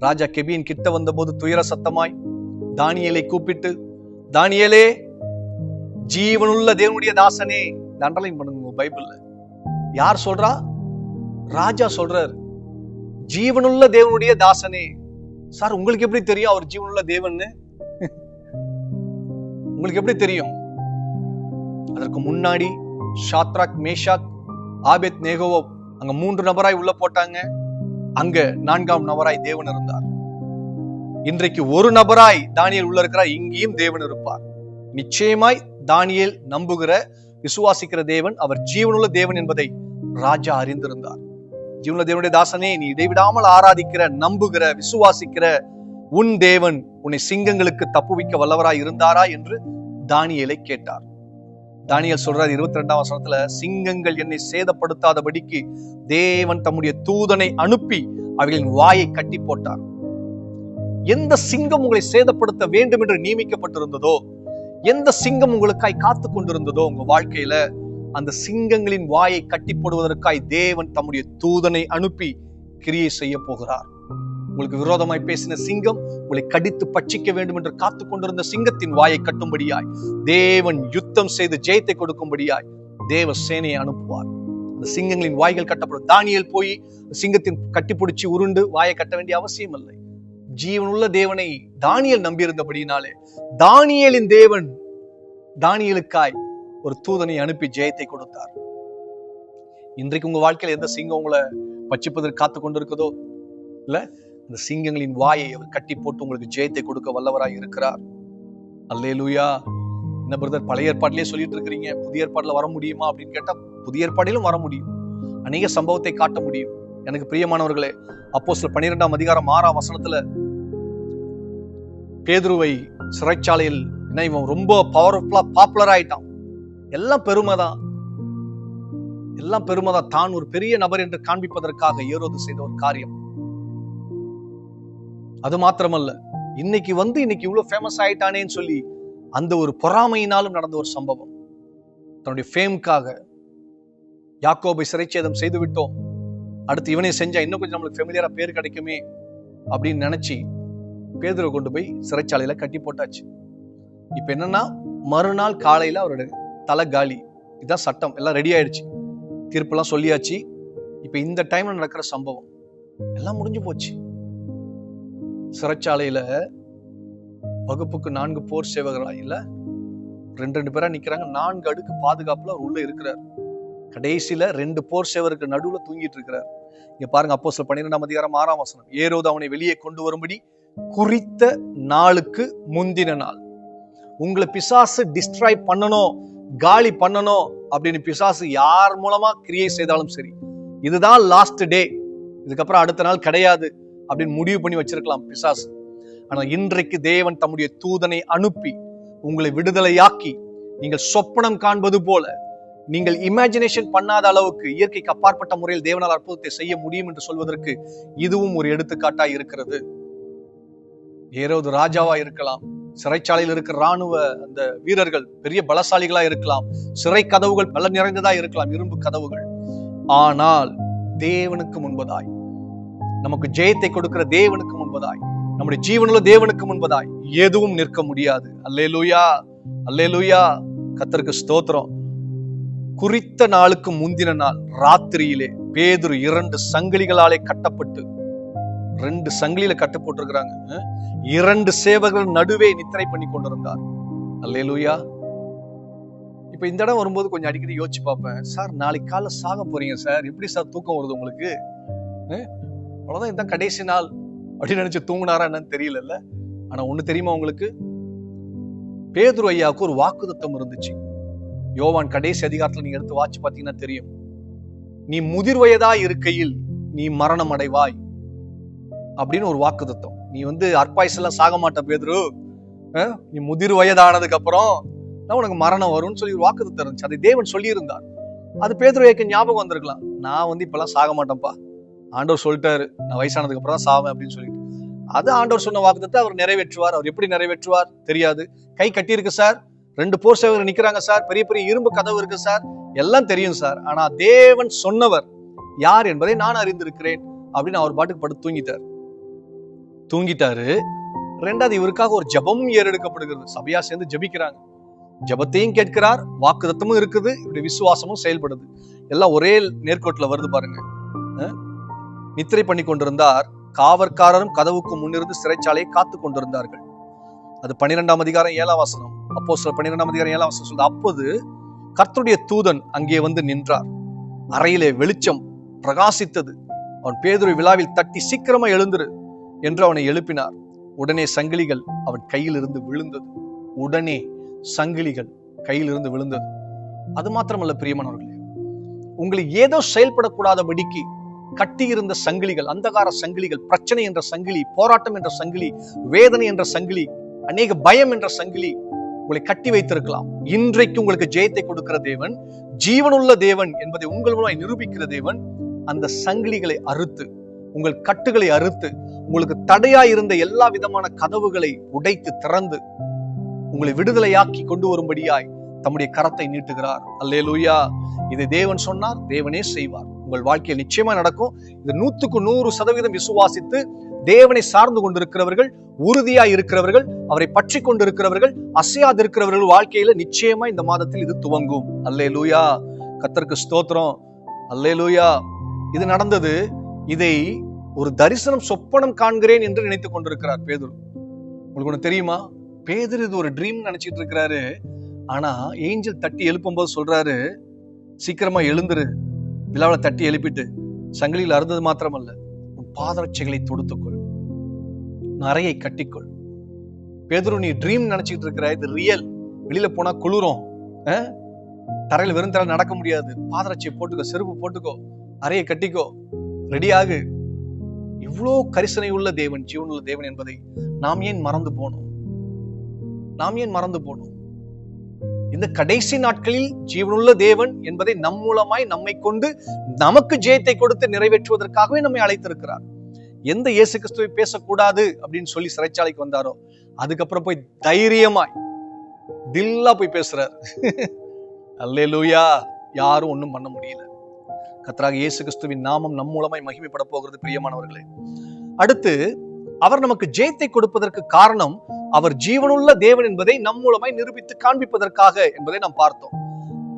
ராஜா கெபியின் கிட்ட வந்த போது துயர சத்தமாய் தானியேலை கூப்பிட்டு, தானியேலே, ஜீவனுள்ள தேவனுடைய தாசனே. அண்டர்லைன் பண்ணுங்க பைபிள்ல. யார் சொல்றா? ராஜா சொல்றாரு, ஜீவனுள்ள தேவனுடைய தாசனே. சார் உங்களுக்கு எப்படி தெரியும் அவர் ஜீவனுள்ள தேவன்னு? உங்களுக்கு எப்படி தெரியும்? அதற்கு முன்னாடி ஷாத்ராக், மேஷாக், ஆபேத் நேகோவோ அங்க 3 நபராய் உள்ள போட்டாங்க. அங்க 4ஆம் நபராய் தேவன் இருந்தார். இன்றைக்கு ஒரு நபராய் தானியேல் உள்ள இருக்கிறார். இங்கேயும் தேவன் இருப்பார். நிச்சயமாய் தானியேல் நம்புகிற, விசுவாசிக்கிற தேவன் அவர் ஜீவனுள்ள தேவன் என்பதை ராஜா அறிந்திருந்தார். ஜீவனுள்ள தேவனுடைய தாசனே, நீ இடைவிடாமல் ஆராதிக்கிற, நம்புகிற, விசுவாசிக்கிற உன் தேவன் உன்னை சிங்கங்களுக்கு தப்புவிக்க வல்லவராய் இருந்தாரா என்று தானியேலை கேட்டார். தானியேல் சொல்றார் 22ஆம் வசனத்துல, சிங்கங்கள் என்னை சேதப்படுத்தாதபடிக்கு தேவன் தம்முடைய தூதனை அனுப்பி அவைகளின் வாயை கட்டி போட்டார். எந்த சிங்கம் உங்களை சேதப்படுத்த வேண்டும் என்று நியமிக்கப்பட்டிருந்ததோ, எந்த சிங்கம் உங்களுக்காய் காத்து கொண்டிருந்ததோ உங்க வாழ்க்கையில, அந்த சிங்கங்களின் வாயை கட்டி போடுவதற்காய் தேவன் தம்முடைய தூதனை அனுப்பி கிரியை செய்ய போகிறார். உங்களுக்கு விரோதமாய் பேசின சிங்கம், உங்களை கடித்து பட்சிக்க வேண்டும் என்று காத்து கொண்டிருந்த சிங்கத்தின் வாயை கட்டும்படியாய் தேவன் யுத்தம் செய்து ஜெயத்தை கொடுக்கும்படியாய் தேவ சேனையை அனுப்புவார். அந்த சிங்கங்களின் வாய்கள் கட்டப்படும். தானியேல் போய் சிங்கத்தின் கட்டிப்பிடிச்சு உருண்டு வாயை கட்ட வேண்டிய அவசியம் இல்லை. ஜீவனுள்ள தேவனை தானியேல் நம்பியிருந்தபடினாலே தானியேலின் தேவன் தானியேலுக்காய் ஒரு தூதனை அனுப்பி ஜெயத்தை கொடுத்தார். இன்றைக்கு உங்க வாழ்க்கையில எந்த சிங்கம் உங்களை பட்சிப்பதற்கு காத்து கொண்டிருக்குதோ, இல்ல, அந்த சிங்கங்களின் வாயை அவர் கட்டி போட்டு உங்களுக்கு ஜெயத்தை கொடுக்க வல்லவராய் இருக்கிறார். அல்லேலூயா. என்ன பிரதர், பழைய ஏற்பாட்டிலே சொல்லிட்டு இருக்கிறீங்க, புதிய ஏற்பாடுல வர முடியுமா அப்படின்னு கேட்டா, புதிய ஏற்பாட்டிலும் வர முடியும். அநேக சம்பவத்தை காட்ட முடியும். எனக்கு பிரியமானவர்களே, அப்போஸ்தலர் 12ஆம் அதிகாரம் 6ஆம் வசனத்துல பேதுருவை சிறைச்சாலையில் இவன் ரொம்ப பவர்ஃபுல்லா பாப்புலர் ஆயிட்டான். எல்லாம் பெருமைதான், எல்லாம் பெருமைதான். தான் ஒரு பெரிய நபர் என்று காண்பிப்பதற்காக ஏரோது செய்த ஒரு காரியம். அது மாத்திரமல்ல, இன்னைக்கு இவ்வளவு ஃபேமஸ் ஆயிட்டானேன்னு சொல்லி அந்த ஒரு பொறாமையினாலும் நடந்த ஒரு சம்பவம். தன்னுடைய ஃபேமுக்காக யாக்கோபை சிறைச்சேதம் செய்து விட்டோம், அடுத்து இவனே செஞ்சா இன்னும் கொஞ்சம் நம்மளுக்கு ஃபெமிலியரா பேர் கிடைக்குமே அப்படின்னு நினைச்சு பேதுருவை கொண்டு போய் சிறைச்சாலையில கட்டி போட்டாச்சு. இப்ப என்னன்னா, மறுநாள் காலையில அவருடைய தலை காலி. இதுதான் சட்டம், எல்லாம் ரெடி ஆயிடுச்சு, தீர்ப்பெல்லாம் சொல்லியாச்சு. இப்ப இந்த டைம்ல நடக்கிற சம்பவம் எல்லாம் முடிஞ்சு போச்சு. சிறைச்சாலையில வகுப்புக்கு 4 போர் சேவகர்களா இல்ல 2 பேரா நிக்கிறாங்க. 4 அடுக்கு பாதுகாப்புல அவர் உள்ள இருக்கிறார். கடைசியில 2 போர் சேவருக்கு நடுவுல தூங்கிட்டு இருக்கிறார். இங்க பாருங்க, அப்போஸ்தலர் 12ஆம் அதிகாரம் 6ஆம் வசனம். ஏரோது அவனை வெளியே கொண்டு வரும்படி குறித்த நாளுக்கு முந்தின நாள். உங்களை பிசாசு டிஸ்ட்ராய் பண்ணணும், காலி பண்ணணும் அப்படின்னு பிசாசு யார் மூலமா கிரியை செய்தாலும் சரி, இதுதான் லாஸ்ட் டே, இதுக்கப்புறம் அடுத்த நாள் கிடையாது அப்படின்னு முடிவு பண்ணி வச்சிருக்கலாம் பிசாசு. ஆனா இன்றைக்கு தேவன் தம்முடைய தூதனை அனுப்பி உங்களை விடுதலையாக்கி, நீங்கள் சொப்பனம் காண்பது போல, நீங்கள் இமேஜினேஷன் பண்ணாத அளவுக்கு இயற்கைக்கு அப்பாற்பட்ட முறையில் தேவனால் அற்புதத்தை செய்ய முடியும் என்று சொல்வதற்கு இதுவும் ஒரு எடுத்துக்காட்டாய் இருக்கிறது. ஏரோது ராஜாவா இருக்கலாம், சிறைச்சாலையில் இருக்கிற ராணுவ அந்த வீரர்கள் பெரிய பலசாலிகளா இருக்கலாம், சிறை கதவுகள் பல நிறைந்ததா இருக்கலாம், இரும்பு கதவுகள். ஆனால் தேவனுக்கு முன்பதாய், நமக்கு ஜெயத்தை கொடுக்கிற தேவனுக்கு முன்பதாய், நம்முடைய ஜீவனுள்ள தேவனுக்கு முன்பதாய் எதுவும் நிற்க முடியாது. அல்லேலூயா, அல்லேலூயா. கர்த்தருக்கு ஸ்தோத்திரம். குறித்த நாளுக்கு முந்தின நாள் ராத்திரியிலே பேதுரு 2 சங்கிலிகளாலே கட்டப்பட்டு, 2 சங்கிலியில கட்டு போட்டிருக்கிறாங்க. 2 சேவகர்கள் நடுவே நித்திரை பண்ணி கொண்டிருந்தார். அல்லேலூயா. இப்ப இந்த இடம் வரும்போது கொஞ்சம் அடிக்கடி யோசிச்சு பார்ப்பேன், சார் நாளைக்கு காலைல சாக போறீங்க சார், எப்படி சார் தூக்கம் வருது உங்களுக்கு? அவ்வளவுதான், இதுதான் கடைசி நாள் அப்படின்னு நினைச்சு தூங்கினாரா என்னன்னு தெரியல. ஆனா ஒண்ணு தெரியுமா உங்களுக்கு, பேதுரு ஐயாவுக்கு ஒரு வாக்குத்தத்தம் இருந்துச்சு. யோவான் கடைசி அதிகாரத்துல நீங்க எடுத்து வாட்சி பாத்தீங்கன்னா தெரியும். நீ முதிர் வயதா இருக்கையில் நீ மரணம் அடைவாய் அப்படின்னு ஒரு வாக்குத்தத்தம். நீ அற்பாயுசு எல்லாம் சாக மாட்ட பேதுரு, நீ முதிர் வயதானதுக்கு அப்புறம் உனக்கு மரணம் வரும்னு சொல்லி ஒரு வாக்குத்தத்தம் இருந்துச்சு. அதை தேவன் சொல்லி இருந்தார். அது பேதுரு ஐயாக்கு ஞாபகம் வந்திருக்கலாம். நான் இப்பெல்லாம் சாக மாட்டேன்ப்பா, ஆண்டவர் சொல்லிட்டாரு, நான் வயசானதுக்கு அப்புறம் தான் சாவேன் அப்படின்னு சொல்லிட்டு. அது ஆண்டவர் சொன்ன வாக்குத்தத்தை அவர் நிறைவேற்றுவார். அவர் எப்படி நிறைவேற்றுவார் தெரியாது. கை கட்டி இருக்கு சார், 2 போர் சேவகர் நிக்கிறாங்க சார், பெரிய பெரிய இரும்பு கதவு இருக்கு சார், எல்லாம் தெரியும் சார். ஆனா தேவன் சொன்னவர் யார் என்பதை நான் அறிந்திருக்கிறேன் அப்படின்னு அவர் பாட்டுக்கு படுத்து தூங்கிட்டாரு. 2வது, இவருக்காக ஒரு ஜபமும் ஏறெடுக்கப்படுகிறது. சபையா சேர்ந்து ஜபிக்கிறாங்க, ஜபத்தையும் கேட்கிறார், வாக்குத்தத்தமும் இருக்குது, இவருடைய விசுவாசமும் செயல்படுது. எல்லாம் ஒரே நேர்கோட்டில் வருது பாருங்க. நித்திரை பண்ணி கொண்டிருந்தார். காவற்காரரும் கதவுக்கு முன்னிருந்து சிறைச்சாலையை காத்து கொண்டிருந்தார்கள். அது 12ஆம் அதிகாரம் 7ஆம் வசனம். அப்போஸ்தலர் 12ஆம் அதிகாரம் 7ஆம் வசனம் சொல்லுது. அப்போது கர்த்தருடைய தூதன் அங்கே வந்து நின்றார். அறையிலே வெளிச்சம் பிரகாசித்தது. அவன் பேதுரு விழாவில் தட்டி சீக்கிரமா எழுந்துரு என்று அவனை எழுப்பினார். உடனே சங்கிலிகள் அவன் கையில் இருந்து விழுந்தது. உடனே சங்கிலிகள் கையில் இருந்து விழுந்தது. அது மாத்திரமல்ல பிரியமானவர்களே, உங்களை ஏதோ செயல்படக்கூடாதபடிக்கு கட்டியிருந்த சங்கிலிகள், அந்தகார சங்கிலிகள், பிரச்சனை என்ற சங்கிலி, போராட்டம் என்ற சங்கிலி, வேதனை என்ற சங்கிலி, அநேக பயம் என்ற சங்கிலி உங்களை கட்டி வைத்திருக்கலாம். இன்றைக்கு உங்களுக்கு ஜெயத்தை கொடுக்கிற தேவன், ஜீவனுள்ள தேவன் என்பதை உங்கள் மூலமாய் நிரூபிக்கிற தேவன் அந்த சங்கிலிகளை அறுத்து, உங்கள் கட்டுகளை அறுத்து, உங்களுக்கு தடையாய் இருந்த எல்லா விதமான கதவுகளை உடைத்து திறந்து உங்களை விடுதலையாக்கி கொண்டு வரும்படியாய் தம்முடைய கரத்தை நீட்டுகிறார். அல்லேலூயா. இதை தேவன் சொன்னார், தேவனே செய்வார். உங்கள் வாழ்க்கையில் நிச்சயமா நடக்கும். இது 100% விசுவாசித்து தேவனை சார்ந்து கொண்டிருக்கிறவர்கள், உறுதியாய் இருக்கிறவர்கள், அவரை பற்றி கொண்டிருக்கிறவர்கள், அசையாது இருக்கிறவர்கள் வாழ்க்கையில நிச்சயமா இந்த மாதத்தில் இது துவங்கும். அல்லேலூயா. கர்த்தருக்கு ஸ்தோத்திரம். அல்லேலூயா. இது நடந்தது. இதை ஒரு தரிசனம், சொப்பனம் காண்கிறேன் என்று நினைத்துக் கொண்டிருக்கிறார் பேதுரு. உங்களுக்கு ஒண்ணு தெரியுமா? பேதுரு இது ஒரு ட்ரீம் நினைச்சிட்டு இருக்கிறாரு. ஆனா ஏஞ்சல் தட்டி எழுப்பும் போது சொல்றாரு, சீக்கிரமா எழுந்துரு, விழாவில் தட்டி எழுப்பிட்டு சங்கிலியில் அறுந்தது மாத்திரமல்ல, உன் பாதரட்சைகளை தொடுத்துக்கொள், நரையை கட்டிக்கொள். பேதுரு, நீ ட்ரீம் நினைச்சிட்டு இருக்கிற, இது ரியல். வெளியில போனா குளிரும், தரையில் வெறும் தரையில் நடக்க முடியாது. பாதரட்சியை போட்டுக்கோ, செருப்பு போட்டுக்கோ, அறையை கட்டிக்கோ, ரெடியாகு. இவ்வளோ கரிசனை உள்ள தேவன், ஜீவனுள்ள தேவன் என்பதை நாம் ஏன் மறந்து போனோம்? நாம் ஏன் மறந்து போனோம்? இந்த கடைசி நாட்களில் ஜீவனுள்ள தேவன் என்பதை நம் மூலமாய் நம்மை கொண்டு நமக்கு ஜெயத்தை கொடுத்து நிறைவேற்றுவதற்காகவே நம்மை அழைத்திருக்கிறார். எந்த இயேசு கிறிஸ்துவை பேசக்கூடாது அப்படின்னு சொல்லி சிறைச்சாலைக்கு வந்தாரோ, அதுக்கப்புறம் போய் தைரியமாய் தில்லா போய் பேசுறார். அல்லேலூயா. யாரும் ஒண்ணும் பண்ண முடியல. கர்த்தராகிய இயேசு கிறிஸ்துவின் நாமம் நம் மூலமாய் மகிமைப்பட போகிறது பிரியமானவர்களே. அடுத்து, அவர் நமக்கு ஜெயத்தை கொடுப்பதற்கு காரணம் அவர் ஜீவனுள்ள தேவன் என்பதை நம் மூலமாய் நிரூபித்து காண்பிப்பதற்காக என்பதை நாம் பார்த்தோம்.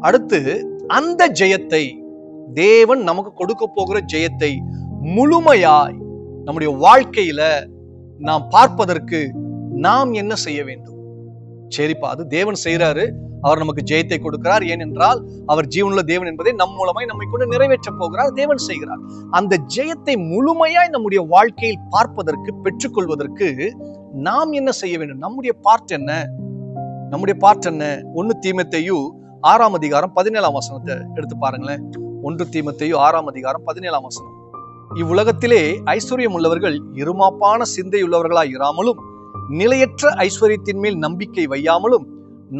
அடுத்து, அந்த ஜெயத்தை, தேவன் நமக்கு கொடுக்க போகிற ஜெயத்தை முழுமையாய் நம்முடைய வாழ்க்கையில நாம் பார்ப்பதற்கு நாம் என்ன செய்ய வேண்டும்? சரிப்பா, அது தேவன் செய்யறாரு, அவர் நமக்கு ஜெயத்தை கொடுக்கிறார். ஏனென்றால் அவர் ஜீவனுள்ள தேவன் என்பதை நம் மூலமாய் நம்மை கொண்டு நிறைவேற்ற போகிறார், தேவன் செய்கிறார். அந்த ஜெயத்தை முழுமையாய் நம்முடைய வாழ்க்கையில் பார்ப்பதற்கு, பெற்றுக்கொள்வதற்கு நாம் என்ன செய்ய வேண்டும்? நம்முடைய பார்ட் என்ன? நம்முடைய பார்ட் என்ன? 1 தீமோத்தேயு 6ஆம் அதிகாரம் 17ஆம் வசனத்தை எடுத்து பாருங்களேன். 1 தீமோத்தேயு 6ஆம் அதிகாரம் 17ஆம் வசனம். இவ்வுலகத்திலே ஐஸ்வர்யம் உள்ளவர்கள் இருமாப்பான சிந்தை உள்ளவர்களாய் இராமலும், நிலையற்ற ஐஸ்வர்யத்தின் மேல் நம்பிக்கை வையாமலும்,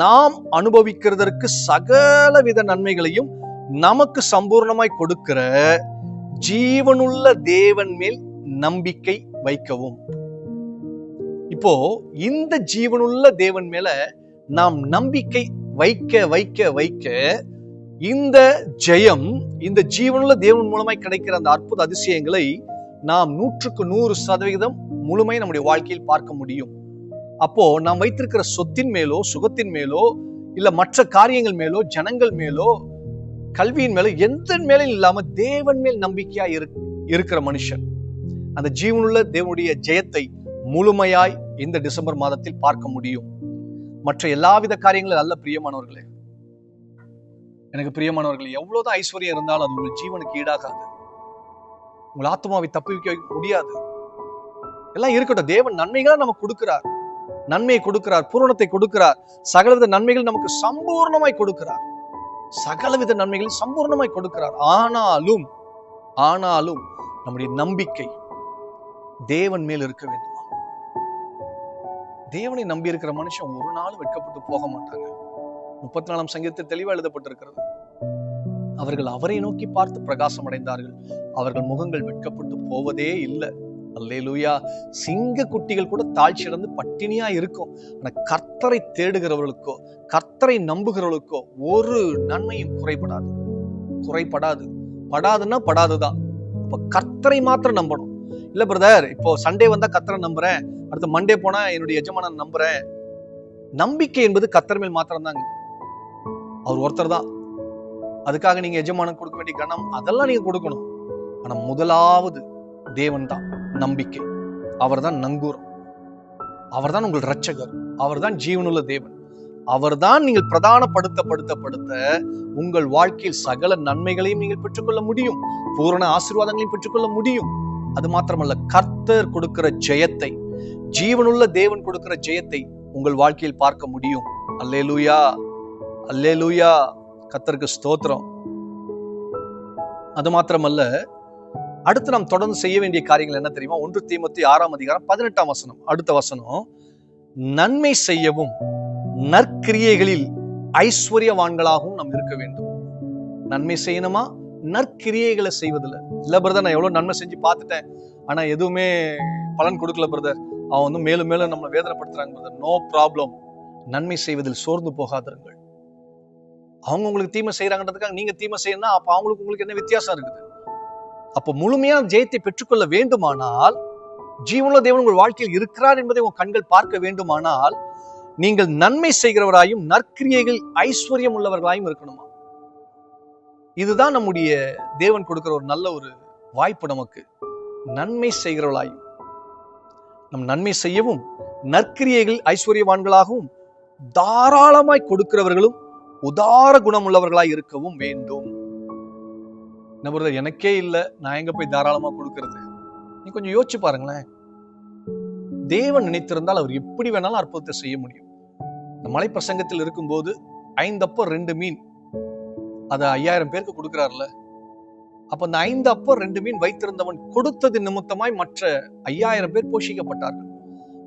நாம் அனுபவிக்கிறதற்கு சகலவித நன்மைகளையும் நமக்கு சம்பூர்ணமாய் கொடுக்கிற ஜீவனுள்ள தேவன் மேல் நம்பிக்கை வைக்கவும். இப்போ இந்த ஜீவனுள்ள தேவன் மேல நாம் நம்பிக்கை வைக்க வைக்க வைக்க இந்த ஜெயம், இந்த ஜீவனுள்ள தேவன் மூலமாய் கிடைக்கிற அந்த அற்புத அதிசயங்களை நாம் 100% முழுமையை நம்முடைய வாழ்க்கையில் பார்க்க முடியும். அப்போ நாம் வைத்திருக்கிற சொத்தின் மேலோ, சுகத்தின் மேலோ, இல்ல மற்ற காரியங்கள் மேலோ, ஜனங்கள் மேலோ, கல்வியின் மேலோ, எந்த மேலும் இல்லாம தேவன் மேல் நம்பிக்கையா இருக்கிற மனுஷன் அந்த ஜீவனுள்ள தேவனுடைய ஜெயத்தை முழுமையாய் இந்த டிசம்பர் மாதத்தில் பார்க்க முடியும். மற்ற எல்லாவித காரியங்களும் அல்ல பிரியமானவர்களே. எனக்கு பிரியமானவர்களே, எவ்வளவுதான் ஐஸ்வர்யம் இருந்தாலும் அது உங்கள் ஜீவனுக்கு ஈடாகாது. உங்கள் ஆத்மாவை தப்பி வைக்க முடியாது. எல்லாம் இருக்கட்டும், தேவன் நன்மைகளை நமக்கு கொடுக்கிறார், நன்மையை கொடுக்கிறார், பூரணத்தை கொடுக்கிறார், சகலவித நன்மைகள் நமக்கு சம்பூர்ணமாய் கொடுக்கிறார், சகலவித நன்மைகள் சம்பூர்ணமாய் கொடுக்கிறார். ஆனாலும் நம்முடைய நம்பிக்கை தேவன் மேல் இருக்க வேண்டுமா? தேவனை நம்பி இருக்கிற மனுஷன் ஒரு நாள் வெட்கப்பட்டு போக மாட்டாங்க. 34ஆம் சங்கீதத்தில் தெளிவா எழுதப்பட்டிருக்கிறது, அவர்கள் அவரை நோக்கி பார்த்து பிரகாசம் அடைந்தார்கள், அவர்கள் முகங்கள் வெட்கப்பட்டு போவதே இல்லை. அல்லேலூயா. சிங்க குட்டிகள் கூட தாழ்ச்சியடைந்து பட்டினியா இருக்கும். ஆனா கர்த்தரை தேடுகிறவர்களுக்கோ, கர்த்தரை நம்புகிறவர்களுக்கோ ஒரு நன்மையும் படாதுன்னா படாதுதான். அப்ப கர்த்தரை மாத்திரம் நம்பணும். இல்ல பிரதர், இப்போ சண்டே வந்தா கர்த்தரை நம்புறேன், அடுத்த மண்டே போனா என்னுடைய எஜமான நம்புறேன். நம்பிக்கை என்பது கர்த்தர் மேல் மாத்திரம் தாங்க. அவர் ஒருத்தர் தான். அதுக்காக நீங்க எஜமானுக்கு கொடுக்க வேண்டிய கணம் அதெல்லாம் நீங்க கொடுக்கணும். ஆனா முதலாவது தேவன் தான் நம்பிக்கை. அவர் தான் நங்கூரம், அவர் தான் உங்கள் இரட்சகர், அவர் தான் ஜீவனுள்ள தேவன். அவர் தான் நீங்கள் பிரதானப்படுத்த உங்கள் வாழ்க்கையில் சகல நன்மைகளையும் நீங்கள் பெற்றுக்கொள்ள முடியும், பூரண ஆசீர்வாதங்களையும் பெற்றுக்கொள்ள முடியும். அது மாத்திரமல்ல, கர்த்தர் கொடுக்கிற ஜெயத்தை, ஜீவனுள்ள தேவன் கொடுக்கிற ஜெயத்தை உங்கள் வாழ்க்கையில் பார்க்க முடியும். அல்லேலூயா, அல்லேலூயா. கர்த்தருக்கு ஸ்தோத்திரம். அது மாத்திரமல்ல, அடுத்து நாம் தொடர்ந்து செய்ய வேண்டிய காரியங்கள் என்ன தெரியுமா? 1 தீமோத்தேயு 6ஆம் அதிகாரம் 18ஆம் வசனம், அடுத்த வசனம், நன்மை செய்யவும் நற்கிரியைகளில் ஐஸ்வர்யவான்களாகவும் நாம் இருக்க வேண்டும். நன்மை செய்யணுமா? நற்கிரியைகளை செய்வதில்ல. இல்ல பிரதர், நான் எவ்வளவு நன்மை செஞ்சு பார்த்துட்டேன், ஆனா எதுவுமே பலன் கொடுக்கல பிரதர், அவன் வந்து மேலும் மேலும் நம்மளை வேதனைப்படுத்துறாங்க பிரதர். No problem. நன்மை செய்வதில் சோர்ந்து போகாதிருங்கள். அவங்க உங்களுக்கு தீமை செய்யறாங்கன்றதுக்காக நீங்க தீமை செய்யணும்னா அப்ப அவங்களுக்கு உங்களுக்கு என்ன வித்தியாசம் இருக்குது? அப்ப முழுமையான ஜெயத்தை பெற்றுக்கொள்ள வேண்டுமானால், ஜீவனுள்ள தேவன் உங்கள் வாழ்க்கையில் இருக்கிறார் என்பதை உங்க கண்கள் பார்க்க வேண்டுமானால், நீங்கள் நன்மை செய்கிறவராயும் நற்கிரியைகள் ஐஸ்வர்யம் உள்ளவர்களாயும் இருக்கணுமா? இதுதான் நம்முடைய தேவன் கொடுக்கிற ஒரு நல்ல ஒரு வாய்ப்பு. நமக்கு நன்மை செய்கிறவர்களாயும், நம் நன்மை செய்யவும் நற்கிரியைகள் ஐஸ்வர்யவான்களாகவும் தாராளமாய் கொடுக்கிறவர்களும் உதார குணம் உள்ளவர்களாய் இருக்கவும் வேண்டும். என்ன பிரதர், எனக்கே இல்லை, நான் எங்க போய் தாராளமா கொடுக்கிறது? நீ கொஞ்சம் யோசிச்சு பாருங்களேன். தேவன் நினைத்திருந்தால் அவர் எப்படி வேணாலும் அற்புதத்தை செய்ய முடியும். இந்த மலை பிரசங்கத்தில் இருக்கும்போது 5 அப்பம் 2 மீன் அதை 5000 பேருக்கு கொடுக்கிறார்ல. அப்ப அந்த 5 அப்பம் 2 மீன் வைத்திருந்தவன் கொடுத்தது நிமித்தமாய் மற்ற 5000 பேர் போஷிக்கப்பட்டார்கள்.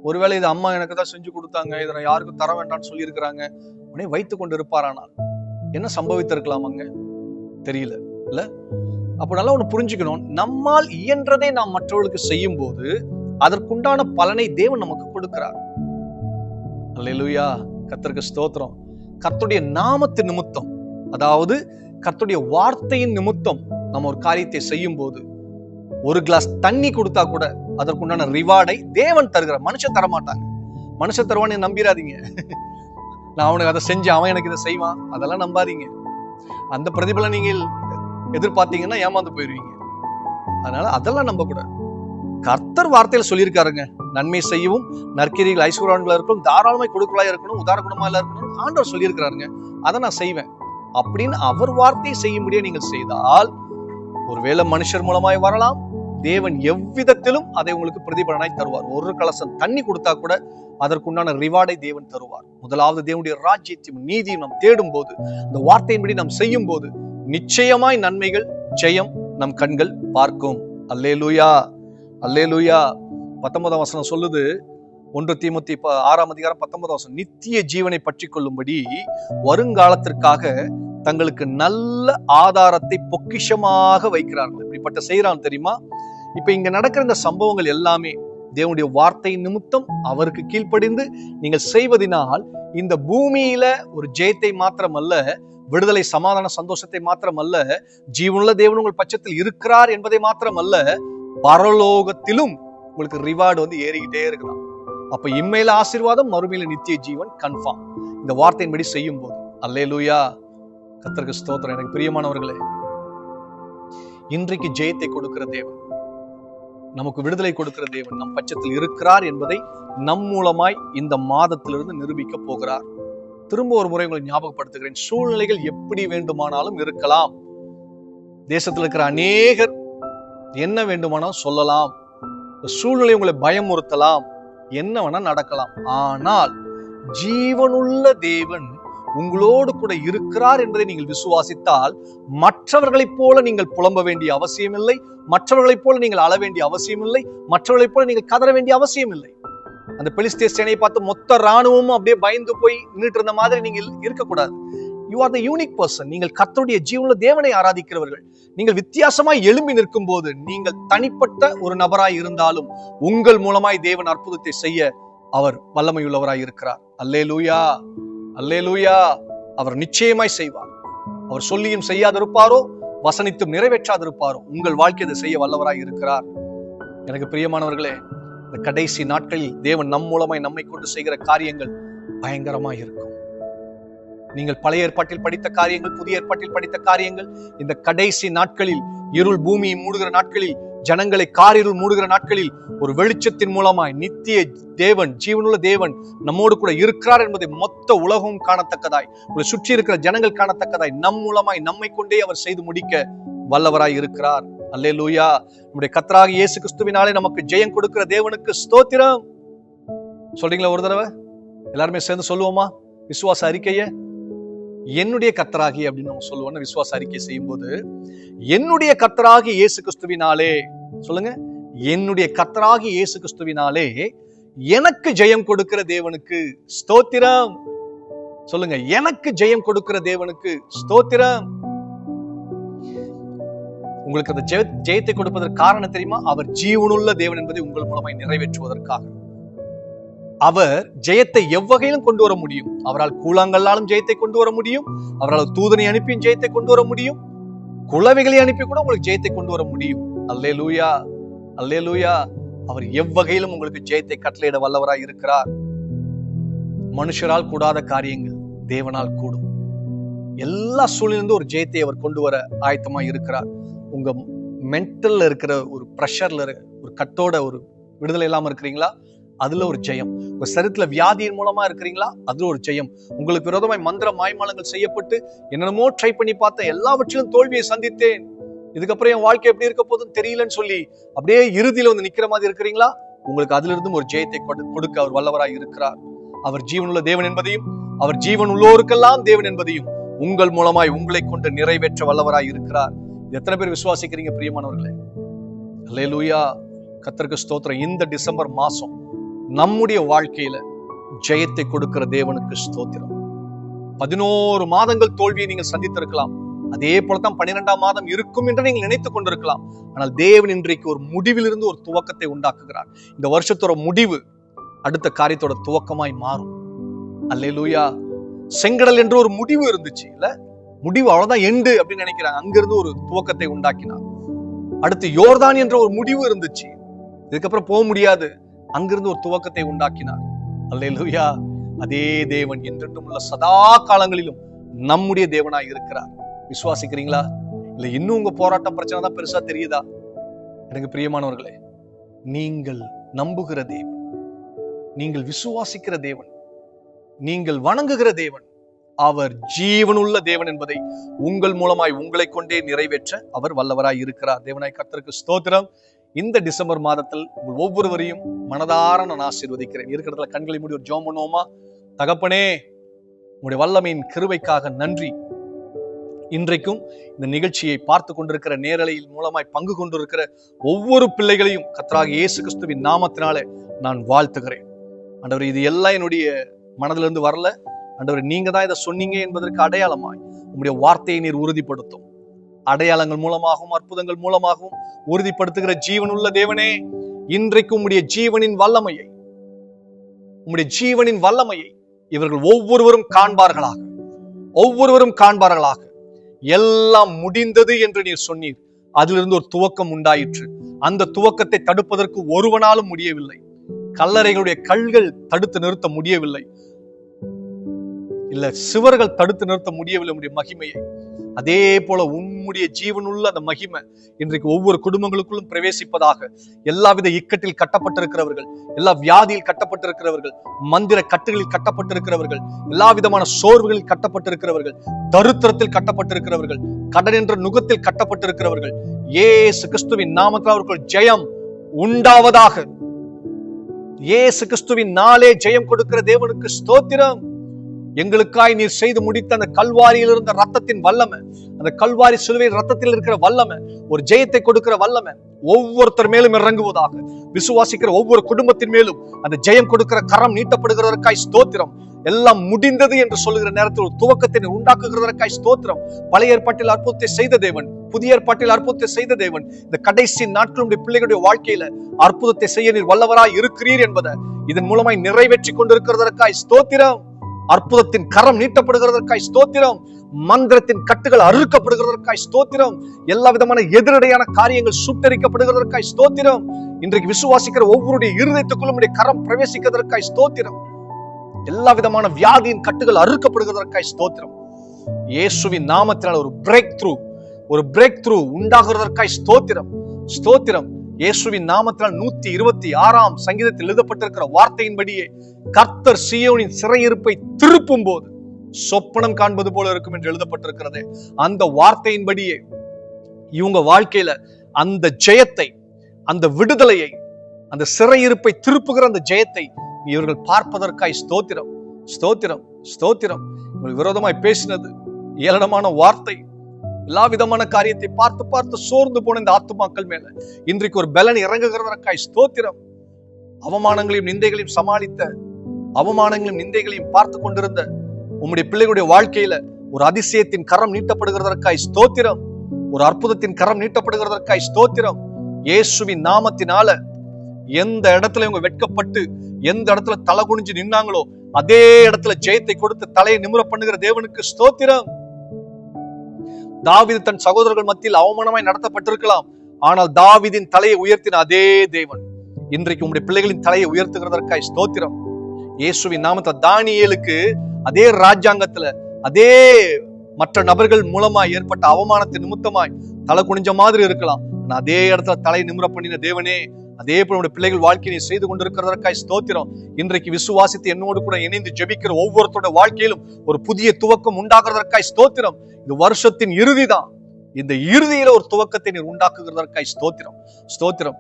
ஒருவேளை இது அம்மா எனக்கு தான் செஞ்சு கொடுத்தாங்க, இதை நான் யாருக்கும் தர வேண்டாம்னு சொல்லி இருக்கிறாங்க, உடனே வைத்து கொண்டு இருப்பாரானால் என்ன சம்பவித்திருக்கலாம் அங்க? தெரியல இல்ல. அப்ப நல்லா ஒண்ணு புரிஞ்சுக்கணும், நம்மால் இயன்றதை நாம் மற்றவர்களுக்கு செய்யும் போது அதற்குண்டான பலனை தேவன் நமக்கு கொடுக்கிறார். அல்லேலூயா, கர்த்தருக்கு ஸ்தோத்திரம். கர்த்தருடைய நாமத்தின் நிமித்தம், அதாவது கர்த்தருடைய வார்த்தையின் நிமித்தம் நம்ம ஒரு காரியத்தை செய்யும் போது, ஒரு கிளாஸ் தண்ணி கொடுத்தா கூட அதற்குண்டான ரிவார்டை தேவன் தருகிறார். மனுஷன் தரமாட்டாங்க. மனுஷன் தருவான்னு நம்பிடாதீங்க. நான் அவனுக்கு அதை செஞ்சு அவன் எனக்கு இதை செய்வான், அதெல்லாம் நம்பாதீங்க. அந்த பிரதிபலன் நீங்கள் எதிர்பார்த்தீங்கன்னா ஏமாந்து போயிருவீங்க. அதனால அதெல்லாம் நம்ப கூடாது. கர்த்தர் வார்த்தையில சொல்லியிருக்காருங்க, நன்மை செய்யவும் நற்கிரியைகள் ஐஸ்வர்யவான்களா இருக்கணும், தாராளமாய் கொடுக்கலா இருக்கணும், உதார குணமா இருக்கணும், ஆண்டவர் சொல்லியிருக்கிறாருங்க. அதை நான் செய்வேன் அப்படின்னு அவர் வார்த்தையை செய்யும்படியே நீங்கள் செய்தால், ஒருவேளை மனுஷர் மூலமாய் வரலாம், தேவன் எவ்விதத்திலும் அதை உங்களுக்கு பிரதிபலனாய் தருவார். ஒரு கலசம் தண்ணி கொடுத்தா கூட அதற்குண்டான ரிவார்டை தேவன் தருவார். முதலாவது தேவனுடைய ராஜ்யத்தையும் நீதியும் நாம் தேடும் போது, அந்த வார்த்தையின்படி நாம் செய்யும் போது, நிச்சயமாய் நன்மைகள் ஜெயம் நம் கண்கள் பார்க்கும். அல்லேலூயா, அல்லேலூயா. 19ஆம் வசனம் சொல்லுது, 1 தீமோத்தேயு 6ஆம் அதிகாரம் 19ஆம் வசனம், நித்திய ஜீவனை பற்றி கொள்ளும்படி வருங்காலத்திற்காக தங்களுக்கு நல்ல ஆதாரத்தை பொக்கிஷமாக வைக்கிறார்கள். இப்படிப்பட்ட செய்யறான் தெரியுமா? இப்ப இங்க நடக்கிற இந்த சம்பவங்கள் எல்லாமே தேவனுடைய வார்த்தை நிமித்தம் அவருக்கு கீழ்ப்படிந்து நீங்கள் செய்வதனால், இந்த பூமியில ஒரு ஜெயத்தை மாத்திரமல்ல, விடுதலை, சமாதான, சந்தோஷத்தை மாத்திரமல்ல, ஜீவனுள்ள தேவன் உங்கள் பட்சத்தில் இருக்கிறார் என்பதை மாத்திரமல்ல, பரலோகத்திலும் உங்களுக்கு ரிவார்டு ஏறிக்கிட்டே இருக்கலாம். அப்ப இம்மையில ஆசீர்வாதம், மறுமையில நித்திய ஜீவன் கன்ஃபார்ம், இந்த வார்த்தையின்படி செய்யும் போது. அல்லேலூயா, கர்த்தருக்கு ஸ்தோத்திரம். எனக்கு பிரியமானவர்களே, இன்றைக்கு ஜெயத்தை கொடுக்கிற தேவன், நமக்கு விடுதலை கொடுக்கிற தேவன் நம் பட்சத்தில் இருக்கிறார் என்பதை நம் மூலமாய் இந்த மாதத்திலிருந்து நிரூபிக்க போகிறார். திரும்ப ஒரு முறை உங்களை ஞாபகப்படுத்துகிறேன், சூழ்நிலைகள் எப்படி வேண்டுமானாலும் இருக்கலாம். தேசத்தில் இருக்கிற அநேகர் என்ன வேண்டுமானாலும் சொல்லலாம், சூழ்நிலை உங்களை பயமுறுத்தலாம், என்ன வேணா நடக்கலாம். ஆனால் ஜீவனுள்ள தேவன் உங்களோடு கூட இருக்கிறார் என்பதை நீங்கள் விசுவாசித்தால், மற்றவர்களைப் போல நீங்கள் புலம்ப வேண்டிய அவசியம் இல்லை, மற்றவர்களைப் போல நீங்கள் அழ வேண்டிய அவசியம் இல்லை, மற்றவர்களைப் போல நீங்கள் கதற வேண்டிய அவசியம் இல்லை. அந்த பெலிஸ்தே சேனையை பார்த்து மொத்த ராணுவமும் அப்படியே பயந்து போய் நின்றுட்டு இருந்த மாதிரி நீங்கள் இருக்கக்கூடாது. You are the unique person. நீங்கள் கர்த்தருடைய ஜீவனுள்ள தேவனை ஆராதிக்கிறவர்கள். நீங்கள் வித்தியாசமாய் எழும்பி நிற்கும் போது, நீங்கள் தனிப்பட்ட ஒரு நபராய் இருந்தாலும் உங்கள் மூலமாய் தேவன் அற்புதத்தை செய்ய அவர் வல்லமையுள்ளவராய் இருக்கிறார். அல்லேலூயா, அல்லேலூயா. அவர் நிச்சயமாய் செய்வார். அவர் சொல்லியும் செய்யாதிருப்பாரோ, வசனித்தும் நிறைவேற்றாதிருப்பாரோ, உங்கள் வாழ்க்கையை செய்ய வல்லவராய் இருக்கிறார். எனக்கு பிரியமானவர்களே, இந்த கடைசி நாட்களில் தேவன் நம் மூலமாய் நம்மை கொண்டு செய்கிற காரியங்கள் பயங்கரமாய் இருக்கும். நீங்கள் பழைய ஏற்பாட்டில் படித்த காரியங்கள், புதிய ஏற்பாட்டில் படித்த காரியங்கள், இந்த கடைசி நாட்களில், இருள் பூமியை மூடுகிற நாட்களில், ஜனங்களை காரிருள் மூடுகிற நாட்களில், ஒரு வெளிச்சத்தின் மூலமாய் நித்திய தேவன், ஜீவனுள்ள தேவன் நம்மோடு கூட இருக்கிறார் என்பதை மொத்த உலகம் காணத்தக்கதாய், உங்களை சுற்றி இருக்கிற ஜனங்கள் காணத்தக்கதாய், நம் மூலமாய் நம்மை கொண்டே அவர் செய்து முடிக்க வல்லவராய் இருக்கிறார். அல்லேலூயா. நம்முடைய கர்த்தராகிய இயேசு கிறிஸ்துவினாலே நமக்கு ஜெயம் கொடுக்கிற தேவனுக்கு ஸ்தோத்திரம். சொல்றீங்களா? ஒரு தடவை எல்லாருமே சேர்ந்து சொல்லுவோமா விசுவாச அறிக்கைய? என்னுடைய கர்த்தராகி அப்படின்னு நம்ம சொல்லுவோம்னு விசுவாச அறிக்கை செய்யும் போது, என்னுடைய கர்த்தராகி இயேசு கிறிஸ்துவினாலே, சொல்லுங்க, என்னுடைய கர்த்தராகி இயேசு கிறிஸ்துவினாலே எனக்கு ஜெயம் கொடுக்கிற தேவனுக்கு ஸ்தோத்திரம். சொல்லுங்க, எனக்கு ஜெயம் கொடுக்கிற தேவனுக்கு ஸ்தோத்திரம். உங்களுக்கு அந்த ஜெயத்தை கொடுப்பதற்கு காரணம் தெரியுமா? அவர் ஜீவனுள்ள தேவன் என்பதை உங்கள் மூலமாய் நிறைவேற்றுவதற்காக. அவர் ஜெயத்தை எவ்வகையிலும் கொண்டு வர முடியும். அவரால் கூழாங்கல்லாலும் ஜெயத்தை கொண்டு வர முடியும். அவரால் தூதனை அனுப்பியும் ஜெயத்தை கொண்டு வர முடியும். குளவிகளை அனுப்பி கூட உங்களுக்கு ஜெயத்தை கொண்டு வர முடியும். அல்லேலூயா, அல்லேலூயா. அவர் எவ்வகையிலும் உங்களுக்கு ஜெயத்தை கட்டளையிட வல்லவராய் இருக்கிறார். மனுஷரால் கூடாத காரியங்கள் தேவனால் கூடும். எல்லா சூழ்நிலையிலிருந்து ஒரு ஜெயத்தை அவர் கொண்டு வர ஆயத்தமா இருக்கிறார். உங்க மென்டல்ல இருக்கிற ஒரு பிரஷர்ல, ஒரு கட்டோட ஒரு விடுதலை இல்லாம இருக்கிறீங்களா? அதுல ஒரு ஜெயம். உங்க சரீரத்துல வியாதியின் மூலமா இருக்கிறீங்களா? அதுல ஒரு ஜெயம். உங்களுக்கு விரோதமாய் மந்திர மாய்மாலங்கள் செய்யப்பட்டு என்னென்னமோ ட்ரை பண்ணி பார்த்தேன், எல்லாவற்றிலும் தோல்வியை சந்தித்தேன், இதுக்கப்புறம் என் வாழ்க்கை எப்படி இருக்க போதுன்னு தெரியலன்னு சொல்லி அப்படியே இறுதியில வந்து நிக்கிற மாதிரி இருக்கிறீங்களா? உங்களுக்கு அதுல இருந்தும் ஒரு ஜெயத்தை கொடுக்க அவர் வல்லவராய் இருக்கிறார். அவர் ஜீவனுள்ள தேவன் என்பதையும், அவர் ஜீவன் உள்ளோருக்கெல்லாம் தேவன் என்பதையும் உங்கள் மூலமாய் உங்களை கொண்டு நிறைவேற்ற வல்லவராய் இருக்கிறார். எத்தனை பேர் விசுவாசிக்கிறீங்க பிரியமானவர்களே? அல்லேலூயா, கர்த்தருக்கு ஸ்தோத்திரம். இந்த டிசம்பர் மாசம் நம்முடைய வாழ்க்கையில ஜெயத்தை கொடுக்கிற தேவனுக்கு ஸ்தோத்திரம். 11 மாதங்கள் தோல்வியை நீங்கள் சந்தித்திருக்கலாம். அதே போலதான் 12ஆம் மாதம் இருக்கும் என்று நீங்கள் நினைத்துக் கொண்டிருக்கலாம். ஆனால் தேவன் இன்றைக்கு ஒரு முடிவிலிருந்து ஒரு துவக்கத்தை உண்டாக்குகிறார். இந்த வருஷத்தோட முடிவு அடுத்த காரியத்தோட துவக்கமாய் மாறும். அல்லேலூயா. செங்கடல் என்று ஒரு முடிவு இருந்துச்சு இல்ல, முடிவு அவ்வளவுதான் எண்டு அப்படின்னு நினைக்கிறாங்க. அங்கிருந்து ஒரு துவக்கத்தை உண்டாக்கினார். அடுத்து யோர்தான் என்ற ஒரு முடிவு இருந்துச்சு, இதுக்கப்புறம் போக முடியாது, அங்கிருந்து ஒரு துவக்கத்தை உண்டாக்கினார். அல்லேலூயா. அதே தேவன் என்றென்றும் உள்ள சதா காலங்களிலும் நம்முடைய தேவனாய் இருக்கிறார். விசுவாசிக்கிறீங்களா? இல்ல இன்னும் உங்க போராட்டம் பிரச்சனை தான் பெருசா தெரியுதா? எனக்கு பிரியமானவர்களே, நீங்கள் நம்புகிற தேவன், நீங்கள் விசுவாசிக்கிற தேவன், நீங்கள் வணங்குகிற தேவன், அவர் ஜீவனுள்ள தேவன் என்பதை உங்கள் மூலமாய் உங்களை கொண்டே நிறைவேற்ற அவர் வல்லவராய் இருக்கிறார். தேவனாய் கர்த்தருக்கு ஸ்தோத்திரம். இந்த டிசம்பர் மாதத்தில் உங்கள் ஒவ்வொருவரையும் மனதார நான் ஆசீர்வதிக்கிறேன். இருக்கிறதுல கண்களை மூடி ஒரு ஜெபம் பண்ணுவோமா? தகப்பனே, உங்களுடைய வல்லமையின் கிருபைக்காக நன்றி. இன்றைக்கும் இந்த நிகழ்ச்சியை பார்த்து கொண்டிருக்கிற, நேரலையில் மூலமாய் பங்கு கொண்டிருக்கிற ஒவ்வொரு பிள்ளைகளையும் கர்த்தராகிய இயேசு கிறிஸ்துவின் நாமத்தினாலே நான் வாழ்த்துகிறேன். ஆண்டவரே, இது எல்லாம் என்னுடைய மனதிலிருந்து வரல. ஆண்டவரே, நீங்க தான் இதை சொன்னீங்க என்பதற்கு அடையாளமாய் உங்களுடைய வார்த்தையை நீர் உறுதிப்படுத்தும். அடையாளங்கள் மூலமாகவும் அற்புதங்கள் மூலமாகவும் உறுதிப்படுத்துகிற ஜீவனுள்ள தேவனே, இன்றைக்கு உம்முடைய ஜீவனின் வல்லமையை, உம்முடைய ஜீவனின் வல்லமையை இவர்கள் ஒவ்வொருவரும் காண்பார்களாக, ஒவ்வொருவரும் காண்பார்களாக. எல்லாம் முடிந்தது என்று நீர் சொன்னீர். அதிலிருந்து ஒரு துவக்கம் உண்டாயிற்று. அந்த துவக்கத்தை தடுப்பதற்கு ஒருவனாலும் முடியவில்லை. கல்லறைகளுடைய கல்கள் தடுத்து நிறுத்த முடியவில்லை, இல்ல சுவர்கள் தடுத்து நிறுத்த முடியவில்லை உம்முடைய மகிமையை. அதே போல உம்முடைய ஜீவனுள்ள அந்த மகிமை இன்றைக்கு ஒவ்வொரு குடும்பங்களுக்குள்ளும் பிரவேசிப்பதாக. எல்லாவித இக்கட்டில் கட்டப்பட்டிருக்கிறவர்கள், எல்லா வியாதியில் கட்டப்பட்டிருக்கிறவர்கள், மந்திர கட்டுகளில் கட்டப்பட்டிருக்கிறவர்கள், எல்லா விதமான சோர்வுகளில் கட்டப்பட்டிருக்கிறவர்கள், தரித்திரத்தில் கட்டப்பட்டிருக்கிறவர்கள், கடன் என்ற நுகத்தில் கட்டப்பட்டிருக்கிறவர்கள், இயேசு கிறிஸ்துவின் நாமத்தில் அவர்கள் ஜெயம் உண்டாவதாக. இயேசு கிறிஸ்துவின் நாளே ஜெயம் கொடுக்கிற தேவனுக்கு ஸ்தோத்திரம். எங்களுக்காய் நீர் செய்து முடித்த அந்த கல்வாரியில் இருந்த ரத்தத்தின் வல்லமை, அந்த கல்வாரி சிலுவையில் ரத்தத்தில் இருக்கிற வல்லமை, ஒரு ஜெயத்தை கொடுக்கிற வல்லமை ஒவ்வொருத்தர் மேலும் இறங்குவதாக. விசுவாசிக்கிற ஒவ்வொரு குடும்பத்தின் மேலும் அந்த ஜெயம் கொடுக்கிற கரம் நீட்டப்படுகிறதற்காய் ஸ்தோத்திரம். எல்லாம் முடிந்தது என்று சொல்லுகிற நேரத்தில் ஒரு துவக்கத்தை உண்டாக்குகிறதற்காய் ஸ்தோத்திரம். பழைய ஏற்பாட்டில் அற்புதத்தை செய்த தேவன், புதிய ஏற்பாட்டில் அற்புதத்தை செய்த தேவன், இந்த கடைசி நாட்களுடைய பிள்ளைகளுடைய வாழ்க்கையில அற்புதத்தை செய்ய நீர் வல்லவராய் இருக்கிறீர் என்பதை இதன் மூலமாய் நிறைவேற்றி கொண்டிருக்கிறதற்காய் ஸ்தோத்திரம். அற்புதத்தின் கரம் நீட்டப்படுகிறதற்காய் ஸ்தோத்திரம். மந்திரத்தின் கட்டுகள் அறுக்கப்படுகிறதற்காய் ஸ்தோத்திரம். எல்லா விதமான எதிரடையான காரியங்கள் சுட்டரிக்கப்படுகிறதற்காய் ஸ்தோத்திரம். இன்றைக்கு விசுவாசிக்கிற ஒவ்வொருடைய இருதயத்துக்குள்ளும் கரம் பிரவேசிக்கிறதற்காய் ஸ்தோத்திரம். எல்லா விதமான வியாதியின் கட்டுகள் அறுக்கப்படுகிறதற்காய் ஸ்தோத்திரம். இயேசுவின் நாமத்தினால் ஒரு பிரேக் த்ரூ உண்டாகிறதற்காய் ஸ்தோத்திரம். ஸ்தோத்திரம். இயேசுவின் நாமத்தினால் 126ஆம் சங்கீதத்தில் எழுதப்பட்டிருக்கிற வார்த்தையின்படியே கர்த்தர் சீயோனின் சிறையிருப்பை திருப்பும் போது சொப்பனம் காண்பது போல இருக்கும் என்று எழுதப்பட்டிருக்கிறது. அந்த வார்த்தையின்படியே இவங்க வாழ்க்கையில அந்த ஜெயத்தை, அந்த விடுதலையை, அந்த சிறையிருப்பை திருப்புகிற அந்த ஜெயத்தை இவர்கள் பார்ப்பதற்காய் ஸ்தோத்திரம், ஸ்தோத்திரம், ஸ்தோத்திரம். உங்களுக்கு விரோதமாய் பேசினது, ஏளனமான வார்த்தை, எல்லா விதமான காரியத்தை பார்த்து பார்த்து சோர்ந்து போன இந்த ஆத்துமாக்கள் மேல இன்றைக்கு ஒரு பலன் இறங்குகிறதற்காய் ஸ்தோத்திரம். அவமானங்களையும் நிந்தைகளையும் சமாளித்த, அவமானங்களையும் நிந்தைகளையும் பார்த்து கொண்டிருந்த உம்முடைய பிள்ளைகளுடைய வாழ்க்கையில ஒரு அதிசயத்தின் கரம் நீட்டப்படுகிறதற்காய் ஸ்தோத்திரம். ஒரு அற்புதத்தின் கரம் நீட்டப்படுகிறதற்காய் ஸ்தோத்திரம். இயேசுவின் நாமத்தினால எந்த இடத்துல இவங்க வெட்கப்பட்டு எந்த இடத்துல தலை குனிஞ்சு நின்னாங்களோ அதே இடத்துல ஜெயத்தை கொடுத்து தலையை நிமிர பண்ணுகிற தேவனுக்கு ஸ்தோத்திரம். தாவீது தன் சகோதரர்கள் மத்தியில் அவமானமாய் நடத்தப்பட்டிருக்கலாம், ஆனால் தாவீதின் தலையை உயர்த்தின அதே தேவன் இன்றைக்கு உங்களுடைய பிள்ளைகளின் தலையை உயர்த்துகிறதற்காய் ஸ்தோத்திரம். இயேசுவின் நாமத்தை தானியேலுக்கு அதே ராஜ்யாங்கத்துல அதே மற்ற நபர்கள் மூலமாய் ஏற்பட்ட அவமானத்தின் நிமித்தமாய் தலை குனிஞ்ச மாதிரி இருக்கலாம், ஆனா அதே இடத்துல தலை நிமிர பண்ணின தேவனே அதே போல நம்முடைய பிள்ளைகள் வாழ்க்கையை செய்து கொண்டிருக்கிறதற்காய் ஸ்தோத்திரம். இன்றைக்கு விசுவாசித்து என்னோடு கூட இணைந்து ஜெபிக்கிற ஒவ்வொருத்தரோட வாழ்க்கையிலும் ஒரு புதிய துவக்கம் உண்டாக்குறதற்காய் ஸ்தோத்திரம். இது வருஷத்தின் இறுதி தான், இந்த இறுதியில ஒரு துவக்கத்தை நீர் உண்டாக்குகிறதற்காய் ஸ்தோத்திரம். ஸ்தோத்திரம்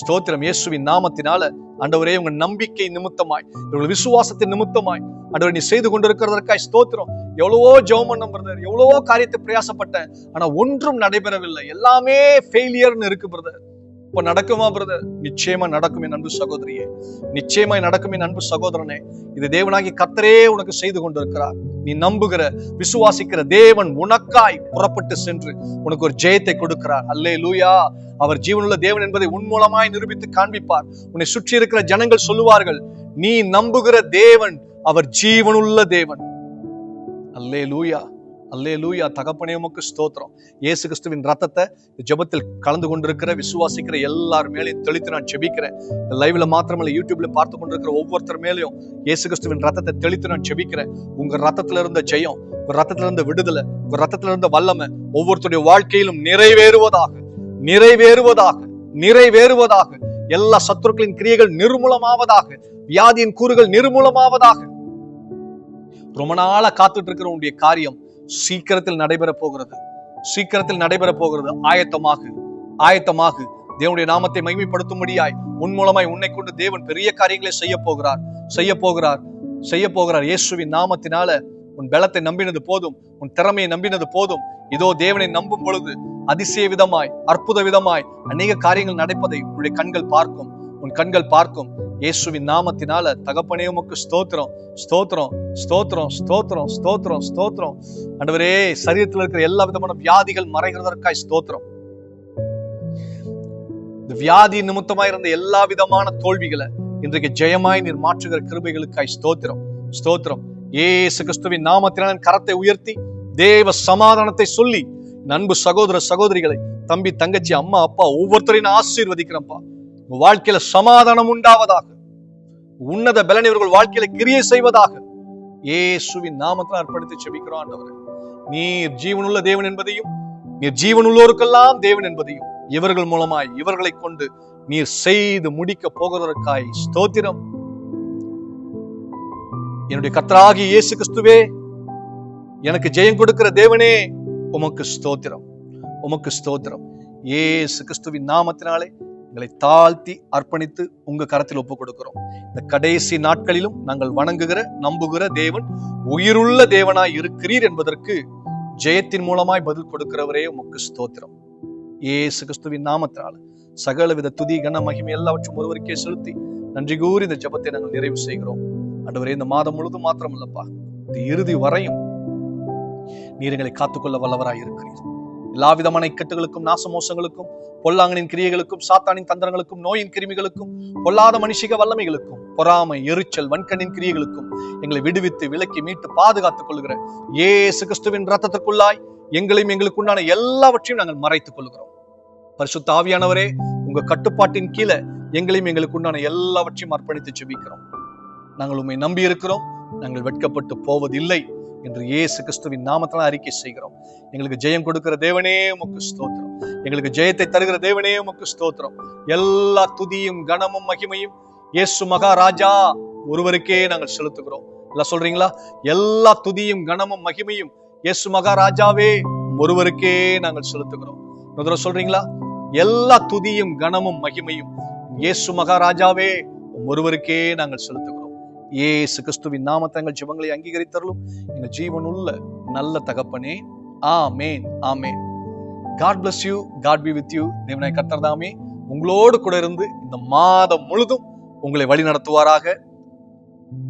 ஸ்தோத்திரம். இயேசுவின் நாமத்தினால ஆண்டவரே உங்க நம்பிக்கை நிமித்தமாய் இவர்கள் விசுவாசத்தின் நிமித்தமாய் ஆண்டவரை நீ செய்து கொண்டிருக்கிறதற்காய் ஸ்தோத்திரம். எவ்வளவோ ஜெபம் பண்ண பிரதர், எவ்வளவோ காரியத்தை பிரயாசப்பட்டேன், ஆனா ஒன்றும் நடைபெறவில்லை, எல்லாமே ஃபெயிலியர்னு இருக்கு பிரதர். இப்ப நடக்குமா பிரதர்? நிச்சயமா நடக்கும் என் அன்பு சகோதரியே, நிச்சயமா நடக்கும் என் அன்பு சகோதரனே. இது தேவனாகி கர்த்தரே உனக்கு செய்து கொண்டிருக்கிறார். நீ நம்புகிற விசுவாசிக்கிற தேவன் உனக்காய் புறப்பட்டு சென்று உனக்கு ஒரு ஜெயத்தை கொடுக்கிறார். அல்லேலூயா. அவர் ஜீவனுள்ள தேவன் என்பதை உன் மூலமாய் நிரூபித்து காண்பிப்பார். உன்னை சுற்றி இருக்கிற ஜனங்கள் சொல்லுவார்கள், நீ நம்புகிற தேவன் அவர் ஜீவனுள்ள தேவன். அல்லேலூயா, அல்லேலூயா. தகப்பனே உமக்கு ஸ்தோத்திரம். இயேசு கிறிஸ்துவின் ரத்தத்தை ஜெபத்தில் கலந்து கொண்டிருக்கிற விசுவாசிக்கிற எல்லார் மேலையும் தெளித்து நான் ஜெபிக்கிறேன். லைவ்ல மாத்திரமல்ல, யூடியூப்ல பார்த்து கொண்டிருக்கிற ஒவ்வொருத்தர் மேலையும் இயேசு கிறிஸ்துவின் ரத்தத்தை தெளித்து நான் ஜெபிக்கிறேன். உங்க ரத்தத்துல இருந்த ஜெயம், உங்க ரத்தத்துல இருந்த விடுதலை, உங்க ரத்தத்துல இருந்த வல்லமை ஒவ்வொருத்தருடைய வாழ்க்கையிலும் நிறைவேறுவதாக, நிறைவேறுவதாக, நிறைவேறுவதாக. எல்லா சத்துருக்களின் கிரியைகள் நிர்மூலமாவதாக, வியாதியின் கூறுகள் நிர்மூலமாவதாக. ரொம்ப நாளா காத்துட்டு இருக்கிற உன்னுடைய காரியம் சீக்கிரத்தில் நடைபெற போகிறது, சீக்கிரத்தில் நடைபெற போகிறது. ஆயத்தமாக, ஆயத்தமாக. தேவனுடைய நாமத்தை மகிமைப்படுத்தும்படியாய் உன் மூலமாய் உன்னை கொண்டு தேவன் பெரிய காரியங்களை செய்ய போகிறார், செய்ய போகிறார், செய்ய போகிறார். இயேசுவின் நாமத்தினால உன் பலத்தை நம்பினது போதும், உன் திறமையை நம்பினது போதும். இதோ தேவனை நம்பும் பொழுது அதிசய விதமாய், அற்புத விதமாய் அநேக காரியங்கள் நடப்பதை உன்னுடைய கண்கள் பார்க்கும், உன் கண்கள் பார்க்கும். இயேசுவின் நாமத்தினால தகப்பனே உமக்கு ஸ்தோத்திரம், ஸ்தோத்திரம், ஸ்தோத்திரம், ஸ்தோத்திரம், ஸ்தோத்திரம், ஸ்தோத்திரம். ஆண்டவரே, சரீரத்தில் இருக்கிற எல்லா விதமான வியாதிகள் மறைகிறதற்காய் ஸ்தோத்திரம். இந்த வியாதி நிமித்தமாய் இருந்த எல்லா விதமான தோல்விகளை இன்றைக்கு ஜெயமாய் நீர் மாற்றுகிற கிருபைகளுக்காய் ஸ்தோத்திரம், ஸ்தோத்திரம். இயேசு கிறிஸ்துவின் நாமத்தினால் கரத்தை உயர்த்தி தேவ சமாதானத்தை சொல்லி அன்பு சகோதர சகோதரிகளை, தம்பி தங்கச்சி அம்மா அப்பா ஒவ்வொருத்தரையும் ஆசீர்வதிக்கிறப்பா. வாழ்க்கையில சமாதானம் உண்டாவதாக, உன்னத பலன் இவர்கள் வாழ்க்கையில கிரியை செய்வதாக இயேசுவின் நாமத்தில் அர்ப்பணித்து செபிக்கிறோம். ஆண்டவரே, நீர் ஜீவனுள்ள தேவன் என்பதையும் நீர் ஜீவனுள்ளோருக்கெல்லாம் தேவன் என்பதையும் இவர்கள் மூலமாய் இவர்களை கொண்டு நீர் செய்து முடிக்க போகிறதற்காய் ஸ்தோத்திரம். என்னுடைய கர்த்தராகிய இயேசு கிறிஸ்துவே, எனக்கு ஜெயம் கொடுக்கிற தேவனே, உமக்கு ஸ்தோத்திரம், உமக்கு ஸ்தோத்திரம். இயேசு கிறிஸ்துவின் நாமத்தினாலே எங்களை தாழ்த்தி அர்ப்பணித்து உங்க கரத்தில் ஒப்புக் கொடுக்கிறோம். இந்த கடைசி நாட்களிலும் நாங்கள் வணங்குகிற நம்புகிற தேவன் உயிருள்ள தேவனாய் இருக்கிறீர் என்பதற்கு ஜெயத்தின் மூலமாய் பதில் கொடுக்கிறவரே உமக்கு ஸ்தோத்திரம். இயேசு கிறிஸ்துவின் நாமத்தினால சகலவித துதி கன மகிமை எல்லாவற்றும் ஒருவருக்கே செலுத்தி நன்றி கூறி இந்த ஜெபத்தை நாங்கள் நிறைவு செய்கிறோம். ஆண்டவரே, இந்த மாதம் முழுதும் மாத்திரம் இல்லப்பா, இந்த இறுதி வரையும் நீர் எங்களை காத்துக்கொள்ள வல்லவராய் இருக்கிறீர். எல்லா விதமான இக்கட்டுகளுக்கும் நாசமோசங்களுக்கும் பொல்லாங்கனின் கிரியைகளுக்கும் சாத்தானின் தந்திரங்களுக்கும் நோயின் கிருமிகளுக்கும் பொல்லாத மனுஷிக வல்லமைகளுக்கும் பொறாமை எரிச்சல் வன்கண்ணின் கிரியைகளுக்கும் எங்களை விடுவித்து விலக்கி மீட்டு பாதுகாத்துக் கொள்கிற இயேசு கிறிஸ்துவின் ரத்தத்திற்குள்ளாய் எங்களையும் எங்களுக்கு உண்டான எல்லாவற்றையும் நாங்கள் மறைத்துக் கொள்கிறோம். பரிசுத்த ஆவியானவரே, உங்க கட்டுப்பாட்டின் கீழே எங்களையும் எங்களுக்கு உண்டான எல்லாவற்றையும் அர்ப்பணித்து ஜெபிக்கிறோம். நாங்கள் உண்மை நம்பி இருக்கிறோம், நாங்கள் வெட்கப்பட்டு போவதில்லை என்று இயேசு கிறிஸ்துவின் நாமத்தினால் அறிக்கை செய்கிறோம். எங்களுக்கு ஜெயம் கொடுக்கிற தேவனே உமக்கு ஸ்தோத்திரம், எங்களுக்கு ஜெயத்தை தருகிற தேவனே உமக்கு ஸ்தோத்திரம். எல்லா துதியும் கனமும் மகிமையும் இயேசு மகாராஜா ஒருவருக்கே நாங்கள் செலுத்துகிறோம். எல்லாம் சொல்றீங்களா? எல்லா துதியும் கனமும் மகிமையும் இயேசு மகாராஜாவே ஒருவருக்கே நாங்கள் செலுத்துகிறோம். முதல்ல சொல்றீங்களா? எல்லா துதியும் கனமும் மகிமையும் இயேசு மகாராஜாவே ஒருவருக்கே நாங்கள் செலுத்துகிறோம். இயேசு கிறிஸ்துவின் நாமத்தில் எங்கள் ஜெபங்களை அங்கீகரித்தருளும் எங்கள் ஜீவனுள்ள நல்ல தகப்பனே. ஆமேன், ஆமேன். God bless you. God be with you. தேவனாய் கர்த்தர் தாமே உங்களோடு கூட இருந்து இந்த மாதம் முழுதும் உங்களை வழி நடத்துவாராக.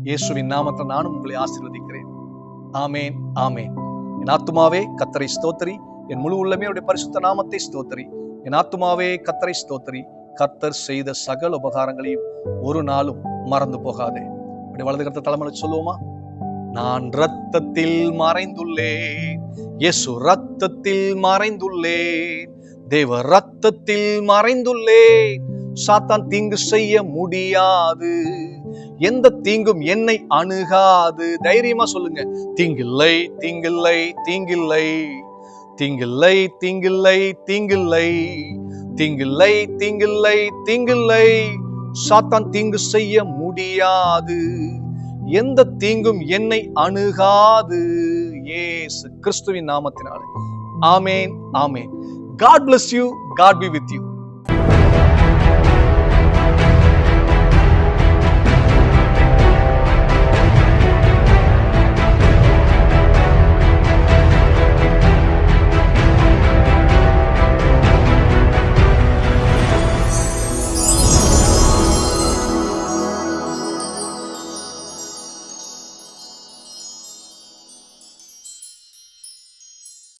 இயேசுவின் நாமத்தில் நானும் உங்களை ஆசீர்வதிக்கிறேன். ஆமேன், ஆமேன். என் ஆத்துமாவே கர்த்தரை ஸ்தோத்திரி, என் முழு உள்ளமே அவருடைய பரிசுத்த நாமத்தை ஸ்தோத்திரி. என் ஆத்துமாவே கர்த்தரை ஸ்தோத்திரி, கர்த்தர் செய்த சகல உபகாரங்களையும் ஒரு நாளும் மறந்து போகாதே. அப்படி வலது கருத்தை தலைமையில சொல்லுவோமா? நான் இரத்தத்தில் மறைந்துள்ளேன், இயேசு இரத்தத்தில் மறைந்துள்ளேன், தேவ இரத்தத்தில் மறைந்துள்ளேன். சாத்தான் தீங்கு செய்ய முடியாது, எந்த தீங்கும் என்னை அணுகாது. தைரியமா சொல்லுங்க, தீங்கில்லை, தீங்கில்லை, தீங்கில்லை, தீங்கில்லை, தீங்கில்லை, தீங்கில்லை, தீங்கில்லை, தீங்கில்லை, தீங்கில்லை. சாத்தான் தீங்கு செய்ய முடியாது, எந்த தீங்கும் என்னை அணுகாது. இயேசு கிறிஸ்துவின் நாமத்தினாலே. ஆமேன், ஆமேன். God bless you. God be with you.